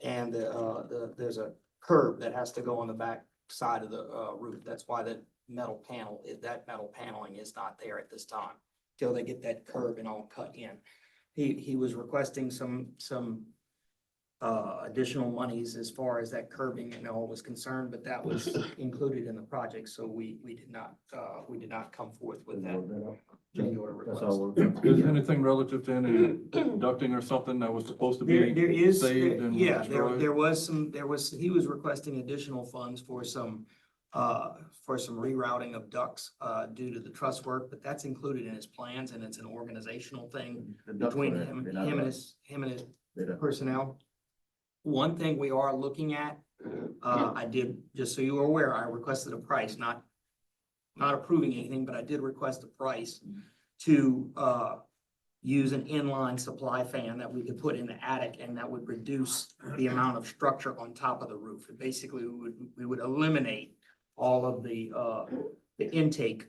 and there's a curb that has to go on the back side of the roof. That's why that metal paneling is not there at this time, till they get that curb and all cut in. He was requesting some additional monies as far as that curbing and all was concerned, but that was included in the project, so we did not come forth with that change order request. Is anything relative to any ducting or something that was supposed to be There is, saved and yeah, destroyed? he was requesting additional funds for some rerouting of ducts, due to the truss work, but that's included in his plans, and it's an organizational thing between him and his personnel. One thing we are looking at, I did, just so you are aware, I requested a price, not approving anything, but I did request a price to use an inline supply fan that we could put in the attic, and that would reduce the amount of structure on top of the roof. Basically, we would eliminate all of the intake.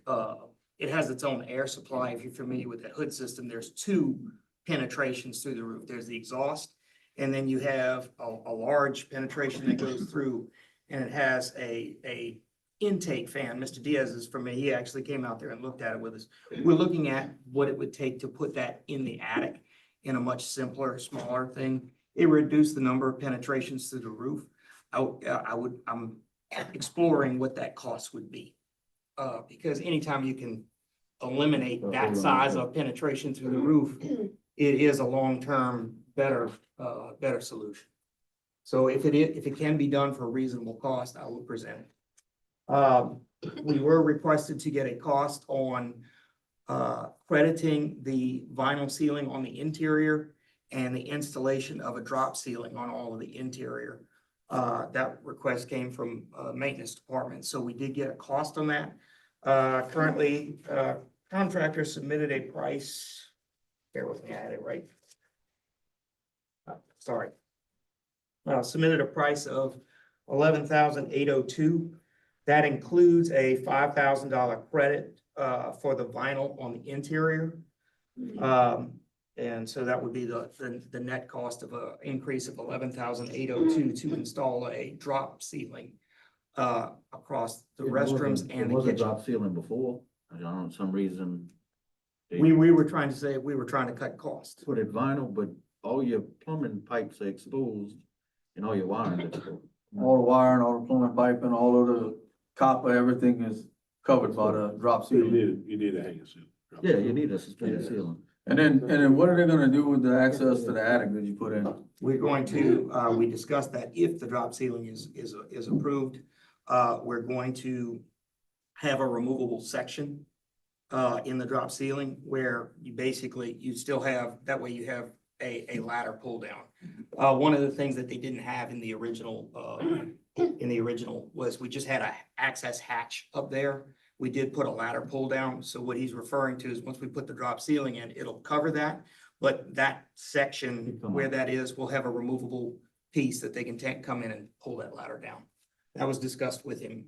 It has its own air supply. If you're familiar with that hood system, there's two penetrations through the roof. There's the exhaust, and then you have a large penetration that goes through, and it has a intake fan. Mr. Diaz is from me. He actually came out there and looked at it with us. We're looking at what it would take to put that in the attic in a much simpler, smaller thing. It reduced the number of penetrations through the roof. I'm exploring what that cost would be. Because anytime you can eliminate that size of penetration through the roof, it is a long-term better solution. So if it can be done for a reasonable cost, I will present it. We were requested to get a cost on crediting the vinyl ceiling on the interior and the installation of a drop ceiling on all of the interior. That request came from maintenance department, so we did get a cost on that. Currently, contractor submitted a price. Bear with me, I had it right. Sorry. Submitted a price of $11,802. That includes a $5,000 credit for the vinyl on the interior. And so that would be the net cost of an increase of $11,802 to install a drop ceiling across the restrooms and the kitchen. Drop ceiling before, I don't know, some reason. We were trying to cut costs. Put it vinyl, but all your plumbing pipes are exposed and all your wiring is exposed. All the wiring, all the plumbing pipe and all of the copper, everything is covered by the drop ceiling. You need a hanger ceiling. Yeah, you need a suspended ceiling. And then what are they gonna do with the access to the attic that you put in? We're going to, we discussed that if the drop ceiling is approved, we're going to have a removable section in the drop ceiling where you still have, that way you have a ladder pull down. One of the things that they didn't have in the original was we just had a access hatch up there. We did put a ladder pull down. So what he's referring to is once we put the drop ceiling in, it'll cover that. But that section where that is will have a removable piece that they can come in and pull that ladder down. That was discussed with him,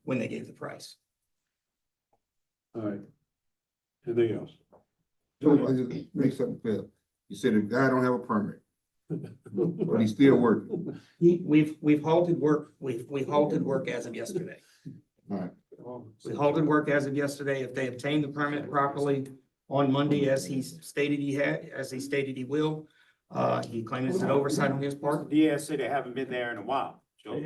when they gave the price. All right. Anything else? I just make something clear. You said the guy don't have a permit, but he's still working. We've halted work, we halted work as of yesterday. All right. We halted work as of yesterday. If they obtain the permit properly on Monday, as he stated he will, he claims it's an oversight on his part. DS said they haven't been there in a while. Joe.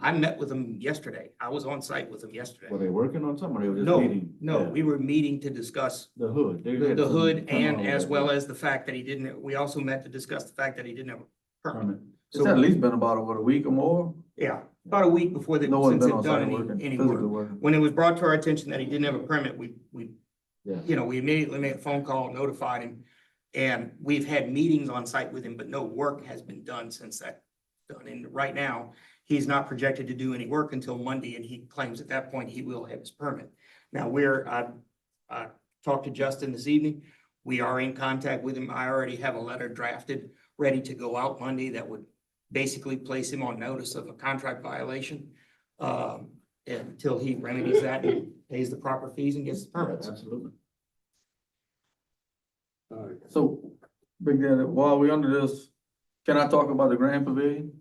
I met with him yesterday. I was on site with him yesterday. Were they working on something or they were just No, meeting? no, Yeah. we were meeting to discuss The hood. They the had some hood and tunnel as over well there. as the fact that he didn't, we also met to discuss the fact that he didn't have a permit. It's at least been about, what, a week or more? Yeah, about a week before they, No one's since been they've on done site working, any physically work. working. When it was brought to our attention that he didn't have a permit, we, Yeah. you know, we immediately made a phone call, notified him. And we've had meetings on site with him, but no work has been done since that done. And right now, he's not projected to do any work until Monday, and he claims at that point he will have his permit. Now, I talked to Justin this evening. We are in contact with him. I already have a letter drafted, ready to go out Monday that would basically place him on notice of a contract violation until he remedies that and pays the proper fees and gets the permits. Absolutely. All right. So, Big Daddy, while we're under this, can I talk about the Grand Pavilion?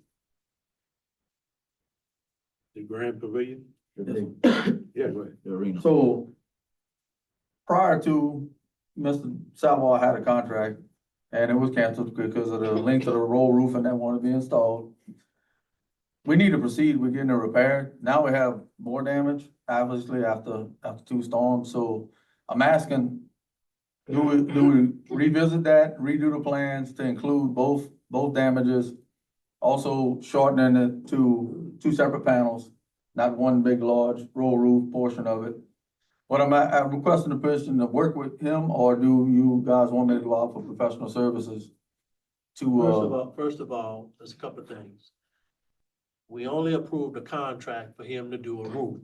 The Grand Pavilion? Yeah, go ahead. The arena. So, prior to Mr. Salvador had a contract, and it was canceled because of the length of the roll roof and that wanted to be installed. We need to proceed with getting it repaired. Now we have more damage, obviously, after two storms, so I'm asking, do we revisit that, redo the plans to include both damages? Also shortening it to two separate panels, not one big large roll roof portion of it. What I'm requesting the person to work with him, or do you guys want me to go out for professional services? First of all, there's a couple of things. We only approved a contract for him to do a roof.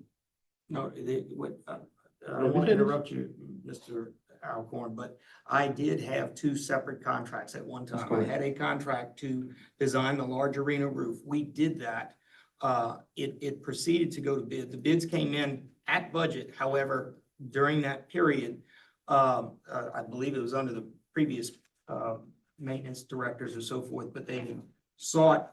No, I don't want to interrupt you, Mr. Alcorn, but I did have two separate contracts at one time. I had a contract to design the large arena roof. We did that. It proceeded to go to bid. The bids came in at budget. However, during that period, I believe it was under the previous maintenance directors or so forth, but they sought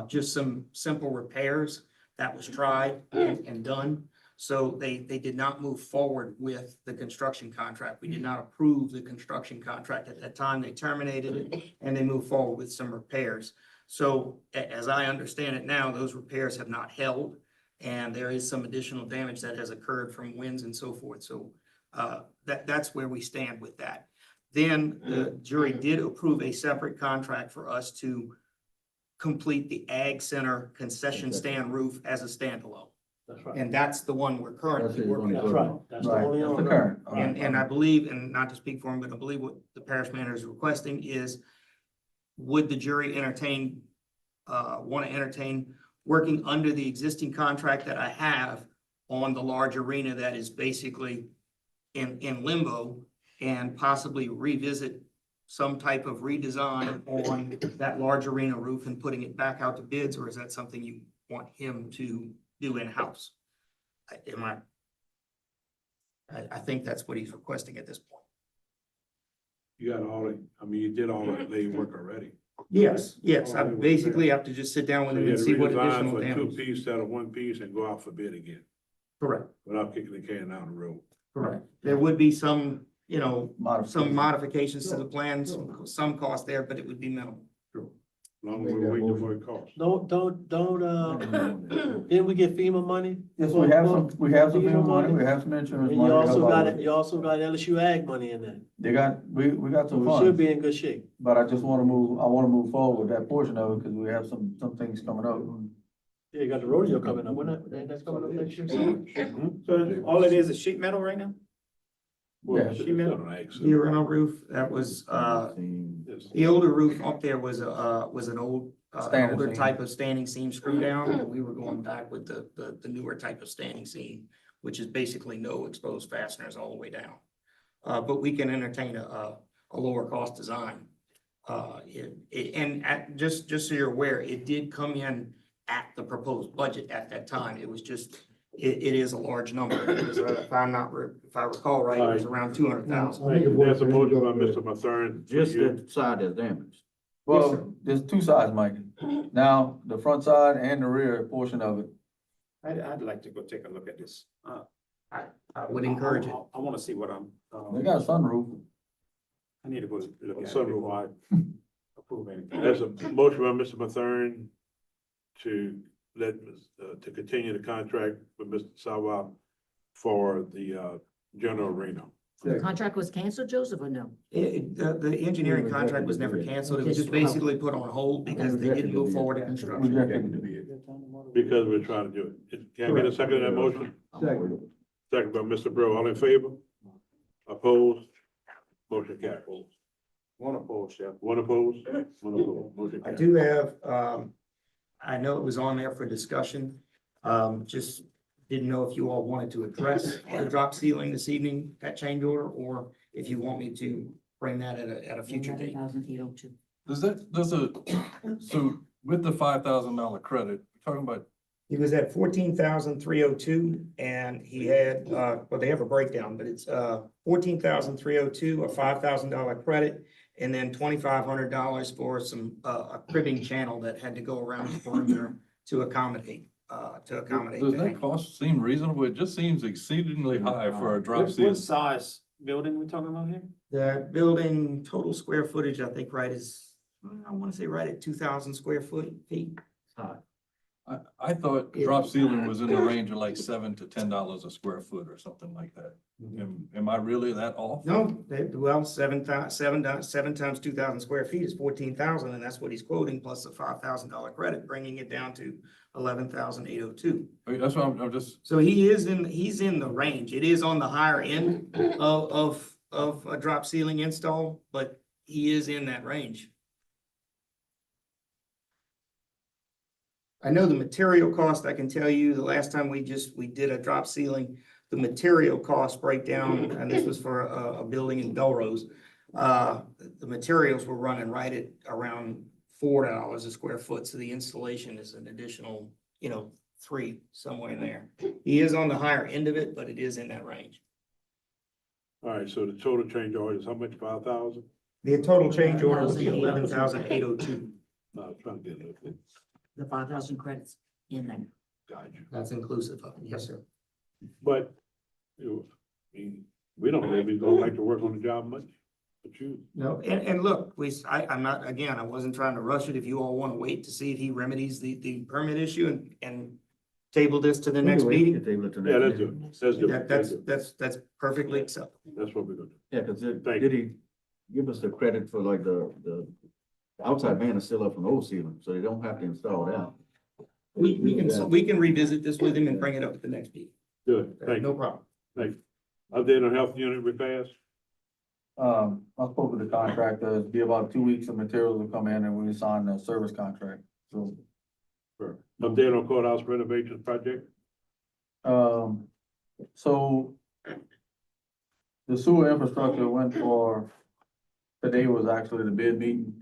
just some simple repairs. That was tried and done. So they did not move forward with the construction contract. We did not approve the construction contract at that time. They terminated it and they moved forward with some repairs. So as I understand it now, those repairs have not held and there is some additional damage that has occurred from winds and so forth. So that's where we stand with that. Then the jury did approve a separate contract for us to complete the Ag Center concession stand roof as a standalone. That's right. And that's the one we're currently working That's on. right. That's the only That's the one. current. And I believe, and not to speak for him, but I believe what the parish manager is requesting is, would the jury want to entertain working under the existing contract that I have on the large arena that is basically in limbo, and possibly revisit some type of redesign on that large arena roof and putting it back out to bids, or is that something you want him to do in-house? I think that's what he's requesting at this point. You got you did all that lay work already. Yes, I basically have to just sit down So with him you and had see to what redesign additional for damage. 2 piece instead of 1 piece and go out for bid again, Correct, without kicking the can down the road. correct. There would be some, some Modification. modifications to the plans, some cost there, but it would be minimal. As long as we're waiting for it costs. Didn't we get FEMA money? Yes, we have some FEMA money, we have some insurance And money. you also got LSU Ag money in there. We got So some we should funds, be in good shape. but I wanna move forward with that portion of it, because we have some things coming up. Yeah, you got the rodeo coming up. That's coming up next year. So all it is sheet metal right now? Well, Yeah. it's not an accident. The original roof, that was, the older roof up there was an old, Standard older seam. type of standing seam screw down. And we were going back with the newer type of standing seam, which is basically no exposed fasteners all the way down. But we can entertain a a lower cost design. Just so you're aware, it did come in at the proposed budget at that time. It was just, it is a large number. It was, if I recall right, it was around 200,000. Thank you. There's a motion by Mr. Mathern. Just the side that's damaged. Well, there's two sides, Mike. Now, the front side and the rear portion of it. I'd like to go take a look at this. I would encourage it. I wanna see what I'm, They got a sunroof. I need to go look at it Sunroof. before I approve anything. There's a motion by Mr. Mathern to to continue the contract with Mr. Sawa for the general arena. The contract was canceled, Joseph, or no? The engineering contract was never canceled. It was just basically put on hold because they didn't move forward in construction. Because we're trying to do it. Can I get a second to that motion? Second by Mr. Bro, all in favor? Opposed? Motion carries. One opposed, Chef. One opposed? One opposed. Motion I carries. do have, I know it was on there for discussion. Just didn't know if you all wanted to address the drop ceiling this evening, that change order, or if you want me to bring that at a future date. 11,802. So with the $5,000 credit, we're talking about, He was at 14,302 and he had, well, they have a breakdown, but it's 14,302, a $5,000 credit, and then $2,500 for some, a cribbing channel that had to go around the perimeter to accommodate does that that. cost seem reasonable? It just seems exceedingly high for a drop What ceiling. size building we talking about here? The building total square footage, I think, right, is, I want to say right at 2,000 square feet. I thought drop ceiling was in the range of like $7 to $10 a square foot or something like that. Am I really that off? No, well, seven times 2,000 square feet is 14,000, and that's what he's quoting, plus a $5,000 credit, bringing it down to 11,802. I mean, that's why I'm just, So he's in the range. It is on the higher end of a drop ceiling install, but he is in that range. I know the material cost, I can tell you, the last time we did a drop ceiling, the material cost breakdown, and this was for a building in Belrose. The materials were running right at around $4 a square foot, so the installation is an additional, $3, somewhere in there. He is on the higher end of it, but it is in that range. All right, so the total change order is how much? 5,000? The total change order would be 11,802. No, I'm trying to get it. The 5,000 credits in there. Gotcha. That's inclusive of it, yes, sir. But, we don't really don't like to work on the job much, but you. No, and look, I'm not, again, I wasn't trying to rush it. If you all want to wait to see if he remedies the permit issue and table this to the next meeting, Yeah, let's do it. Let's do it. that's perfectly acceptable. That's what we're gonna do. Yeah, cause Thank did he give us the credit for like the outside band is still up from the old ceiling, so they don't have to install that. We can revisit this with him and bring it up at the next meeting. Good, thank No you. problem. Thank you. Update on health unit repairs? I spoke with the contractor, it'll be about 2 weeks of materials will come in and we sign the service contract, so. Sure. Update on courthouse renovation project? So the sewer infrastructure went for, today was actually the bid meeting.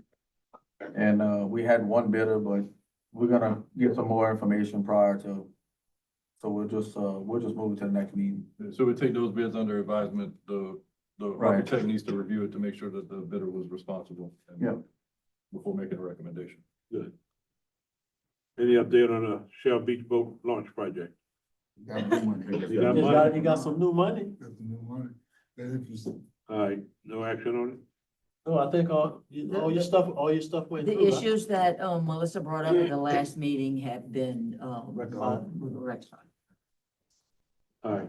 And, we had one bidder, but we're gonna get some more information prior to. So we'll just move it to the next meeting. so we take those bids under advisement. The Right. architect needs to review it to make sure that the bidder was responsible. and- Yeah. Before making a recommendation. Good. Any update on the Shell Beach Boat launch project? You got money? You got some new money. That's the new money. That's interesting. All right, no action on it? No, I think all your stuff went The through. issues that, Melissa brought up at the last meeting have been, rectified. All right,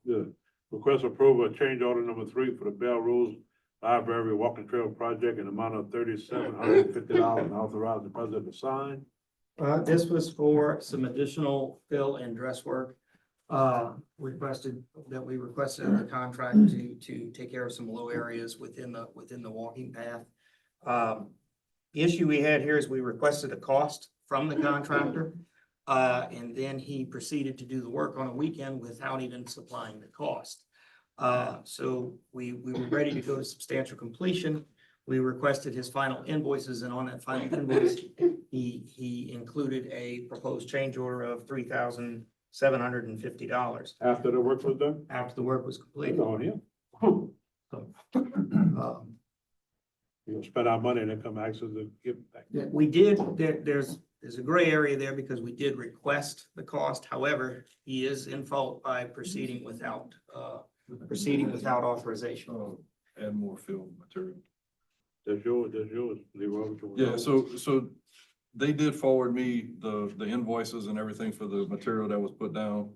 good. Request approval of change order number 3 for the Bell Rose Library Walking Trail Project in the amount of $3,750 and authorize the president to sign. This was for some additional fill and dress work. We requested of the contract to take care of some low areas within the walking path. The issue we had here is we requested a cost from the contractor. And then he proceeded to do the work on a weekend without even supplying the cost. So we were ready to go to substantial completion. We requested his final invoices, and on that final invoice, he included a proposed change order of $3,750 After the work was done? after the work was Good completed. on him. So, You'll spend our money and then come ask us to give it back. we did, there's a gray area there because we did request the cost. However, he is in fault by proceeding without authorization. And more field material. That's yours, Leroy. Yeah, so they did forward me the invoices and everything for the material that was put down.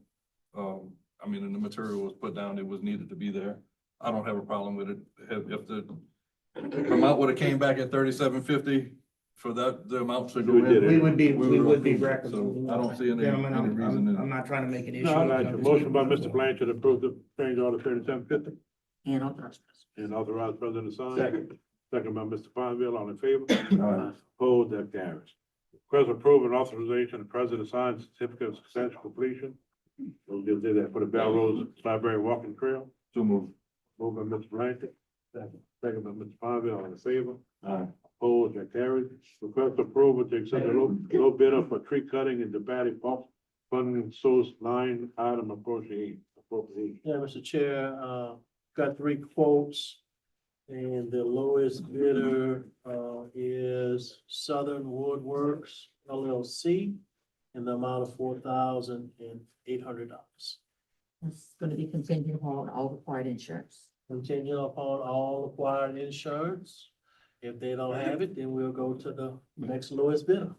I mean, and the material was put down, it was needed to be there. I don't have a problem with it. If the amount would have came back at $37.50 for that, the amount to go in. We would be approve it. recommending. So I don't see any Gentlemen, reason in I'm not trying to make an issue. No, I got you. Motion by Mr. Blanchard to approve the change order 3750 And authorize. and authorize president to sign. Second. Second by Mr. Fonville, all in favor? Opposed, that carries. Request approval and authorization, the president signs certificate of substantial completion. We just did that for the Bell Rose Library Walking Trail. So move. Moved by Mr. Blanchard. Second by Mr. Fonville, all in favor? Opposed, that carries. Request approval to accept the low bidder for tree cutting in the Batty Park funding source line item appropriation. Yeah, Mr. Chair, got 3 quotes. And the lowest bidder, is Southern Woodworks LLC in the amount of $4,800. It's gonna be contingent upon all required insurance. Contingent upon all acquired insurance. If they don't have it, then we'll go to the next lowest bidder.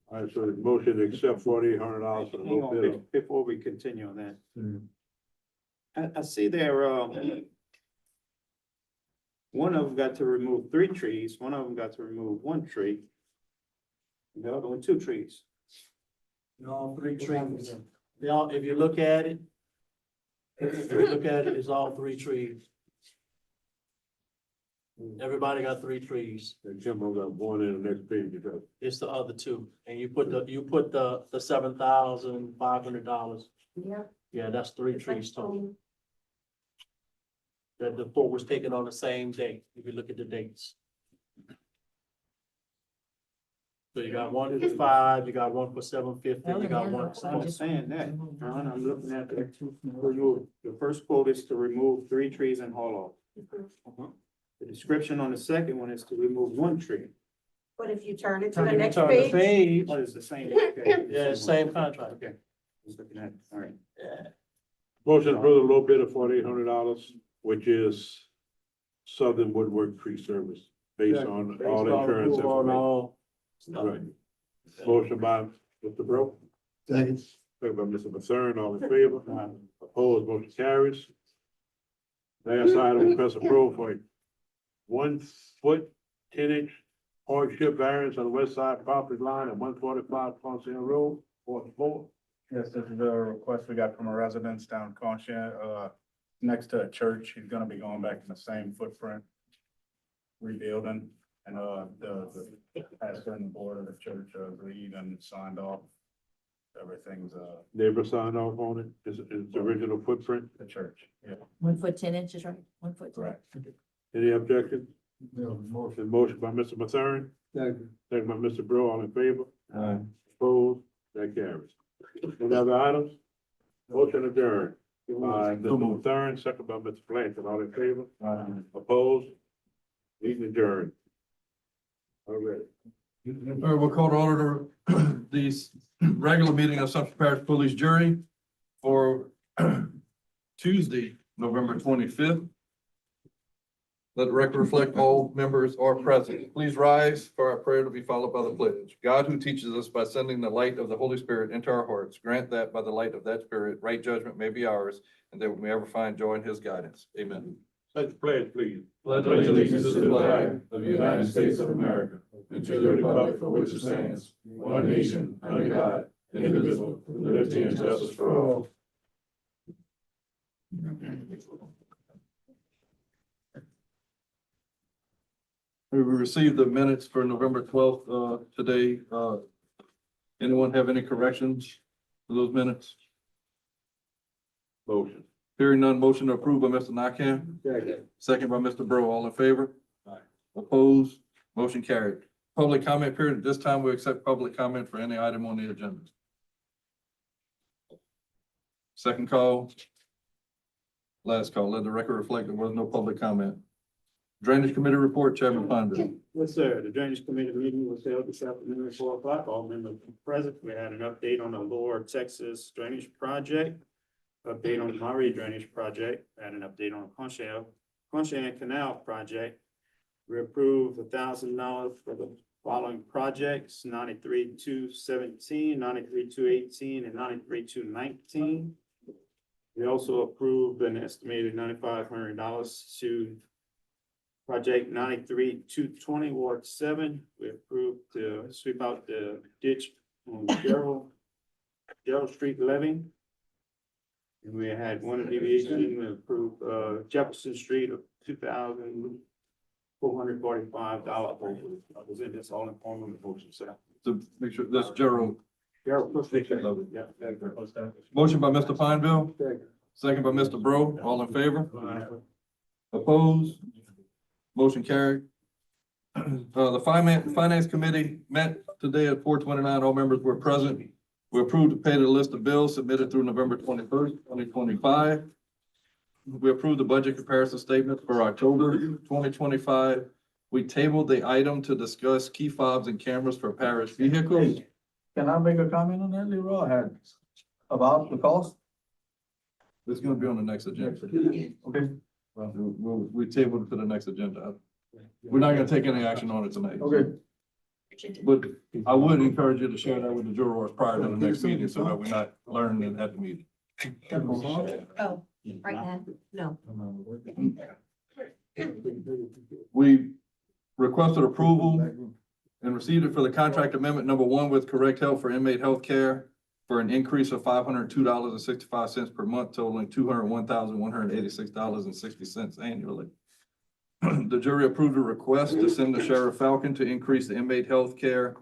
All right, so the motion to accept $4,800 for the Hang low on, bidder. before we continue on that. I see there, one of them got to remove 3 trees, one of them got to remove 1 tree. The other one, 2 trees. All 3 trees. They all, if you look at it, it's all 3 trees. Everybody got 3 trees. And Jimbo got one in the next page. It's the other 2. And you put the $7,500. Yeah. Yeah, that's 3 trees total. That the quote was taken on the same day, if you look at the dates. So you got one for 5, you got one for $750, you got one. I understand that, Ron, I'm looking at the remove, the first quote is to remove 3 trees and haul off. The description on the second one is to remove 1 tree. But if you turn it to If the you next turn the page, page, Oh, it's the same. Okay. yeah, same contract. Okay. Just looking at, it. All right. Motion to approve the low bid of $4,800, which is Southern Woodwork Tree Service, based on Based all on insurance approval on information. all stuff. Right. Motion by Mr. Bro, Second. second by Mr. Mathern, all in favor? Opposed, motion carries. Last item, request approval for a 1 foot 10-inch hardship variance on the west side property line at 145 Ponce Road, 4th. Yes, this is a request we got from a residence down Concha, next to a church. He's gonna be going back in the same footprint, rebuilding, and, the pastor and the board of the church agreed and signed off. Everything's, Neighbor signed off on it, is the original footprint. the church, yeah. 1 foot 10 inches, right? 1 foot. 10. Correct. Any objections? No, motion. Motion by Mr. Mathern, Second. second by Mr. Bro, all in favor? Opposed, that carries. Any other items? Motion adjourned. By Mr. Mathern, second by Mr. Blanchard, all in favor? Opposed? Meeting adjourned. All right. All right, we'll call to order the regular meeting of Suffolk Parish Police Jury for Tuesday, November 25th. Let the record reflect all members are present. Please rise for our prayer to be followed by the pledge. God, who teaches us by sending the light of the Holy Spirit into our hearts, grant that by the light of that Spirit, right judgment may be ours, and that we may ever find joy in His guidance. Amen. Let's pledge, please. Pledge allegiance to the flag of the United States of America and to the republic for which it stands, one nation, under God, indivisible, with liberty and justice for all. We received the minutes for November 12th, today. Anyone have any corrections to those minutes? Motion. Hearing none, motion to approve by Mr. Nakam, second by Mr. Bro, all in favor? Opposed, motion carried. Public comment period. At this time, we accept public comment for any item on the agenda. Second call. Last call. Let the record reflect there was no public comment. Drainage Committee report, Chairman Ponder. Yes, sir. The Drainage Committee meeting was held this afternoon at 4 o'clock. All members were present. We had an update on the Lower Texas Drainage Project, update on the Maury Drainage Project, had an update on the Concham Canal Project. We approved $1,000 for the following projects: 93-217, 93-218, and 93-219. We also approved an estimated $9,500 to project 93-220 Ward 7. We approved to sweep out the ditch on Gerald Street levee. And we had one deviation. We approved Jefferson Street of $2,445. I was in this all in form of the motion, sir. To make sure, that's Gerald. Gerald, push it. Yeah. Motion by Mr. Pineville, second by Mr. Bro, all in favor? Opposed? Motion carried. The Finance Committee met today at 4:29. All members were present. We approved to pay the list of bills submitted through November 21st, 2025. We approved the budget comparison statement for October 2025. We tabled the item to discuss key fobs and cameras for Parish vehicles. Can I make a comment on that, Leroy? I had about the cost? This is gonna be on the next agenda. Okay. Well, we tabled it to the next agenda. We're not gonna take any action on it tonight. Okay. But I would encourage you to share that with the jurors prior to the next meeting so that we're not learning at the meeting. Oh, right now, no. We requested approval and received it for the contract amendment number 1 with Correct Health for inmate health care for an increase of $502.65 per month, totaling $201,186.60 annually. The jury approved a request to send the Sheriff Falcon to increase the inmate health care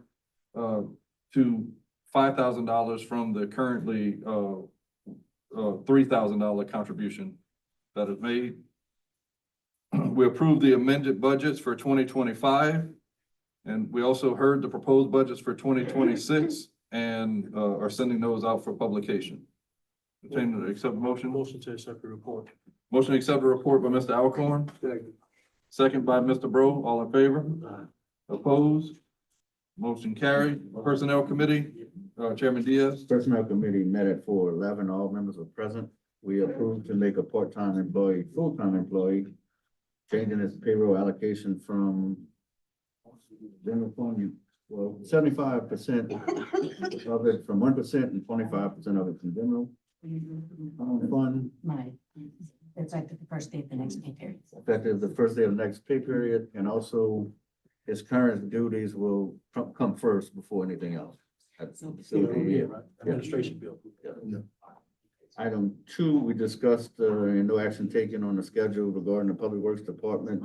to $5,000 from the currently $3,000 contribution that is made. We approved the amended budgets for 2025, and we also heard the proposed budgets for 2026 and are sending those out for publication. Entertain to accept motion. Motion to accept the report. Motion to accept the report by Mr. Alcorn. Second by Mr. Bro. All in favor? Opposed? Motion carried. Personnel Committee, Chairman Diaz. Personnel Committee met at 4:11. All members were present. We approved to make a part-time employee, full-time employee, changing its payroll allocation from general fund, well, 75% of it from 1% and 25% of it from general fund. Right. It's like the first day of the next pay period. Effective the first day of the next pay period, and also his current duties will come first before anything else. That's the facility. Administration bill. Yeah. Item 2, we discussed, no action taken on the schedule regarding the Public Works Department.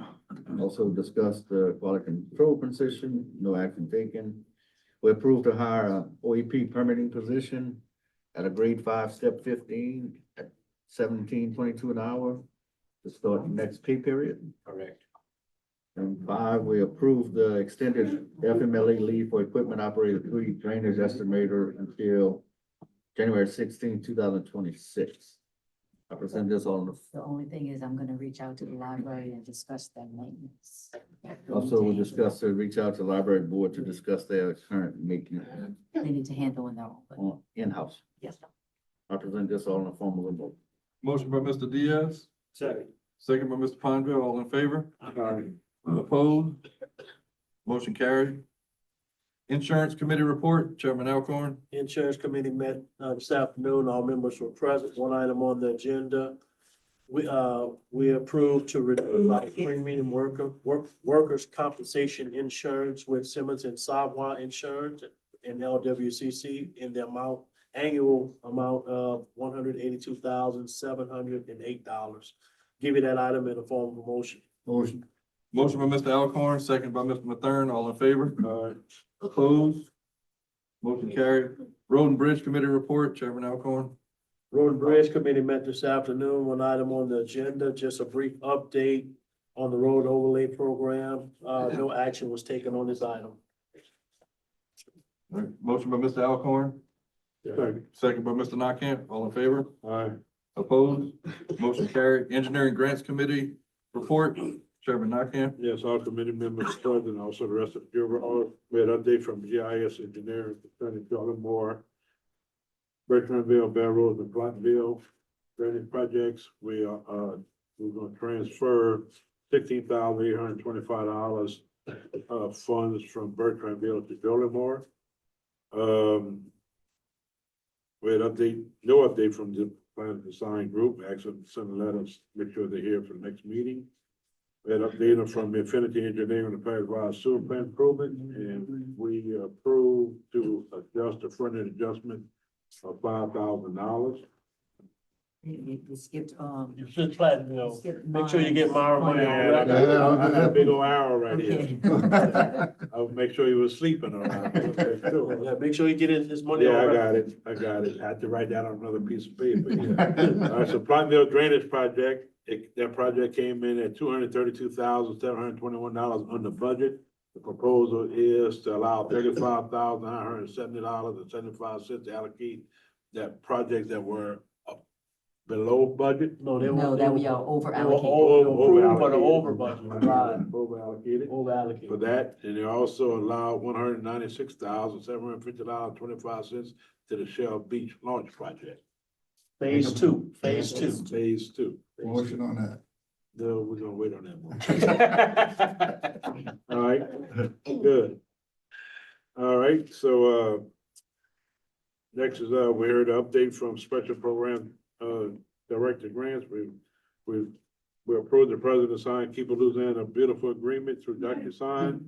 Also discussed the quality control position, no action taken. We approved to hire a OEP permitting position at a grade 5, step 15 at $17.22 an hour to start the next pay period. Correct. And 5, we approved the extended FMLA leave for equipment operator 3 drainage estimator until January 16, 2026. I present this on the, The only thing is I'm gonna reach out to the library and discuss that maintenance. also we'll discuss, reach out to the library board to discuss their current maintenance They need to handle in their own. on in-house. Yes. I present this all in the form of a vote. Motion by Mr. Diaz, Second. second by Mr. Pineville. All in favor? Opposed? Motion carried. Insurance Committee report, Chairman Alcorn. Insurance Committee met this afternoon. All members were present. One item on the agenda. We approved to reduce our premium workers' compensation insurance with Simmons and Savoy Insurance and LWCC in the annual amount of $182,708. Give you that item in the form of a motion. Motion. Motion by Mr. Alcorn, second by Mr. Mathern. All in favor? Opposed? Motion carried. Road and Bridge Committee report, Chairman Alcorn. Road and Bridge Committee met this afternoon, one item on the agenda, just a brief update on the road overlay program. No action was taken on this item. All right, motion by Mr. Alcorn, second by Mr. Nakam, all in favor? Aye. Opposed? Motion carried. Engineering Grants Committee report, Chairman Nakam. Yes, all committee members present, also the rest of you, we had update from GIS engineering concerning Moore, Bertrandville, Bell Road, and Platteville drainage projects. We're gonna transfer $16,825 funds from Bertrandville to Billimore. We had no update from the plan design group, actually send a letter, make sure they're here for the next meeting. We had update from Infinity Engineering, the Parish sewer plant improvement, and we approved to adjust the front end adjustment of $5,000. You skipped, You should Platteville. skipped Make sure you get my money on Yeah, record. I got a big old arrow right here. Okay. I'll make sure he was sleeping around. Yeah, make sure you get his money on Yeah, I record. got it. I had to write that on another piece of paper. Yeah. All right, so Platteville Drainage Project, that project came in at $232,721 under budget. The proposal is to allow $35,970.75 to allocate that projects that were below budget. No, they No, were. that we are over They were allocated. approved, but over budget, right, Over allocated. over For allocated. that, and they also allow $196,750.25 to the Shell Beach Launch Project. Phase two. Phase two. Motion on that. No, we're gonna wait on that one. All right, good. All right, so, next is, we heard an update from Special Program, Director Grants. We approved the president to sign Keep Louisiana a Beautiful Agreement through DocuSign.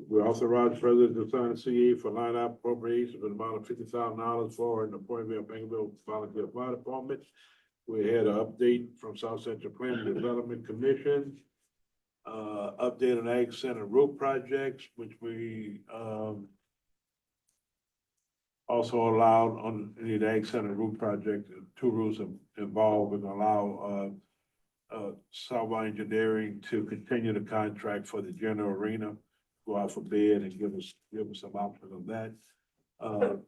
We authorized the president to sign a CA for line item appropriation for the amount of $50,000 for an appointment of Bankville Volunteer Fire Department. We had an update from South Central Planning and Development Commission. Update on Ag Center roof projects, which we, also allowed on any of the Ag Center roof project, 2 roofs involved, and allow, Salva Engineering to continue the contract for the general arena, go out for bid and give us some options on that.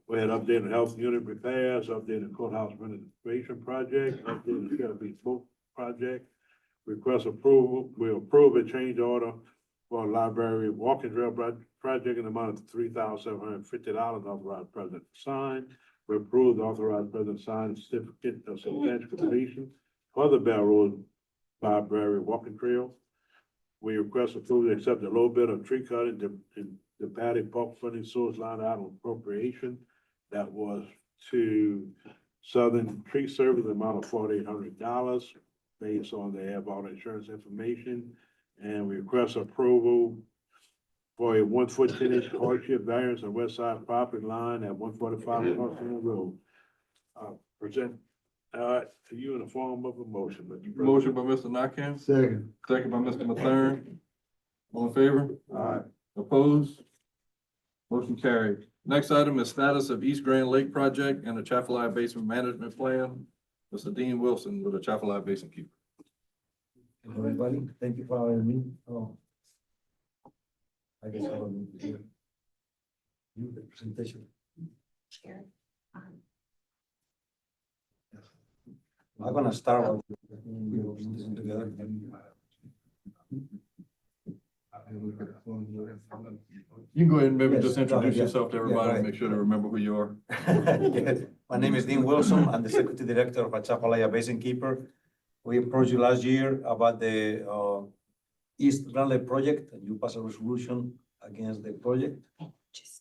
We had updated health unit repairs, updated courthouse renovation project, updated Shell Beach boat project. Request approval, we approve a change order for a library walking trail project in the amount of $3,750, authorized president to sign. We approved the authorized president to sign certificate of substantial completion for the Bell Road Library walking trail. We request approval to accept the low bid of tree cutting in the Patty Park funding source line item appropriation. That was to Southern Tree Service, the amount of $4,800 based on they have all the insurance information. And we request approval for a 1-foot 10-inch hardship variance on west side property line at 145 Crossing Road. Present to you in the form of a motion. Motion by Mr. Nakam, Second. second by Mr. Mathern. All in favor? Aye. Opposed? Motion carried. Next item is status of East Grand Lake Project and the Chafalaya Basin Management Plan. Mr. Dean Wilson with the Chafalaya Basin Keeper. Everybody, thank you for having me. I guess I don't need to hear you the presentation. I'm gonna start with together. You can go ahead and maybe Yes, just go ahead, introduce yeah. yourself to Yeah, everybody and right. make sure they remember who you are. Yes. My name is Dean Wilson. I'm the Executive Director of Chafalaya Basin Keeper. We approached you last year about the East Grand Lake project, and you passed a resolution against the project.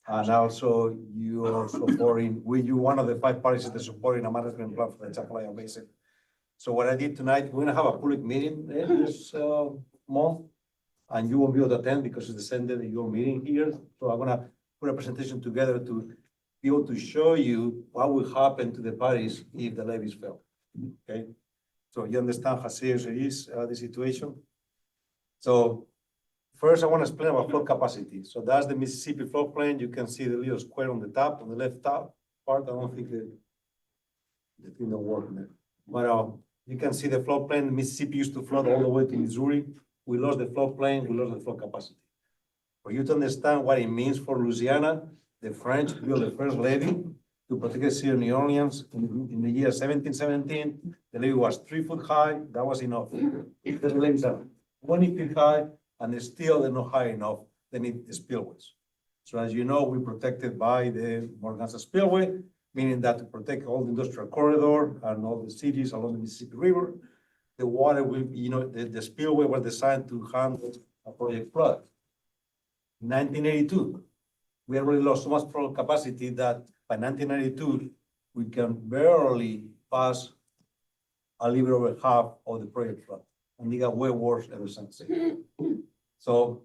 And also you are supporting, you one of the 5 parties that are supporting a management plan for the Chafalaya Basin. So what I did tonight, we're gonna have a public meeting this month. And you won't be able to attend because it's the same day that you're meeting here. So I'm gonna put a presentation together to be able to show you what will happen to the parish if the levees fail. Okay? So you understand how serious it is, the situation. So first I want to explain about flood capacity. So that's the Mississippi floodplain. You can see the little square on the top, on the left top part. I don't think the thing don't work there. But, you can see the floodplain, Mississippi used to flood all the way to Missouri. We lost the floodplain, we lost the flood capacity. For you to understand what it means for Louisiana, the French built the first levee to protect the city of New Orleans in the year 1717. The levee was 3 foot high, that was enough. If the levees are 20 feet high and they're not high enough, they need the spillways. So as you know, we protected by the Morganza Spillway, meaning that to protect all the industrial corridor and all the cities along the Mississippi River, the water will, the spillway was designed to handle a project flood. In 1982, we already lost so much flood capacity that by 1992, we can barely pass a little over half of the project flood. And it got way worse ever since. So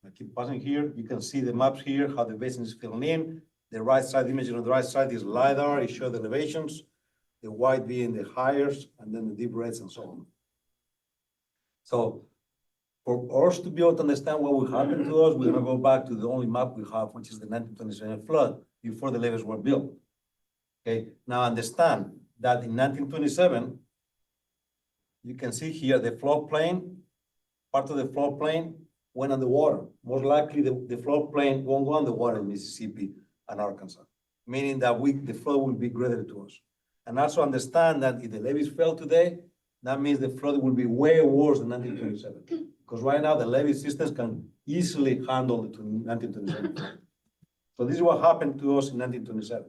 I keep passing here. You can see the maps here, how the basin is filling in. The right side, image on the right side is LiDAR. It shows the elevations, the white being the highest, and then the deep reds and so on. So for us to be able to understand what will happen to us, we're gonna go back to the only map we have, which is the 1927 flood, before the levees were built. Okay, now understand that in 1927, you can see here the floodplain, part of the floodplain went underwater. Most likely the floodplain won't go underwater in Mississippi and Arkansas, meaning that the flood will be greater to us. And also understand that if the levees fell today, that means the flood will be way worse than 1927. Because right now the levee systems can easily handle the 1927 flood. So this is what happened to us in 1927.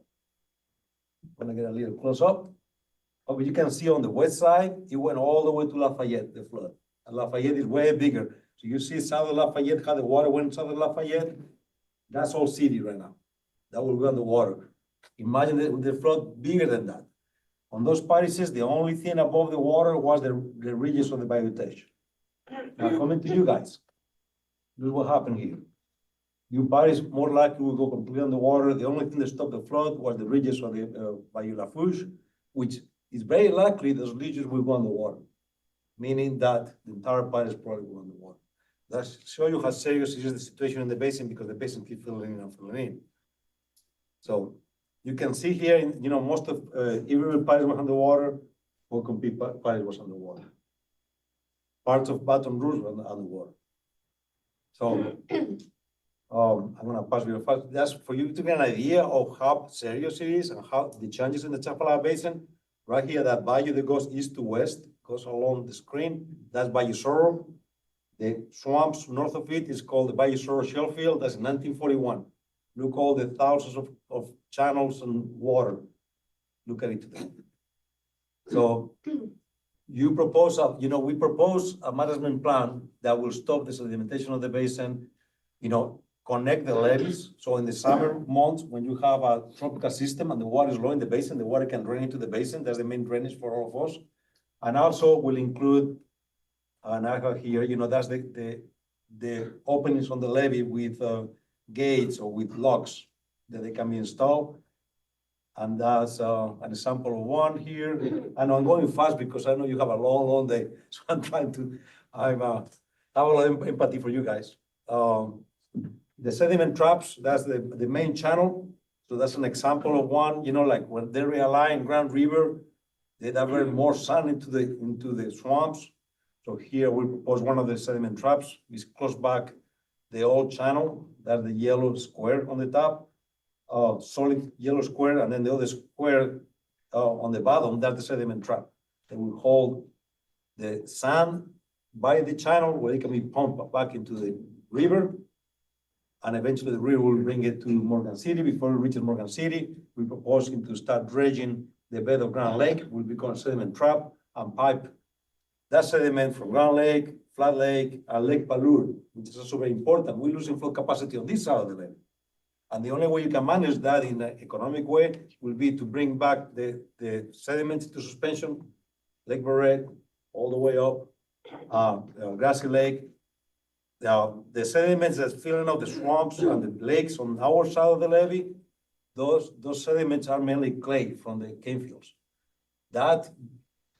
I'm gonna get a little close up. Oh, but you can see on the west side, it went all the way to Lafayette, the flood. And Lafayette is way bigger. So you see south of Lafayette, how the water went south of Lafayette. That's all city right now. That will go underwater. Imagine the flood bigger than that. On those parishes, the only thing above the water was the ridges of the vegetation. Now coming to you guys, this is what happened here. You parish more likely will go completely underwater. The only thing that stopped the flood was the ridges of the Bayou Lafourche, which is very likely those ridges will go underwater, meaning that the entire parish probably will go underwater. That shows you how serious is the situation in the basin, because the basin keeps filling in and filling in. So you can see here, most of Iberville Parish was underwater, or Compete Parish was underwater. Parts of Baton Rouge were underwater. So I'm gonna pass real fast. That's for you to get an idea of how serious it is and how the changes in the Chapala Basin. Right here, that bayou that goes east to west, goes along the screen, that's Bayou Sorrel. The swamps north of it is called the Bayou Sorrel Shell Field, that's in 1941. Look all the thousands of channels and water. Look at it today. So we propose a management plan that will stop the sedimentation of the basin, connect the levees. So in the summer months, when you have a tropical system and the water is low in the basin, the water can drain into the basin. That's the main drainage for all of us. And also will include, and I have here, that's the openings on the levee with gates or with locks that they can be installed. And that's an example of one here. And I'm going fast because I know you have a long, long day. So I'm trying to, I have a lot of empathy for you guys. The sediment traps, that's the main channel. So that's an example of one, like when they realign Grand River, they divert more sand into the swamps. So here we propose one of the sediment traps. We close back the old channel, that's the yellow square on the top, solid yellow square, and then the other square on the bottom, that's the sediment trap. They will hold the sand by the channel where it can be pumped back into the river. And eventually the river will bring it to Morgan City. Before it reaches Morgan City, we're proposing to start dredging the bed of Grand Lake, will become a sediment trap and pipe that sediment from Grand Lake, Flat Lake, and Lake Palur, which is also very important. We're losing flow capacity on this side of the lake. And the only way you can manage that in an economic way will be to bring back the sediments to suspension, Lake Barrett, all the way up, Grassy Lake. The sediments that's filling out the swamps and the lakes on our side of the levee, those sediments are mainly clay from the cane fields. That,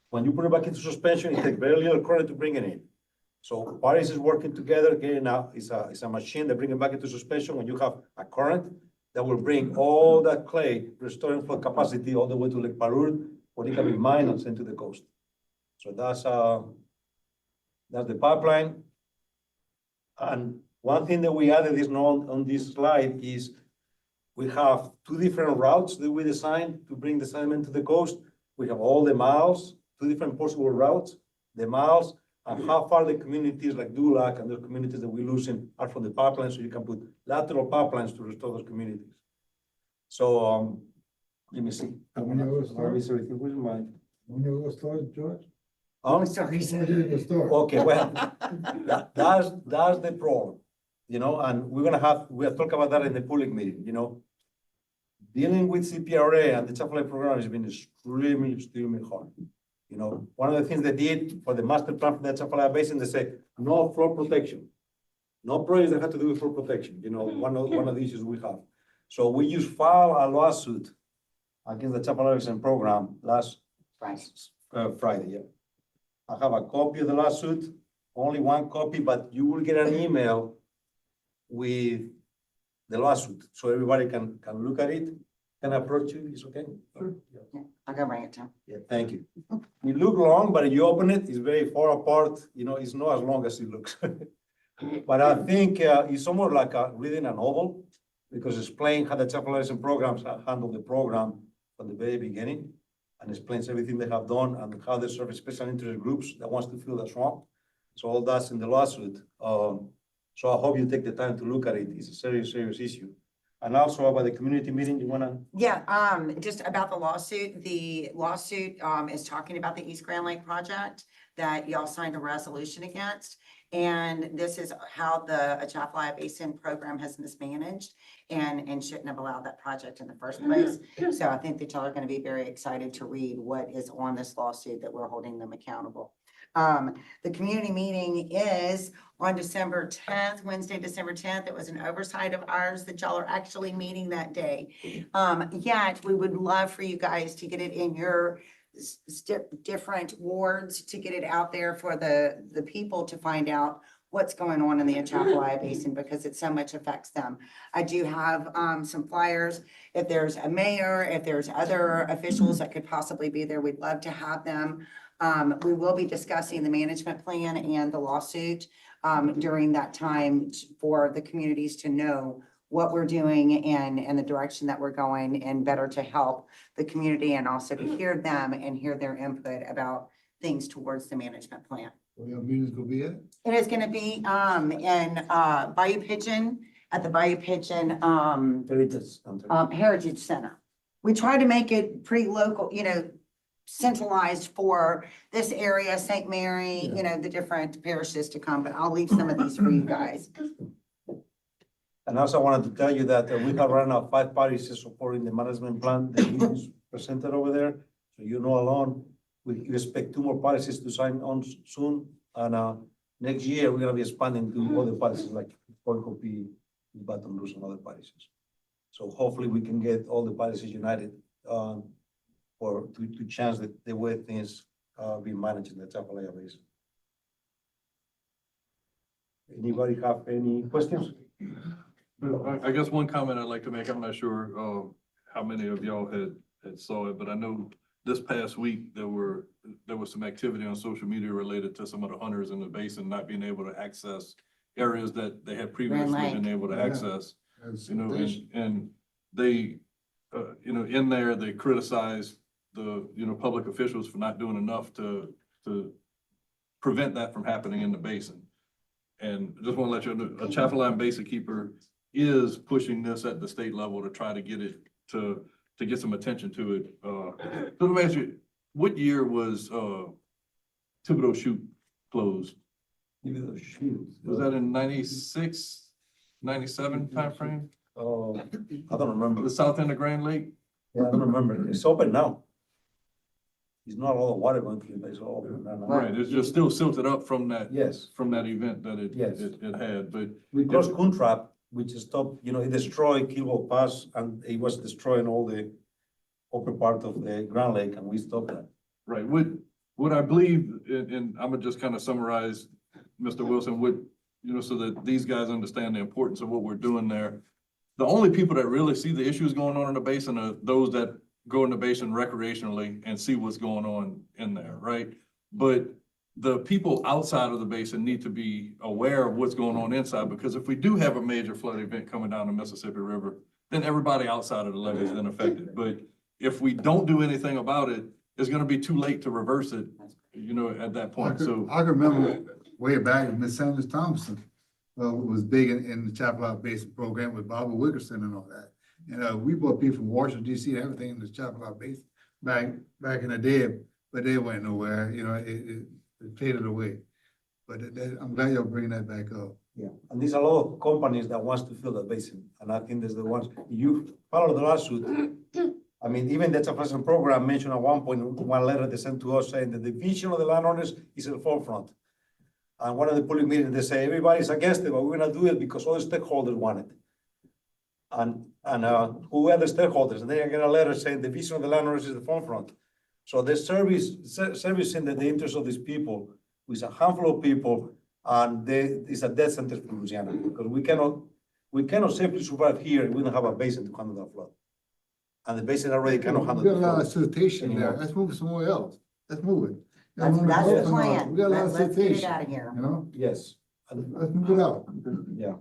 when you put it back into suspension, it takes very little current to bring it in. So Parish is working together, getting out, it's a machine that bring it back into suspension. When you have a current, that will bring all that clay, restoring flow capacity all the way to Lake Parur, where it can be mined and sent to the coast. So that's the pipeline. And one thing that we added is not on this slide is we have two different routes that we designed to bring the sediment to the coast. We have all the miles, two different possible routes, the miles, and how far the communities like Dulac and the communities that we're losing are from the pipeline, so you can put lateral pipelines to restore those communities. So, let me see. When you go start? Where's mine? When you go start, George? Sorry. When you go start? Okay, well, that's the problem, you know, and we'll talk about that in the public meeting, you know. Dealing with CPRA and the Chapel program has been extremely hard. You know, one of the things they did for the master plan for the Chapel Basin, they say, no flood protection. No projects that have to do with flood protection, you know, one of the issues we have. So we just filed a lawsuit against the Chapel Basin program last Friday, yeah. I have a copy of the lawsuit, only one copy, but you will get an email with the lawsuit, so everybody can look at it. Can I approach you? It's okay? Sure. I'll go bring it to him. Yeah, thank you. It look long, but you open it, it's very far apart, you know, it's not as long as it looks. But I think it's almost like reading a novel, because it's explaining how the Chapel programs handle the program from the very beginning, and explains everything they have done and how they serve special interest groups that wants to fill the swamp. So all that's in the lawsuit. So I hope you take the time to look at it. It's a serious issue. And also about the community meeting, you wanna? Yeah, just about the lawsuit. The lawsuit is talking about the East Grand Lake project that y'all signed a resolution against. And this is how the Atchafalaya Basin program has mismanaged and shouldn't have allowed that project in the first place. So I think that y'all are gonna be very excited to read what is on this lawsuit, that we're holding them accountable. The community meeting is on December 10th, Wednesday, December 10th. It was an oversight of ours that y'all are actually meeting that day. Yet we would love for you guys to get it in your different wards, to get it out there for the people to find out what's going on in the Atchafalaya Basin, because it so much affects them. I do have some flyers. If there's a mayor, if there's other officials that could possibly be there, we'd love to have them. We will be discussing the management plan and the lawsuit during that time for the communities to know what we're doing and the direction that we're going, and better to help the community, and also to hear them and hear their input about things towards the management plan. Where your meeting's gonna be at? It is gonna be in Bayou Pigeon, at the Bayou Pigeon Heritage Center. We try to make it pretty local, you know, centralized for this area, St. Mary, you know, the different parishes to come, but I'll leave some of these for you guys. And also I wanted to tell you that we have right now 5 parishes supporting the management plan that you just presented over there. So you know alone, we expect 2 more parishes to sign on soon. And next year, we're gonna be expanding to other parishes like Porcopee, Baton Rouge, and other parishes. So hopefully we can get all the parishes united to change the way things be managed in the Atchafalaya Basin. Anybody have any questions? I guess one comment I'd like to make, I'm not sure how many of y'all had saw it, but I know this past week there was some activity on social media related to some of the hunters in the basin not being able to access areas that they had previously been able to access. You know, and they, you know, in there, they criticized the, you know, public officials for not doing enough to prevent that from happening in the basin. And just want to let you know, Atchafalaya Basin Keeper is pushing this at the state level to try to get it to get some attention to it. So let me ask you, what year was Thibodeau Chute closed? Thibodeau Chute. Was that in 96, 97 timeframe? I don't remember. The south end of Grand Lake? Yeah, I don't remember. It's open now. It's not all the water going through, but it's all open now. Right, it's just still silted up from that. Yes. From that event that it had, but. We closed Coontrap, which stopped, you know, it destroyed Kilbo Pass, and it was destroying all the upper part of the Grand Lake, and we stopped that. Right, what I believe, and I'm gonna just kind of summarize, Mr. Wilson, you know, so that these guys understand the importance of what we're doing there. the only people that really see the issues going on in the basin are those that go in the basin recreationally and see what's going on in there, right? But the people outside of the basin need to be aware of what's going on inside, because if we do have a major flood event coming down the Mississippi River, then everybody outside of the levee is then affected. But if we don't do anything about it, it's gonna be too late to reverse it, you know, at that point, so. I can remember way back, Miss Sanders Thompson, was big in the Chapel Basin program with Barbara Wickerson and all that. And, we brought people from Washington DC and everything in the Chapel Basin back in the day, but they went nowhere, you know, it faded away. But I'm glad you're bringing that back up. Yeah, and there's a lot of companies that wants to fill the basin, and I think there's the ones, you follow the lawsuit. I mean, even the Jefferson program mentioned at one point, one letter they sent to us saying the division of the landowners is at the forefront. And one of the public meetings, they say, everybody's against it, but we're gonna do it because all the stakeholders want it. And who are the stakeholders? And they get a letter saying the vision of the landowners is the forefront. So the servicing the interest of these people, with a handful of people, and it's a death sentence for Louisiana, because we cannot simply survive here if we don't have a basin to handle that flood. And the basin already cannot handle We the got a lot of flood. siltation there. Let's move somewhere else. Let's move it. That's the plan. We got a lot of Let's get it siltation, out of here. you know? Yes. Let's move it out. Yeah.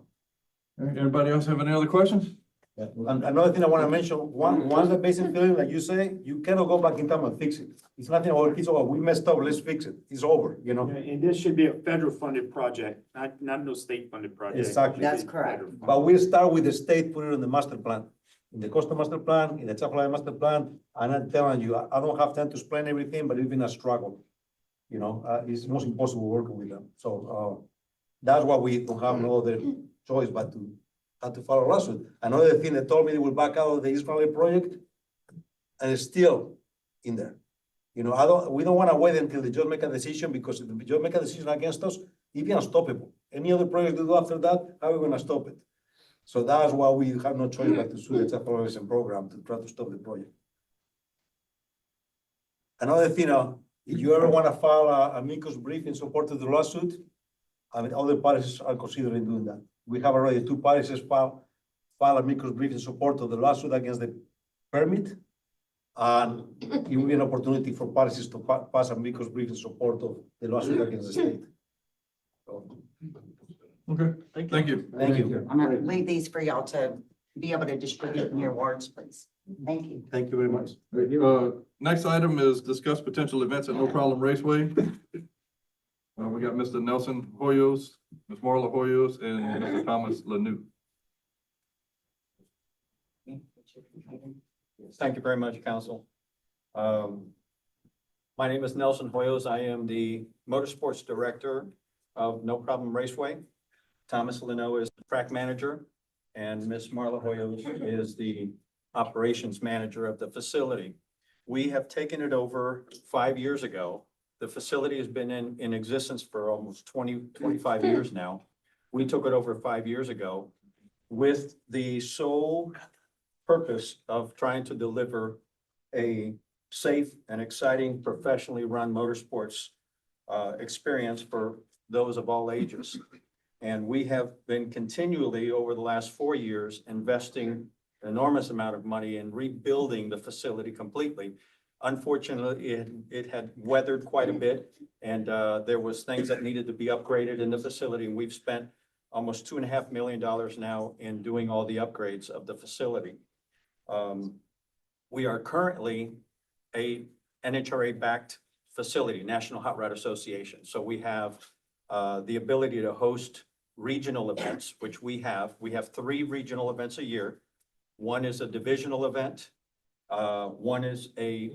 Anybody else have any other questions? Yeah. And another thing I want to mention, once the basin filling, like you say, you cannot go back in time and fix it. It's nothing about it's over. We messed up, let's fix it. It's over, you know? And this should be a federal funded project, not no state funded project. Exactly. That's correct. But we start with the state, put it in the master plan, in the coastal master plan, in the Chapel master plan. And I'm telling you, I don't have time to explain everything, but it's been a struggle. You know, it's most impossible working with them. So, that's why we don't have no other choice but to have to follow lawsuit. Another thing they told me they will back out of the East Valley project, and it's still in there. You know, we don't want to wait until the judge make a decision, because if the judge make a decision against us, it's unstoppable. Any other project to do after that, how are we going to stop it? So that's why we have no choice but to sue the Chapel program to try to stop the project. Another thing, if you ever want to file a amicus brief in support of the lawsuit, I mean, other parties are considering doing that. We have already 2 parties file amicus brief in support of the lawsuit against the permit. And it will be an opportunity for parties to pass amicus brief in support of the lawsuit against the state. So, Okay, thank you. thank you. I'm gonna leave these for y'all to be able to distribute in your wards, please. Thank you. Thank you very much. Next item is discuss potential events at No Problem Raceway. We got Mr. Nelson Hoyos, Ms. Marla Hoyos, and Mr. Thomas Lanu. Thank you very much, council. My name is Nelson Hoyos. I am the motorsports director of No Problem Raceway. Thomas Leno is the track manager, and Ms. Marla Hoyos is the operations manager of the facility. We have taken it over 5 years ago. The facility has been in existence for almost 25 years now. We took it over 5 years ago with the sole purpose of trying to deliver a safe and exciting, professionally run motorsports experience for those of all ages. And we have been continually over the last 4 years investing an enormous amount of money in rebuilding the facility completely. Unfortunately, it had weathered quite a bit, and there was things that needed to be upgraded in the facility. And we've spent almost $2.5 million now in doing all the upgrades of the facility. We are currently a NHRA-backed facility, National Hot Rod Association. So we have the ability to host regional events, which we have. We have 3 regional events a year. One is a divisional event. One is a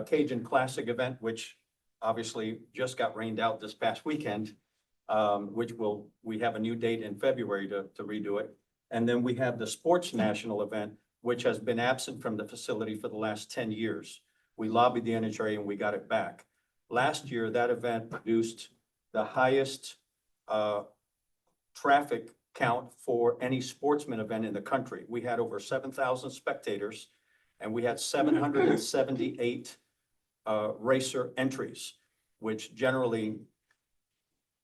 Cajun Classic event, which obviously just got rained out this past weekend, which we have a new date in February to redo it. And then we have the Sports National event, which has been absent from the facility for the last 10 years. We lobbied the NHRA and we got it back. Last year, that event produced the highest traffic count for any sportsman event in the country. We had over 7,000 spectators, and we had 778 racer entries, which generally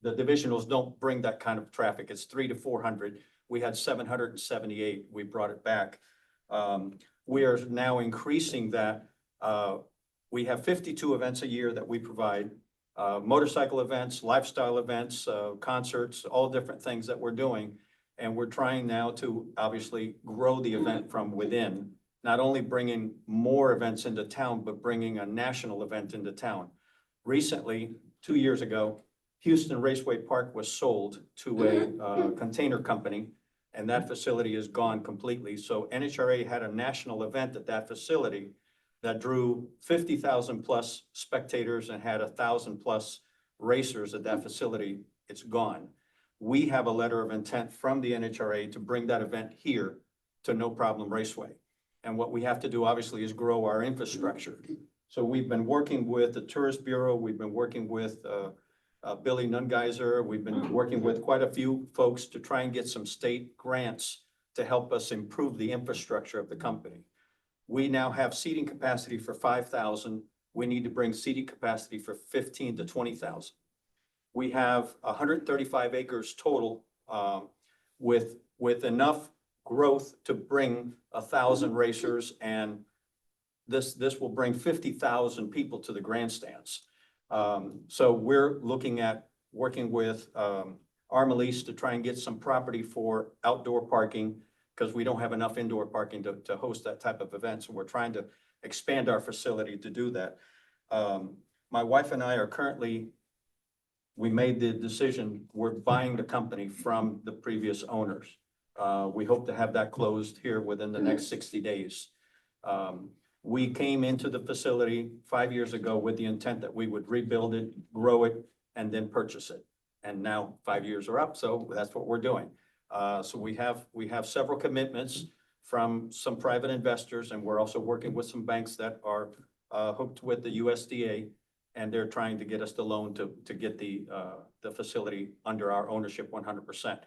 the divisionals don't bring that kind of traffic. It's 300 to 400. we had 778. We brought it back. We are now increasing that. We have 52 events a year that we provide, motorcycle events, lifestyle events, concerts, all different things that we're doing. And we're trying now to obviously grow the event from within, not only bringing more events into town, but bringing a national event into town. Recently, 2 years ago, Houston Raceway Park was sold to a container company, and that facility is gone completely. So NHRA had a national event at that facility that drew 50,000 plus spectators and had 1,000 plus racers at that facility. It's gone. We have a letter of intent from the NHRA to bring that event here to No Problem Raceway. And what we have to do, obviously, is grow our infrastructure. So we've been working with the Tourist Bureau. We've been working with Billy Nungeiser. We've been working with quite a few folks to try and get some state grants to help us improve the infrastructure of the company. We now have seating capacity for 5,000. We need to bring seating capacity for 15 to 20,000. We have 135 acres total with enough growth to bring 1,000 racers, and this will bring 50,000 people to the grandstands. So we're looking at working with Armalise to try and get some property for outdoor parking, because we don't have enough indoor parking to host that type of event. So we're trying to expand our facility to do that. My wife and I are currently, we made the decision, we're buying the company from the previous owners. We hope to have that closed here within the next 60 days. We came into the facility 5 years ago with the intent that we would rebuild it, grow it, and then purchase it. And now 5 years are up, so that's what we're doing. So we have several commitments from some private investors, and we're also working with some banks that are hooked with the USDA, and they're trying to get us the loan to get the facility under our ownership 100%.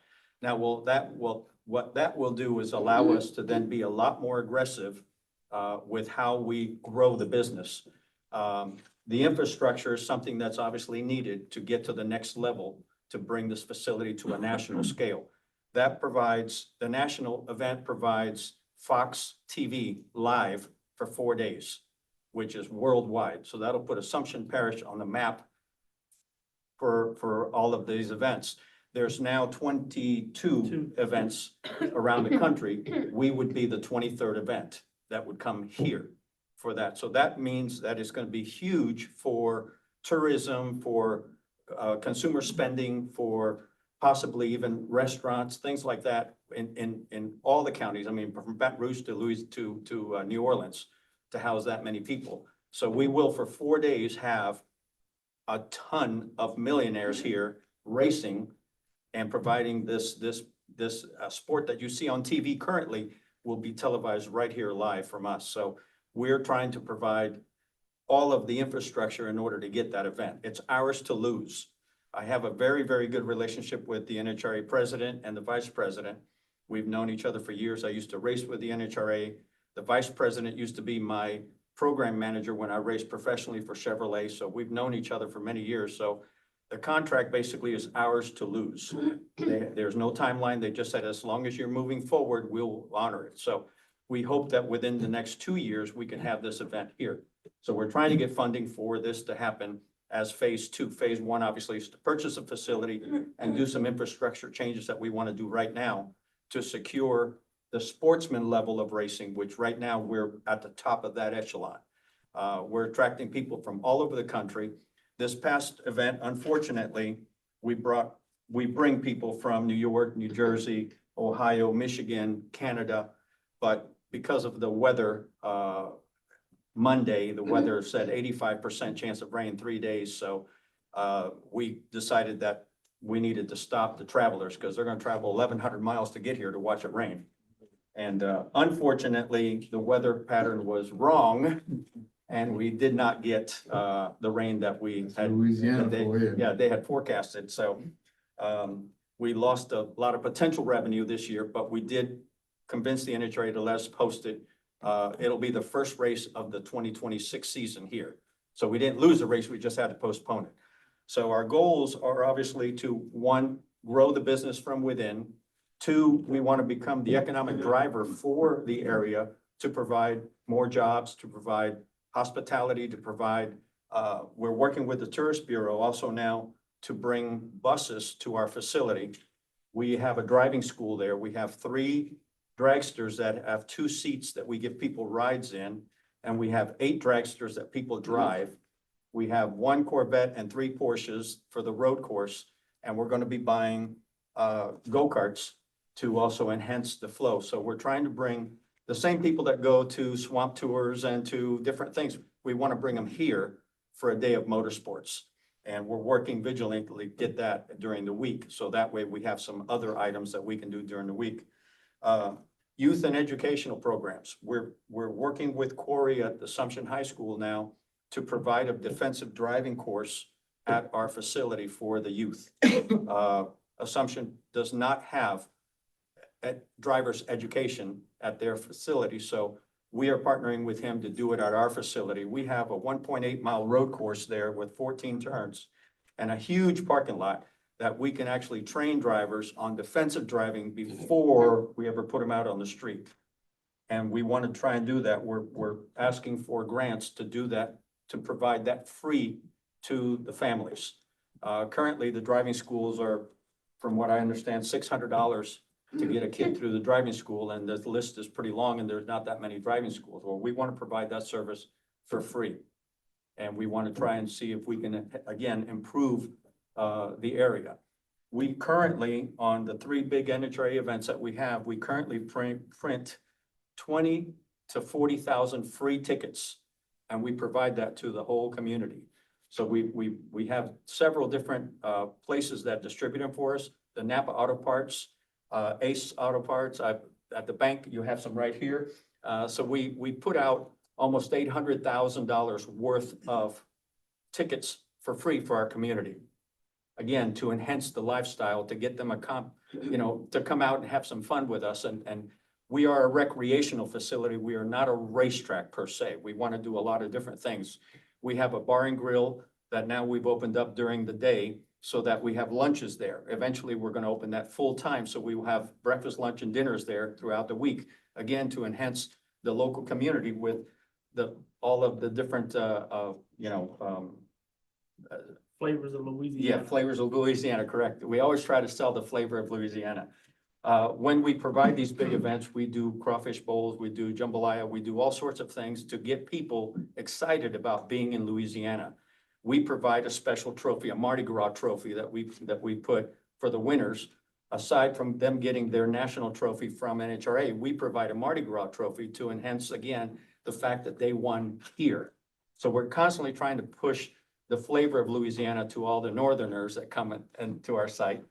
Now, what that will do is allow us to then be a lot more aggressive with how we grow the business. The infrastructure is something that's obviously needed to get to the next level to bring this facility to a national scale. That provides, the national event provides Fox TV live for 4 days, which is worldwide. So that'll put Assumption Parish on the map for all of these events. There's now 22 events around the country. We would be the 23rd event that would come here for that. So that means that it's going to be huge for tourism, for consumer spending, for possibly even restaurants, things like that in all the counties. I mean, from Baton Rouge to New Orleans to house that many people. So we will for 4 days have a ton of millionaires here racing and providing this sport that you see on TV currently will be televised right here live from us. So we're trying to provide all of the infrastructure in order to get that event. It's ours to lose. I have a very, very good relationship with the NHRA president and the vice president. We've known each other for years. I used to race with the NHRA. The vice president used to be my program manager when I raced professionally for Chevrolet. So we've known each other for many years. So the contract basically is ours to lose. There's no timeline. They just said, as long as you're moving forward, we'll honor it. So we hope that within the next 2 years, we can have this event here. So we're trying to get funding for this to happen as phase 2. Phase 1, obviously, is to purchase a facility and do some infrastructure changes that we want to do right now to secure the sportsman level of racing, which right now we're at the top of that echelon. We're attracting people from all over the country. This past event, unfortunately, we bring people from New York, New Jersey, Ohio, Michigan, Canada, but because of the weather, Monday, the weather said 85% chance of rain 3 days. So we decided that we needed to stop the travelers because they're going to travel 1,100 miles to get here to watch it rain. And unfortunately, the weather pattern was wrong, and we did not get the rain that we had. They had forecasted. So we lost a lot of potential revenue this year, but we did convince the NHRA to let us post it. It'll be the first race of the 2026 season here. So we didn't lose the race, we just had to postpone it. So our goals are obviously to, 1, grow the business from within, Two, we want to become the economic driver for the area to provide more jobs, to provide hospitality, to provide, we're working with the Tourist Bureau also now to bring buses to our facility. We have a driving school there. We have 3 dragsters that have 2 seats that we give people rides in, and we have 8 dragsters that people drive. We have 1 Corvette and 3 Porsches for the road course, and we're going to be buying go-karts to also enhance the flow. So we're trying to bring the same people that go to swamp tours and to different things. We want to bring them here for a day of motorsports. And we're working vigilantly to get that during the week. So that way we have some other items that we can do during the week. Youth and educational programs. We're working with Corey at Assumption High School now to provide a defensive driving course at our facility for the youth. Assumption does not have driver's education at their facility, so we are partnering with him to do it at our facility. We have a 1.8 mile road course there with 14 turns and a huge parking lot that we can actually train drivers on defensive driving before we ever put them out on the street. And we want to try and do that. We're asking for grants to do that, to provide that free to the families. Currently, the driving schools are, from what I understand, $600 to get a kid through the driving school, and the list is pretty long, and there's not that many driving schools. Well, we want to provide that service for free. And we want to try and see if we can, again, improve the area. We currently, on the 3 big NHRA events that we have, we currently print 20 to 40,000 free tickets, and we provide that to the whole community. So we have several different places that distribute them for us. The Napa Auto Parts, Ace Auto Parts, at the bank, you have some right here. So we put out almost $800,000 worth of tickets for free for our community. Again, to enhance the lifestyle, to get them to come out and have some fun with us. And we are a recreational facility. We are not a racetrack per se. We want to do a lot of different things. We have a bar and grill that now we've opened up during the day so that we have lunches there. Eventually, we're going to open that full time. So we will have breakfast, lunch, and dinners there throughout the week. Again, to enhance the local community with all of the different, Flavors of Louisiana. yeah, flavors of Louisiana, correct. We always try to sell the flavor of Louisiana. When we provide these big events, we do crawfish bowls, we do jambalaya, we do all sorts of things to get people excited about being in Louisiana. We provide a special trophy, a Mardi Gras trophy that we put for the winners. Aside from them getting their national trophy from NHRA, we provide a Mardi Gras trophy to enhance, again, the fact that they won here. So we're constantly trying to push the flavor of Louisiana to all the northerners that come into our site.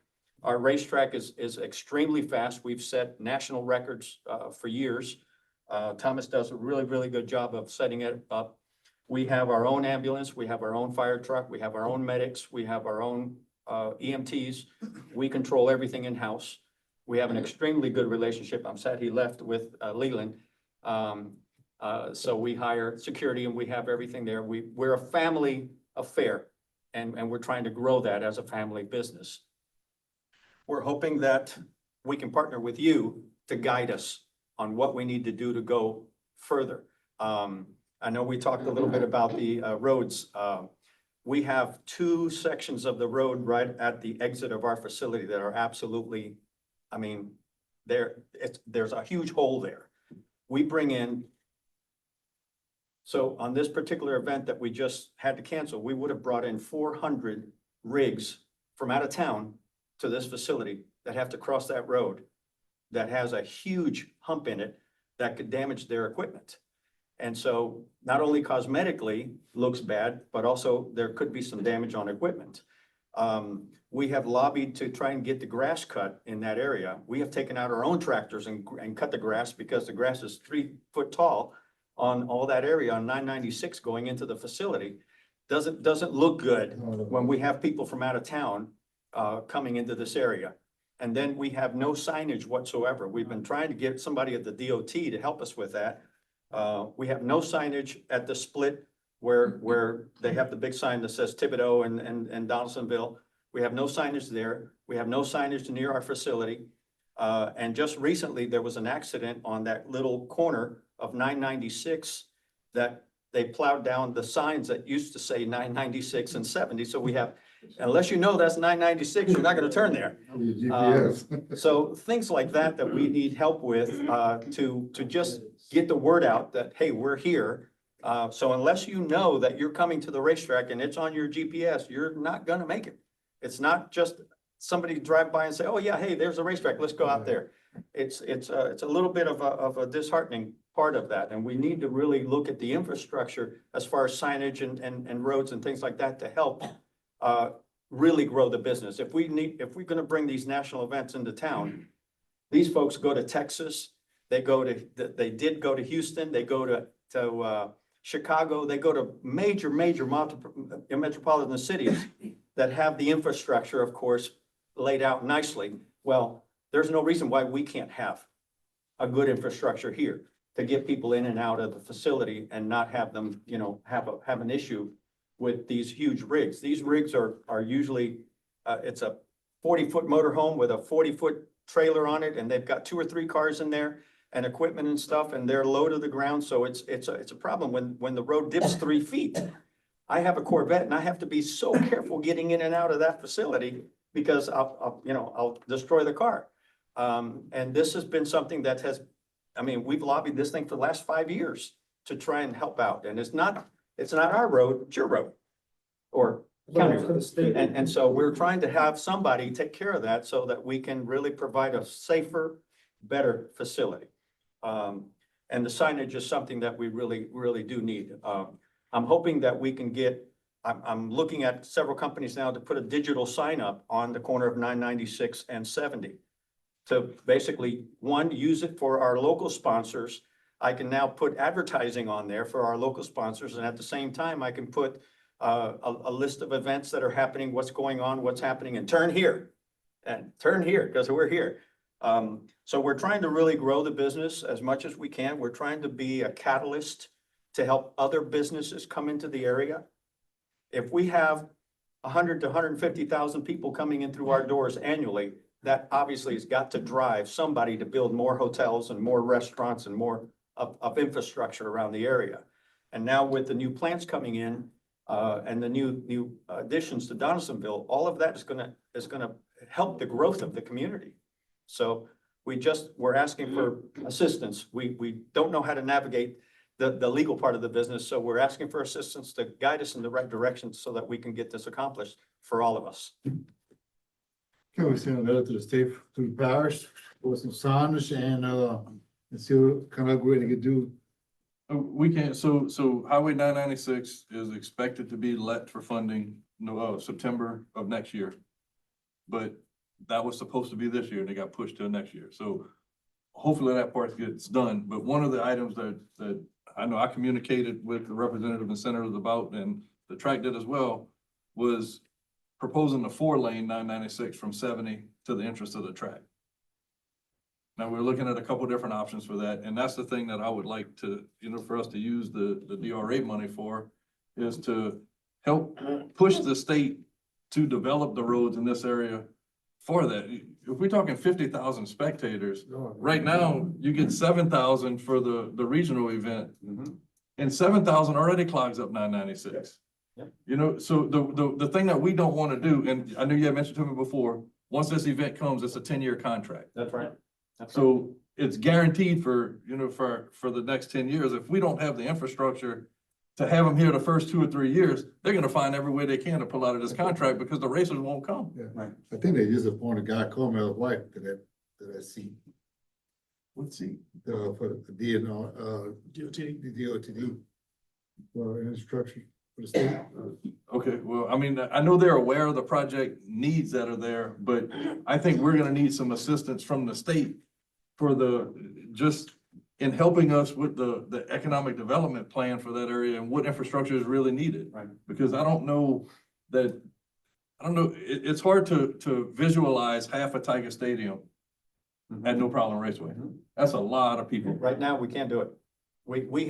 Our racetrack is extremely fast. We've set national records for years. Thomas does a really, really good job of setting it up. We have our own ambulance, we have our own fire truck, we have our own medics, we have our own EMTs. We control everything in-house. We have an extremely good relationship. I'm sad he left with Leland. So we hire security and we have everything there. We're a family affair, and we're trying to grow that as a family business. We're hoping that we can partner with you to guide us on what we need to do to go further. I know we talked a little bit about the roads. We have 2 sections of the road right at the exit of our facility that are absolutely, there's a huge hole there. We bring in, so on this particular event that we just had to cancel, we would have brought in 400 rigs from out of town to this facility that have to cross that road that has a huge hump in it that could damage their equipment. And so not only cosmetically looks bad, but also there could be some damage on equipment. We have lobbied to try and get the grass cut in that area. We have taken out our own tractors and cut the grass because the grass is 3 foot tall on all that area on 996 going into the facility. Doesn't look good when we have people from out of town coming into this area. And then we have no signage whatsoever. We've been trying to get somebody at the DOT to help us with that. We have no signage at the split where they have the big sign that says Thibodaux and Donaldsonville. We have no signage there. We have no signage near our facility. And just recently, there was an accident on that little corner of 996 that they plowed down the signs that used to say 996 and 70. So we have, unless you know that's 996, you're not gonna turn there. GPS. So things like that we need help with, to just get the word out that, hey, we're here. So unless you know that you're coming to the racetrack and it's on your GPS, you're not gonna make it. It's not just somebody drive by and say, oh yeah, hey, there's a racetrack, let's go out there. It's a little bit of a disheartening part of that. And we need to really look at the infrastructure as far as signage and roads and things like that to help really grow the business. If we're gonna bring these national events into town, these folks go to Texas, they did go to Houston, they go to Chicago, they go to major metropolitan cities that have the infrastructure, of course, laid out nicely. Well, there's no reason why we can't have a good infrastructure here to get people in and out of the facility and not have them, have an issue with these huge rigs. These rigs are usually, it's a 40-foot motorhome with a 40-foot trailer on it, and they've got 2 or 3 cars in there and equipment and stuff, and they're low to the ground. So it's a problem when the road dips 3 feet. I have a Corvette and I have to be so careful getting in and out of that facility because I'll destroy the car. And this has been something that we've lobbied this thing for the last 5 years to try and help out. And it's not our road, it's your road or county road. And so we're trying to have somebody take care of that so that we can really provide a safer, better facility. And the signage is something that we really, really do need. I'm hoping that we can I'm looking at several companies now to put a digital sign up on the corner of 996 and 70. To basically, one, use it for our local sponsors. I can now put advertising on there for our local sponsors. And at the same time, I can put a list of events that are happening, what's going on, what's happening, and turn here because we're here. So we're trying to really grow the business as much as we can. We're trying to be a catalyst to help other businesses come into the area. If we have 100 to 150,000 people coming in through our doors annually, that obviously has got to drive somebody to build more hotels and more restaurants and more of infrastructure around the area. And now with the new plants coming in, and the new additions to Donaldsonville, all of that is gonna help the growth of the community. So we're asking for assistance. We don't know how to navigate the legal part of the business, so we're asking for assistance to guide us in the right direction so that we can get this accomplished for all of us. Can we send a letter to the state, to the parish, for some signage and see what kind of way they could do? We can't, so Highway 996 is expected to be let for funding, September of next year. But that was supposed to be this year and it got pushed to next year. So hopefully that part gets done. But one of the items that I know I communicated with the representative and senators about, and the track did as well, was proposing the 4-lane 996 from 70 to the entrance of the track. Now we're looking at a couple different options for that. And that's the thing that I would like to, for us to use the DRA money for, is to help push the state to develop the roads in this area for that. If we're talking 50,000 spectators, right now you get 7,000 for the regional event, and 7,000 already clogs up 996. So the thing that we don't want to do, and I know you had mentioned to me before, once this event comes, it's a 10-year contract. That's right. So it's guaranteed for the next 10 years. If we don't have the infrastructure to have them here the first 2 or 3 years, they're gonna find every way they can to pull out of this contract because the racers won't come. Yeah, right. I think they just appointed a guy, Cormel's wife, to that seat. What seat? For the DOTD. For infrastructure for the state. Okay, well, I mean, I know they're aware of the project needs that are there, but I think we're gonna need some assistance from the state for just in helping us with the economic development plan for that area and what infrastructure is really needed. Right. Because I don't know, it's hard to visualize half a Tiger Stadium at No Problem Raceway. That's a lot of people. Right now, we can't do it. We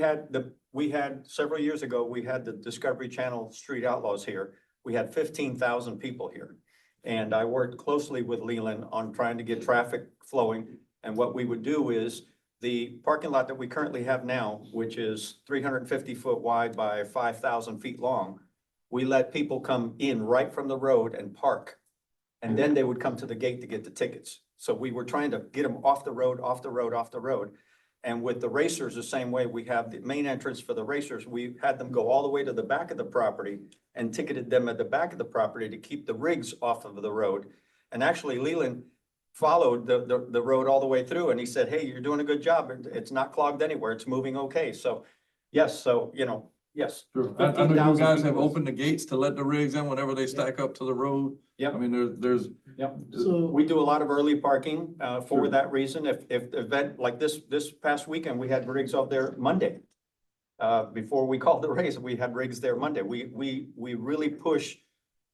had several years ago, we had the Discovery Channel Street Outlaws here. We had 15,000 people here. And I worked closely with Leland on trying to get traffic flowing. And what we would do is the parking lot that we currently have now, which is 350 foot wide by 5,000 feet long, we let people come in right from the road and park. And then they would come to the gate to get the tickets. So we were trying to get them off the road, off the road, off the road. And with the racers, the same way, we have the main entrance for the racers. We had them go all the way to the back of the property and ticketed them at the back of the property to keep the rigs off of the road. And actually Leland followed the road all the way through and he said, hey, you're doing a good job. It's not clogged anywhere. It's moving okay. So yes, so, you know, yes. Sure. I know you 15,000 guys have people. opened the gates to let the rigs in whenever they stack up to the road. Yep. I mean, there's. Yep. So, We do a lot of early parking, for Sure. that reason. If the event like this past weekend, we had rigs out there Monday. Before we called the race, we had rigs there Monday. We really push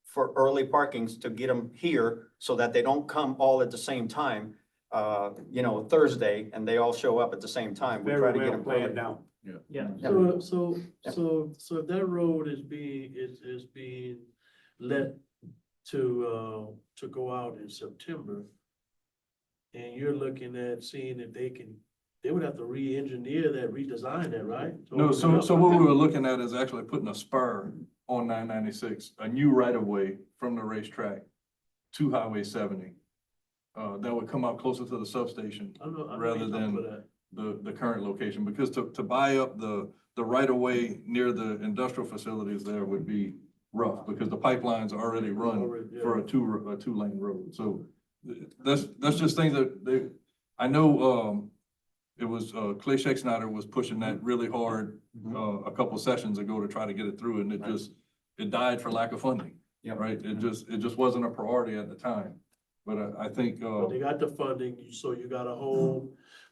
for early parkings to get them here so that they don't come all at the same time. You know, Thursday, and they all show up at the same time. We try Very to get well them planned early. out. Yeah. so if that road is being let to go out in September, and you're looking at seeing if they would have to re-engineer that, redesign that, right? No, so what we were looking at is actually putting a spur on 996, a new right of way from the racetrack to Highway 70. That would come out closer to the substation rather than the current location, because to buy up the right of way near the industrial facilities there would be rough, because the pipelines already run for a two lane road. So that's just things that I know, it was, Clay Scheck was pushing that really hard, a couple sessions ago to try to get it through, and it died for lack of funding. Yep. Right? It just wasn't a priority at the time. But I think, But they got the funding, so you gotta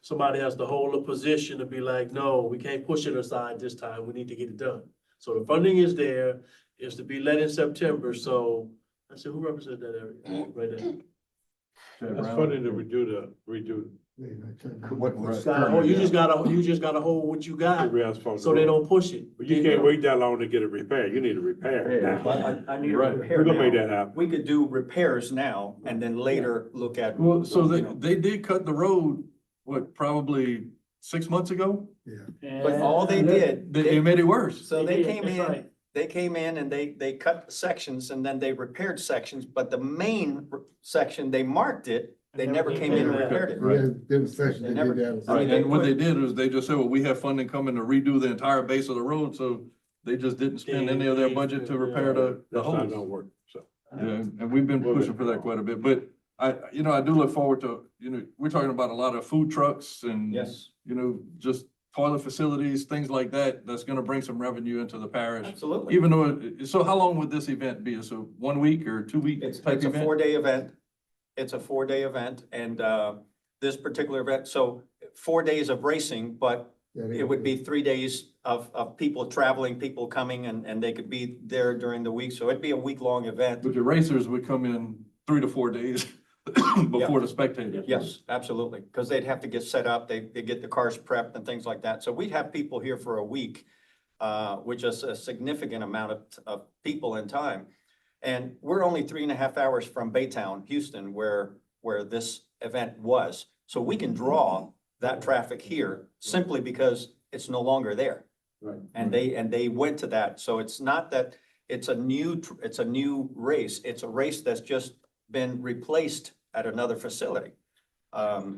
somebody has to hold a position to be like, no, we can't push it aside this time, we need to get it done. So the funding is there, is to be let in September, so, I said, who represents that area? Right there. That's funny to redo. You just gotta hold what you got, so they don't push it. But you can't wait that long to get a repair. You need a repair. I need a Right. repair We're gonna make now. that happen. We could do repairs now and then later look at. well, so you know. they did cut the road, probably 6 months ago? But all they did. They made it worse. So They they did, came that's in, right. they came in and they cut sections and then they repaired sections, but the main section, they marked it. They never came in and repaired it. We had different sections, They they never- did that. I mean, Right, and what they did is they just said, well, we have funding coming to redo the entire base of the road, so they just didn't spend any of their budget to repair the That's not holes. gonna work, so. Yeah, and we've been pushing for that quite a bit, but I do look forward to, we're talking about a lot of food trucks and, Yes, just toilet facilities, things like that, that's gonna bring some revenue into the parish. absolutely. Even though, so how long would this event be? So 1 week or 2 week It's type a event? 4-day event. It's a 4-day event and this particular event, so 4 days of racing, but it would be 3 days of people traveling, people coming and they could be there during the week. So it'd be a week-long event. But your racers would come in 3 to 4 days before the spectators. Yes, absolutely, because they'd have to get set up, they get the cars prepped and things like that. So we'd have people here for a week, which is a significant amount of people and time. And we're only 3.5 hours from Baytown, Houston, where this event was. So we can draw that traffic here simply because it's no longer there. Right. And they went to that. So it's not that it's a new race. It's a race that's just been replaced at another facility.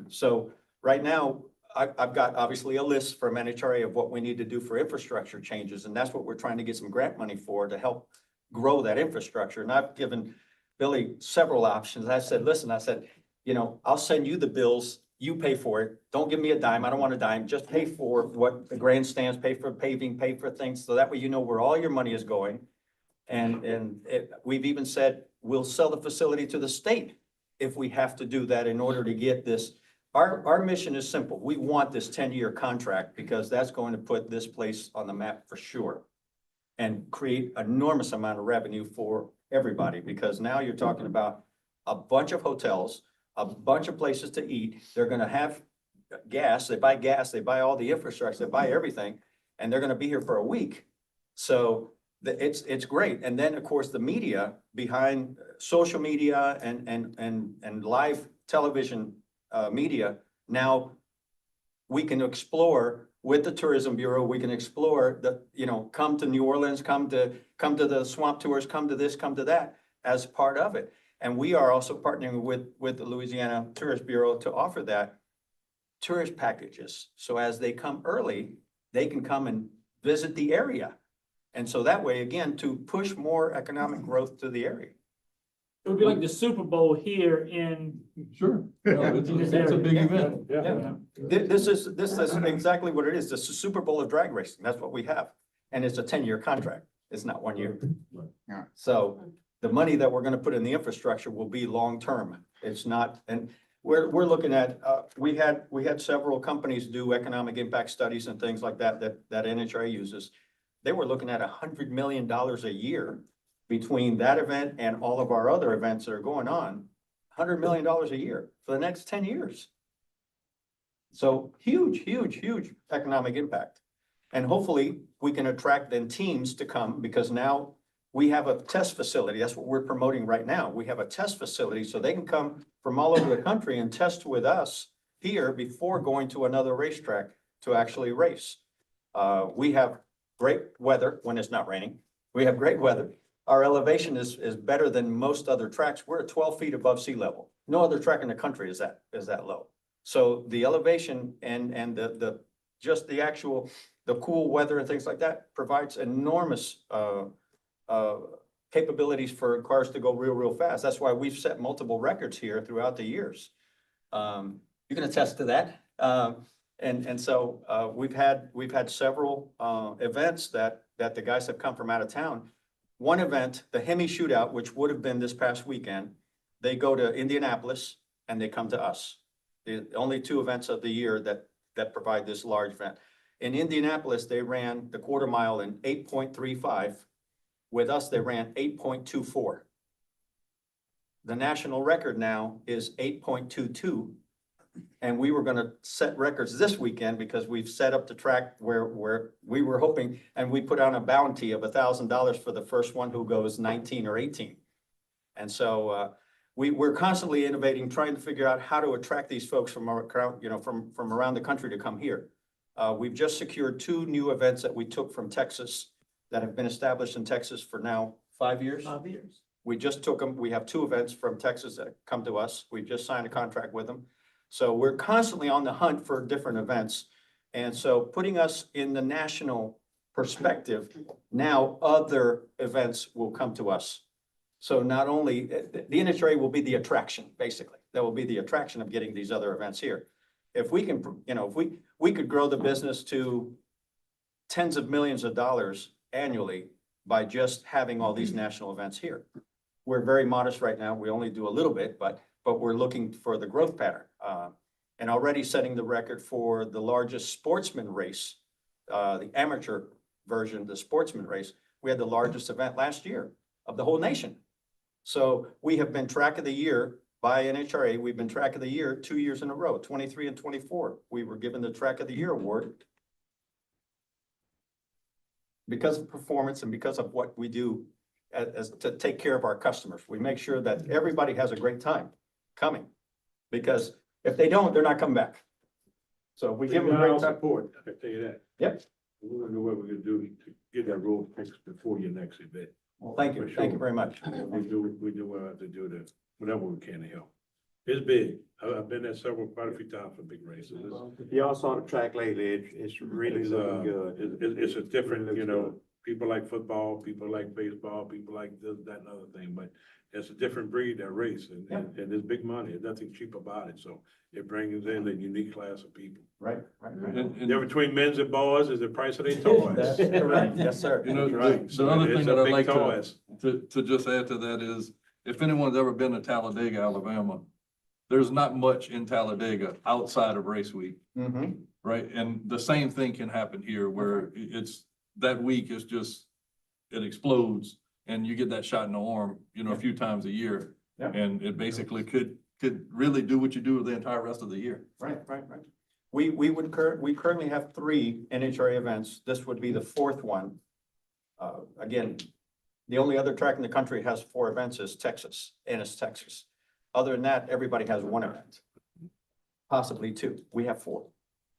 So right now, I've got obviously a list from NHRA of what we need to do for infrastructure changes, and that's what we're trying to get some grant money for to help grow that infrastructure. And I've given Billy several options. I said, listen, I'll send you the bills, you pay for it. Don't give me a dime. I don't want a dime. Just pay for what the grandstands, pay for paving, pay for things. So that way you know where all your money is going. And we've even said, we'll sell the facility to the state if we have to do that in order to get this. Our mission is simple. We want this 10-year contract because that's going to put this place on the map for sure and create enormous amount of revenue for everybody, because now you're talking about a bunch of hotels, a bunch of places to eat. They're gonna have gas, they buy all the infrastructure, they buy everything, and they're gonna be here for a week. So it's great. And then, of course, the media behind social media and live television, media. Now we can explore with the Tourism Bureau, we can explore come to New Orleans, come to the swamp tours, come to this, come to that as part of it. And we are also partnering with the Louisiana Tourist Bureau to offer that tourist packages. So as they come early, they can come and visit the area. And so that way, again, to push more economic growth to the area. It would be like the Super Bowl here in. Sure. No, it's a big event. Yeah. This is exactly what it is. This is Super Bowl of drag racing. That's what we have. And it's a 10-year contract. It's not 1 year. Yeah. So the money that we're gonna put in the infrastructure will be long-term. It's not, and we're looking at, we had several companies do economic impact studies and things like that NHRA uses. They were looking at $100 million a year between that event and all of our other events that are going on. $100 million a year for the next 10 years. So huge, huge, huge economic impact. And hopefully we can attract then teams to come, because now we have a test facility. That's what we're promoting right now. We have a test facility so they can come from all over the country and test with us here before going to another racetrack to actually race. We have great weather when it's not raining. We have great weather. Our elevation is better than most other tracks. We're at 12 feet above sea level. No other track in the country is that low. So the elevation and the cool weather and things like that provides enormous capabilities for cars to go real fast. That's why we've set multiple records here throughout the years. You can attest to that. So we've had several events that the guys have come from out of town. One event, the Hemi Shootout, which would have been this past weekend, they go to Indianapolis and they come to us. The only 2 events of the year that provide this large event. In Indianapolis, they ran the quarter mile in 8.35. With us, they ran 8.24. The national record now is 8.22. And we were going to set records this weekend because we've set up the track where we were hoping, and we put on a bounty of $1,000 for the first one who goes 19 or 18. And so we're constantly innovating, trying to figure out how to attract these folks from around the country to come here. We've just secured 2 new events that we took from Texas that have been established in Texas for now 5 years. 5 years. We just took them. We have 2 events from Texas that come to us. We've just signed a contract with them. So we're constantly on the hunt for different events. And so putting us in the national perspective, now other events will come to us. So not only, the NHRA will be the attraction, basically. That will be the attraction of getting these other events here. If we can, if we could grow the business to tens of millions of dollars annually by just having all these national events here. We're very modest right now. We only do a little bit, but we're looking for the growth pattern. And already setting the record for the largest sportsman race, the amateur version, the sportsman race. We had the largest event last year of the whole nation. So we have been track of the year by NHRA. We've been track of the year 2 years in a row, 23 and 24. We were given the track of the year award because of performance and because of what we do as to take care of our customers. We make sure that everybody has a great time coming, because if they don't, they're not coming back. So we give them great support. I can tell you that. Yep. We're gonna do what we're gonna do to get that road fixed before your next event. Well, thank you. Thank you very much. We do what we have to do to, whatever we can to help. It's big. I've been there quite a few times for big races. If y'all saw the track lately, it's really looking good. It's a different, people like football, people like baseball, people like this, that, and other thing, but it's a different breed, that race, and it's big money. There's nothing cheap about it, so it brings in a unique class of people. Right. There between men's and boys is the price of their toys. That's correct. Yes, sir. Right. The other thing that I'd like toys. to just add to that is, if anyone's ever been to Talladega, Alabama, there's not much in Talladega outside of race week, right? And the same thing can happen here, where it's that week is just, it explodes and you get that shot in the arm, a few times a year. Yeah. And it basically could really do what you do the entire rest of the year. Right. We currently have 3 NHRA events. This would be the 4th one. Again, the only other track in the country has 4 events is Texas, Ennis, Texas. Other than that, everybody has 1 event, possibly 2. We have 4.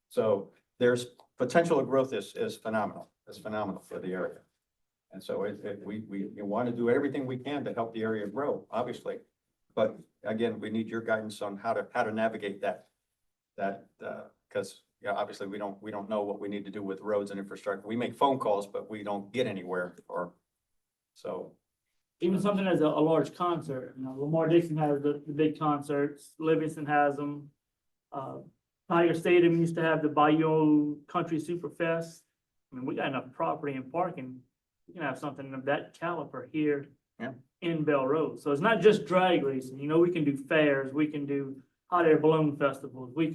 So there's potential of growth is phenomenal. It's phenomenal for the area. And so we want to do everything we can to help the area grow, obviously. But again, we need your guidance on how to navigate that, because, yeah, obviously we don't know what we need to do with roads and infrastructure. We make phone calls, but we don't get anywhere, or so. Even something as a large concert, you know, Lamar Dixon has the big concerts, Livingston has them. Tiger Stadium used to have the Bayou Country Super Fest. I mean, we got enough property and parking. We can have something of that caliber here. Yeah. In Bell Road. So it's not just drag racing, you know, we can do fairs, we can do hot air balloon festivals, we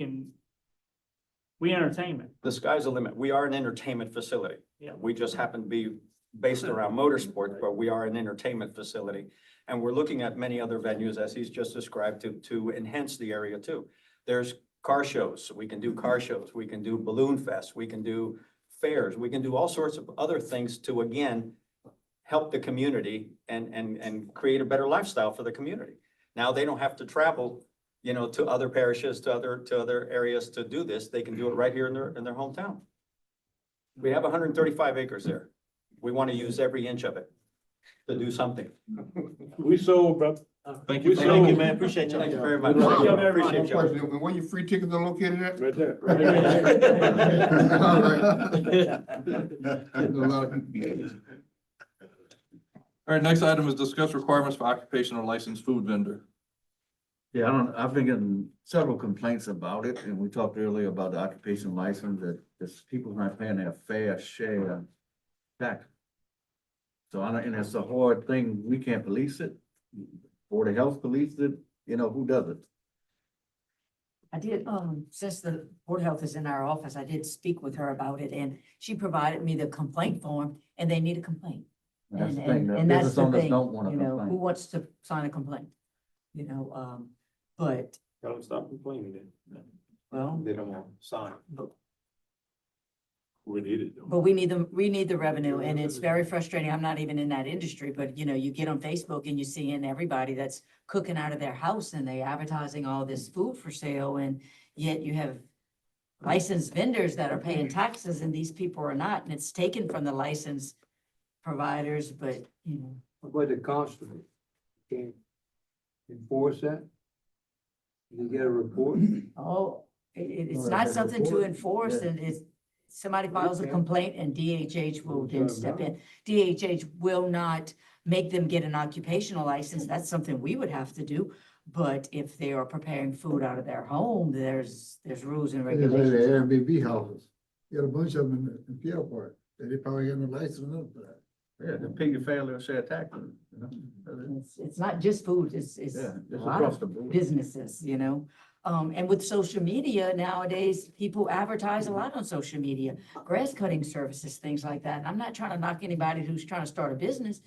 entertainment. The sky's the limit. We are an entertainment facility. Yeah. We just happen to be based around motorsports, but we are an entertainment facility. And we're looking at many other venues, as he's just described, to enhance the area too. There's car shows, so we can do car shows, we can do balloon fest, we can do fairs, we can do all sorts of other things to, again, help the community and create a better lifestyle for the community. Now they don't have to travel, you know, to other parishes, to other areas to do this. They can do it right here in their hometown. We have 135 acres there. We want to use every inch of it to do something. We sold, bro. Thank you. Thank you, man. Appreciate y'all. Thank you very much. Thank you very much. Appreciate y'all. Question, and where your free tickets are located at? Right there. All right, next item is discuss requirements for occupational licensed food vendor. Yeah, I've been getting several complaints about it, and we talked earlier about the occupation license, that there's people not paying their fair share tax. So and it's a hard thing, we can't police it, Board of Health police it, you know, who does it? I did, since the Board of Health is in our office, I did speak with her about it, and she provided me the complaint form, and they need a complaint. That's the And- thing, the and that's business the owners thing, don't want to you know, who complain. wants to sign a complaint? You know, but, Tell them stop complaining then. well, They don't want to sign. We need it though. but we need the revenue, and it's very frustrating. I'm not even in that industry, but you know, you get on Facebook and you see in everybody that's cooking out of their house and they advertising all this food for sale, and yet you have licensed vendors that are paying taxes and these people are not, and it's taken from the licensed providers, but you know. What about the constable? Can't enforce that? You get a report? Oh, it's Well, not that's a something to report. enforce, Yeah. and it's, somebody files a Okay. complaint and DHH will then Turn step down. in. DHH will not make them get an occupational license, that's something we would have to do. But if they are preparing food out of their home, there's rules and They say the regulations. Airbnb houses, you got a bunch of them in Pierre Park, they probably got no license for that. Yeah, they pay your fair share tax, you know? It's not just food, it's Yeah, a it's lot across of the board. businesses, you know? And with social media nowadays, people advertise a lot on social media, grass cutting services, things like that. And I'm not trying to knock anybody who's trying to start a business,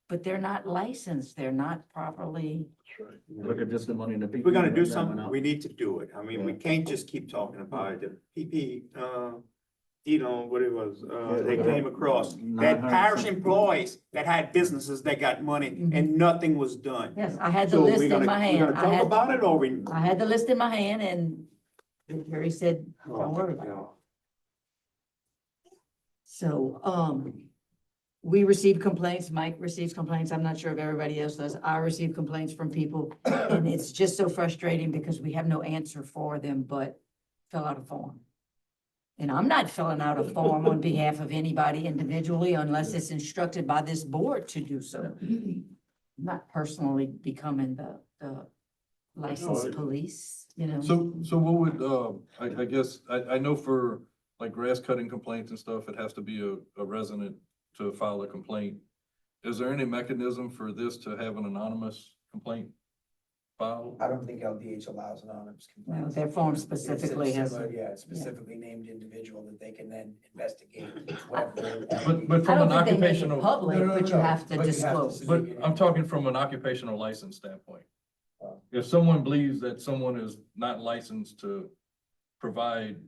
but they're not licensed, they're not properly. Look at just the money in the. If we're gonna do something, we need to do it. I mean, we can't just keep talking about it. The PP, you know, what it was, they came across, that parish employees that had businesses that got money and nothing was done. Yes, I had the So list we're in gonna, my we're hand. gonna talk about it or we? I had the list in my hand and Jerry said, don't worry about it. So, we receive complaints, Mike receives complaints, I'm not sure if everybody else does, I receive complaints from people. And it's just so frustrating because we have no answer for them, but fill out a form. And I'm not filling out a form on behalf of anybody individually unless it's instructed by this board to do so. I'm not personally becoming the licensed police, you know? So what would, I guess, I know for like grass cutting complaints and stuff, it has to be a resident to file a complaint. Is there any mechanism for this to have an anonymous complaint filed? I don't think LDH allows anonymous Well, complaints. their form It's a specifically has. similar- Yeah, it's specifically named individual that they can then investigate whatever. But from I an don't think they make it occupational. public, but you have to But you have to disclose. submit But your I'm name. talking from an occupational license standpoint. If someone believes that someone is not licensed to provide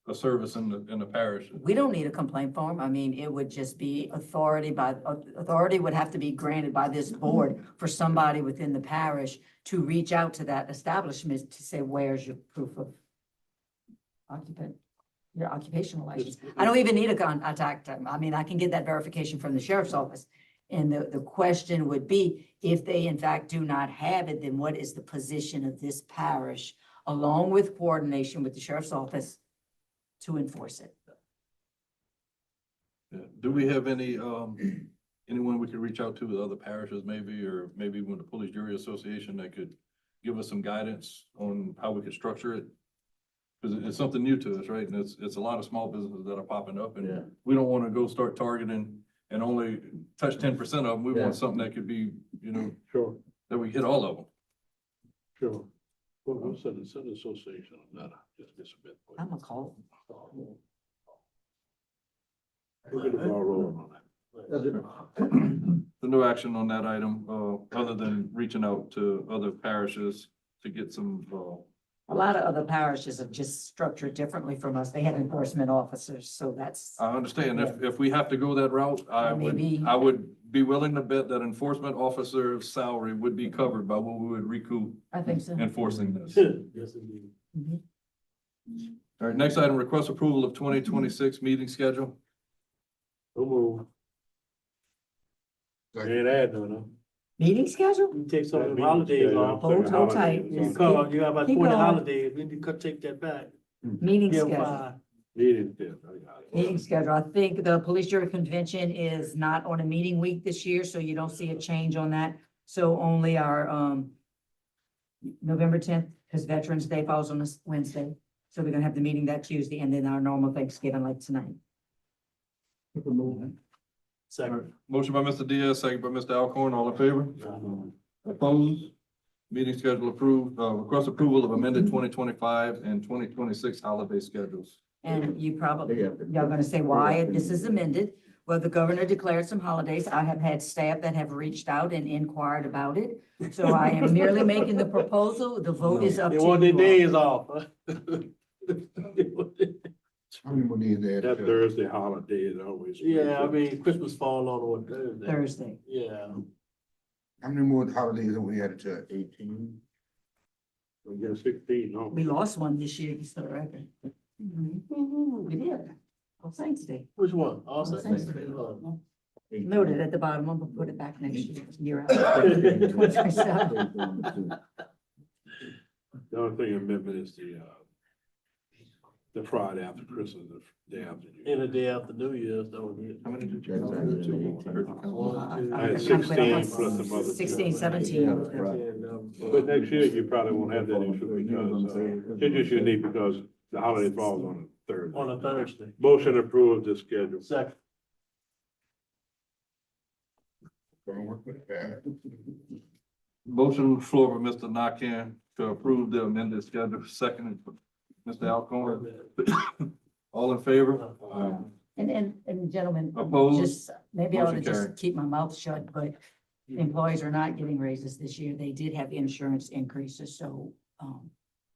a service in the parish. We don't need a complaint form. I mean, it would just be authority would have to be granted by this board for somebody within the parish to reach out to that establishment to say, where's your proof of your occupational license? I don't even need a contact. I mean, I can get that verification from the sheriff's office. And the question would be, if they in fact do not have it, then what is the position of this parish, along with coordination with the sheriff's office, to enforce it? Yeah. Do we have any, anyone we could reach out to with other parishes maybe, or maybe with the Police Jury Association that could give us some guidance on how we could structure it? Because it's something new to us, right? And it's a lot of small businesses that are popping up, and we don't want to go start targeting and only touch 10% of them. We want something that could be, you know, Sure, that we hit all of them. sure. Well, I'll send the association on that, just get some input. I'm a call. We'll get the ball rolling on that. So no action on that item, other than reaching out to other parishes to get some, A lot of other parishes have just structured differently from us. They have enforcement officers, so that's, I understand if we have to go that route, I Maybe. would be willing to bet that enforcement officer's salary would be covered by what we would recoup I think so. enforcing this. Yes, indeed. Mhm. All right, next item, request approval of 2026 meeting schedule. We'll move. Ain't add no. Meeting schedule? You take some of the That holidays meeting off. schedule, Hold tight. holidays You off. call, you got about Keep 20 going. holidays, we need to take that back. Meeting Yeah, schedule. 5. Meeting, yeah, I got it. Meeting schedule. I think the police jury convention is not on a meeting week this year, so you don't see a change on that. So only our, November 10th, because Veterans Day falls on this Wednesday. So we're gonna have the meeting that Tuesday, and then our normal Thanksgiving like tonight. Second. Motion by Mr. Diaz, second by Mr. Alcorn, all in favor? Opposed? Meeting schedule approved, request approval of amended 2025 and 2026 holiday schedules. And you probably, y'all gonna say why this is amended. Well, the governor declared some holidays. I have had staff that have reached out and inquired about it. So I am merely making the proposal. The vote is up They to want their you all. days off. Huh? How many more days there? That Thursday holiday is always. Yeah, I mean, Christmas fall on Thursday. Thursday. Yeah. How many more holidays have we had to? 18. We got 16, no. We lost one this year, just for the record. We did. On Saints Day. Which one? All Saints Saints Day. Day. Noted at the bottom. I'm gonna put it back next year out. 2027. The only thing amendment is the Friday after Christmas, the day after. New Year. In the day after New Year's, though. How many did you I had 16 plus some other. 16, 17. But next year, you probably won't have that issue because, it's just unique because the holiday falls on a Thursday. On a Thursday. Motion approved the schedule. Second. Motion on the floor by Mr. Nakane to approve the amended schedule, second, Mr. Alcorn. All in favor? And gentlemen, Opposed? just, maybe I ought to Motion just carried. keep my mouth shut, but employees are not getting raises this year. They did have insurance increases, so,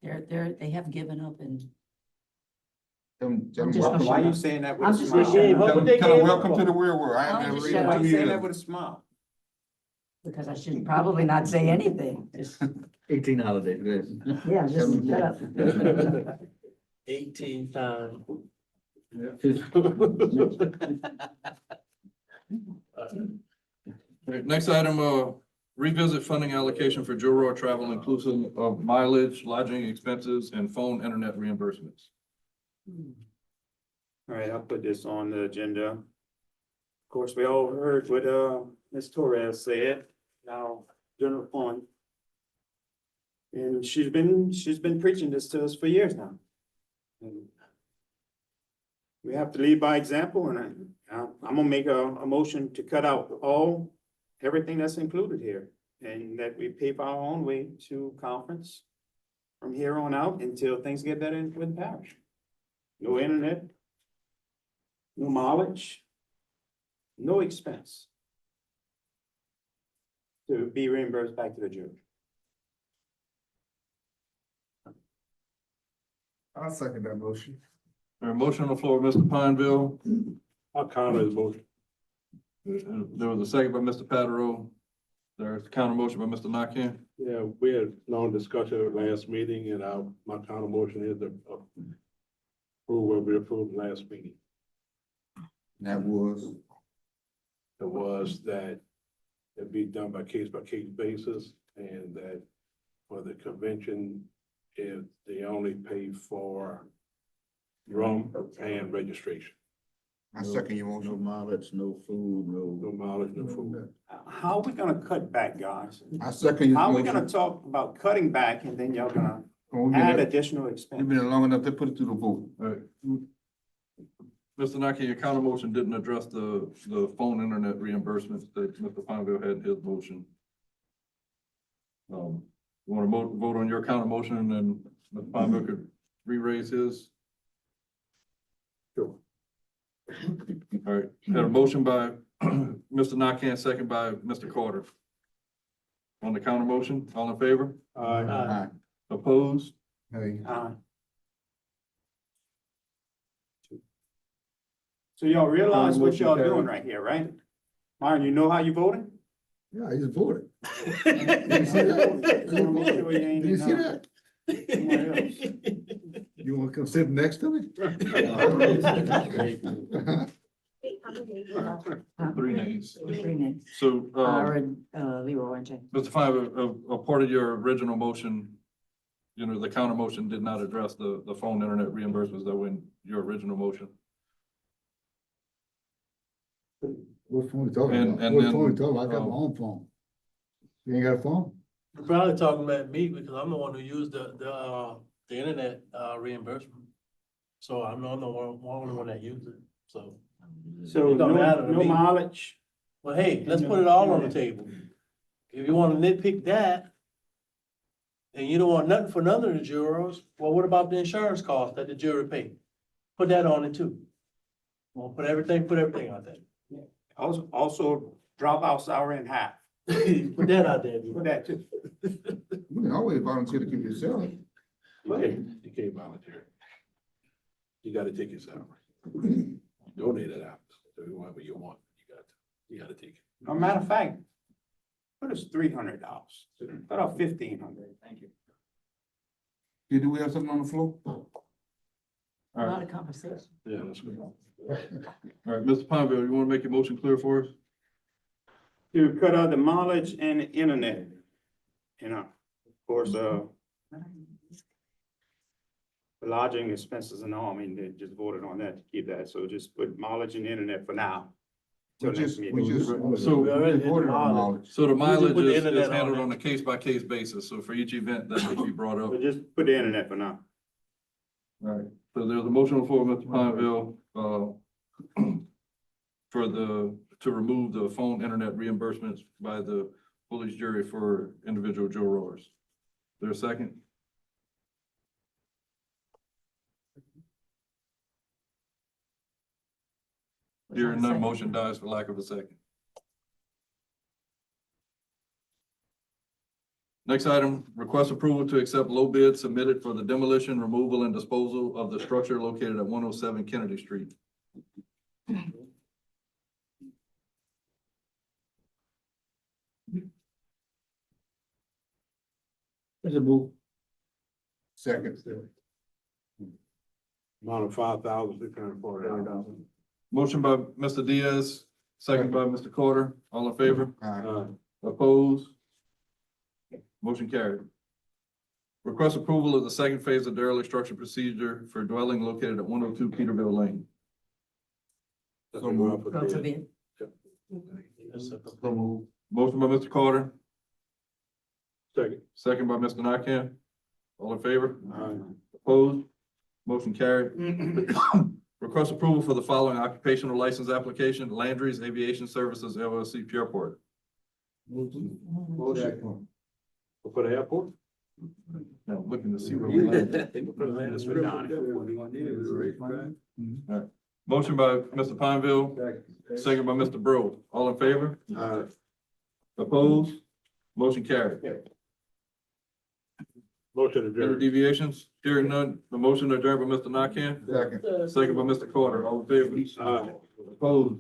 they have given up and. Tell Just- welcome. Why are you saying that with I'm a just smile? ashamed. Tell What they them gave welcome up to the for? real world. I I'm ain't never just read shut Why in are you 2 saying years. that with a smile? Because I should probably not say anything. Just, 18 holidays, yes. yeah, just shut up. 18 times. Next item, revisit funding allocation for Joe Roy travel inclusive of mileage, lodging expenses, and phone internet reimbursements. All right, I'll put this on the agenda. Of course, we all heard what, Ms. Torres said, now, general fund. And she's been preaching this to us for years now. And we have to lead by example, and I'm gonna make a motion to cut out everything that's included here. And that we pay for our own way to conference from here on out until things get better with the parish. No internet, no mileage, no expense to be reimbursed back to the jury. I'll second that motion. A motion on the floor, Mr. Pineville. I'll counter his motion. There was a second by Mr. Patero. There's a counter motion by Mr. Nakane. Yeah, we had long discussion at last meeting, and my counter motion is to approve what we approved last meeting. That was, It was that it be done by case basis, and that for the convention, if they only pay for room and registration. I second your No motion. mileage, no food, No mileage, no food. How are we gonna cut back, guys? I second your How are we gonna motion. talk about cutting back and then y'all gonna Oh, we add been- additional We've expense? been long enough to put it to the vote. All right. Mr. Nakane, your counter motion didn't address the phone internet reimbursements that Mr. Pineville had in his motion. You want to vote on your counter motion and then Mr. Pineville could re-raise his? Sure. All right, had a motion by Mr. Nakane, second by Mr. Carter. On the counter motion, all in favor? Aye. Opposed? Hey, So y'all realize what Motion y'all carried. doing right here, right? Myron, you know how you voting? yeah, I just voted. Did you see that? You wanna come sit next to me? 3 nays. 3 nays. So, Leroy and James. Mr. Five, a part of your original motion, you know, the counter motion did not address the phone internet reimbursements that were in your original motion. What phone you talking And- about? and What then, phone you talking about? I got my um, own phone. You ain't got a phone? You're probably talking about me because I'm the one who used the internet, reimbursement. So I'm the only one that used it, so. So It don't matter no, to no me. mileage? Well, hey, let's put it all on the table. If you wanna nitpick that, and you don't want nothing for none of the jurors, well, what about the insurance cost that the jury paid? Put that on it too. Well, put everything out there. Also drop our salary in half. Put that out there. Put that too. You can always volunteer to keep yourself. You can't volunteer. You gotta take your salary. Donate it out to whoever you want. You gotta take it. As a matter of fact, put us $300. Put out $1,500. Thank you. Do we have something on the floor? A lot of conversation. Yeah, that's good. All right, Mr. Pineville, you want to make your motion clear for us? To cut out the mileage and the internet. You know, of course, the lodging expenses and all, I mean, they just voted on that to keep that, so just put mileage and internet for now. We Till next just, meeting. we just. So- We already did the voted on mileage. So the mileage put the is internet on handled there. on a case-by-case basis, so for each event that may be brought up. But just put the internet for now. All right, so there's a motion on the floor, Mr. Pineville, to remove the phone internet reimbursements by the police jury for individual jurors. Is there a second? Hearing none, motion dies for lack of a second. Next item, request approval to accept low bid submitted for the demolition, removal, and disposal of the structure located at 107 Kennedy Street. There's a move. Second. Amount of $5,640. Motion by Mr. Diaz, second by Mr. Carter. All in favor? Aye. Opposed? Motion carried. Request approval of the second phase of derelict structure procedure for dwelling located at 102 Peterbilt Lane. So moved. Go to bid. Motion by Mr. Carter, Second. second by Mr. Nakane. All in favor? Aye. Opposed? Motion carried. Request approval for the following occupational license application, Landry's Aviation Services LLC, Pierport. Motion. For the airport? Now, looking to see where we land. Motion by Mr. Pineville, second by Mr. Bro. All in favor? Aye. Opposed? Motion carried. Motion Any adjourned. deviations? Hearing none, the motion adjourned by Mr. Nakam, Second. second by Mr. Carter, all in favor? Aye. Opposed?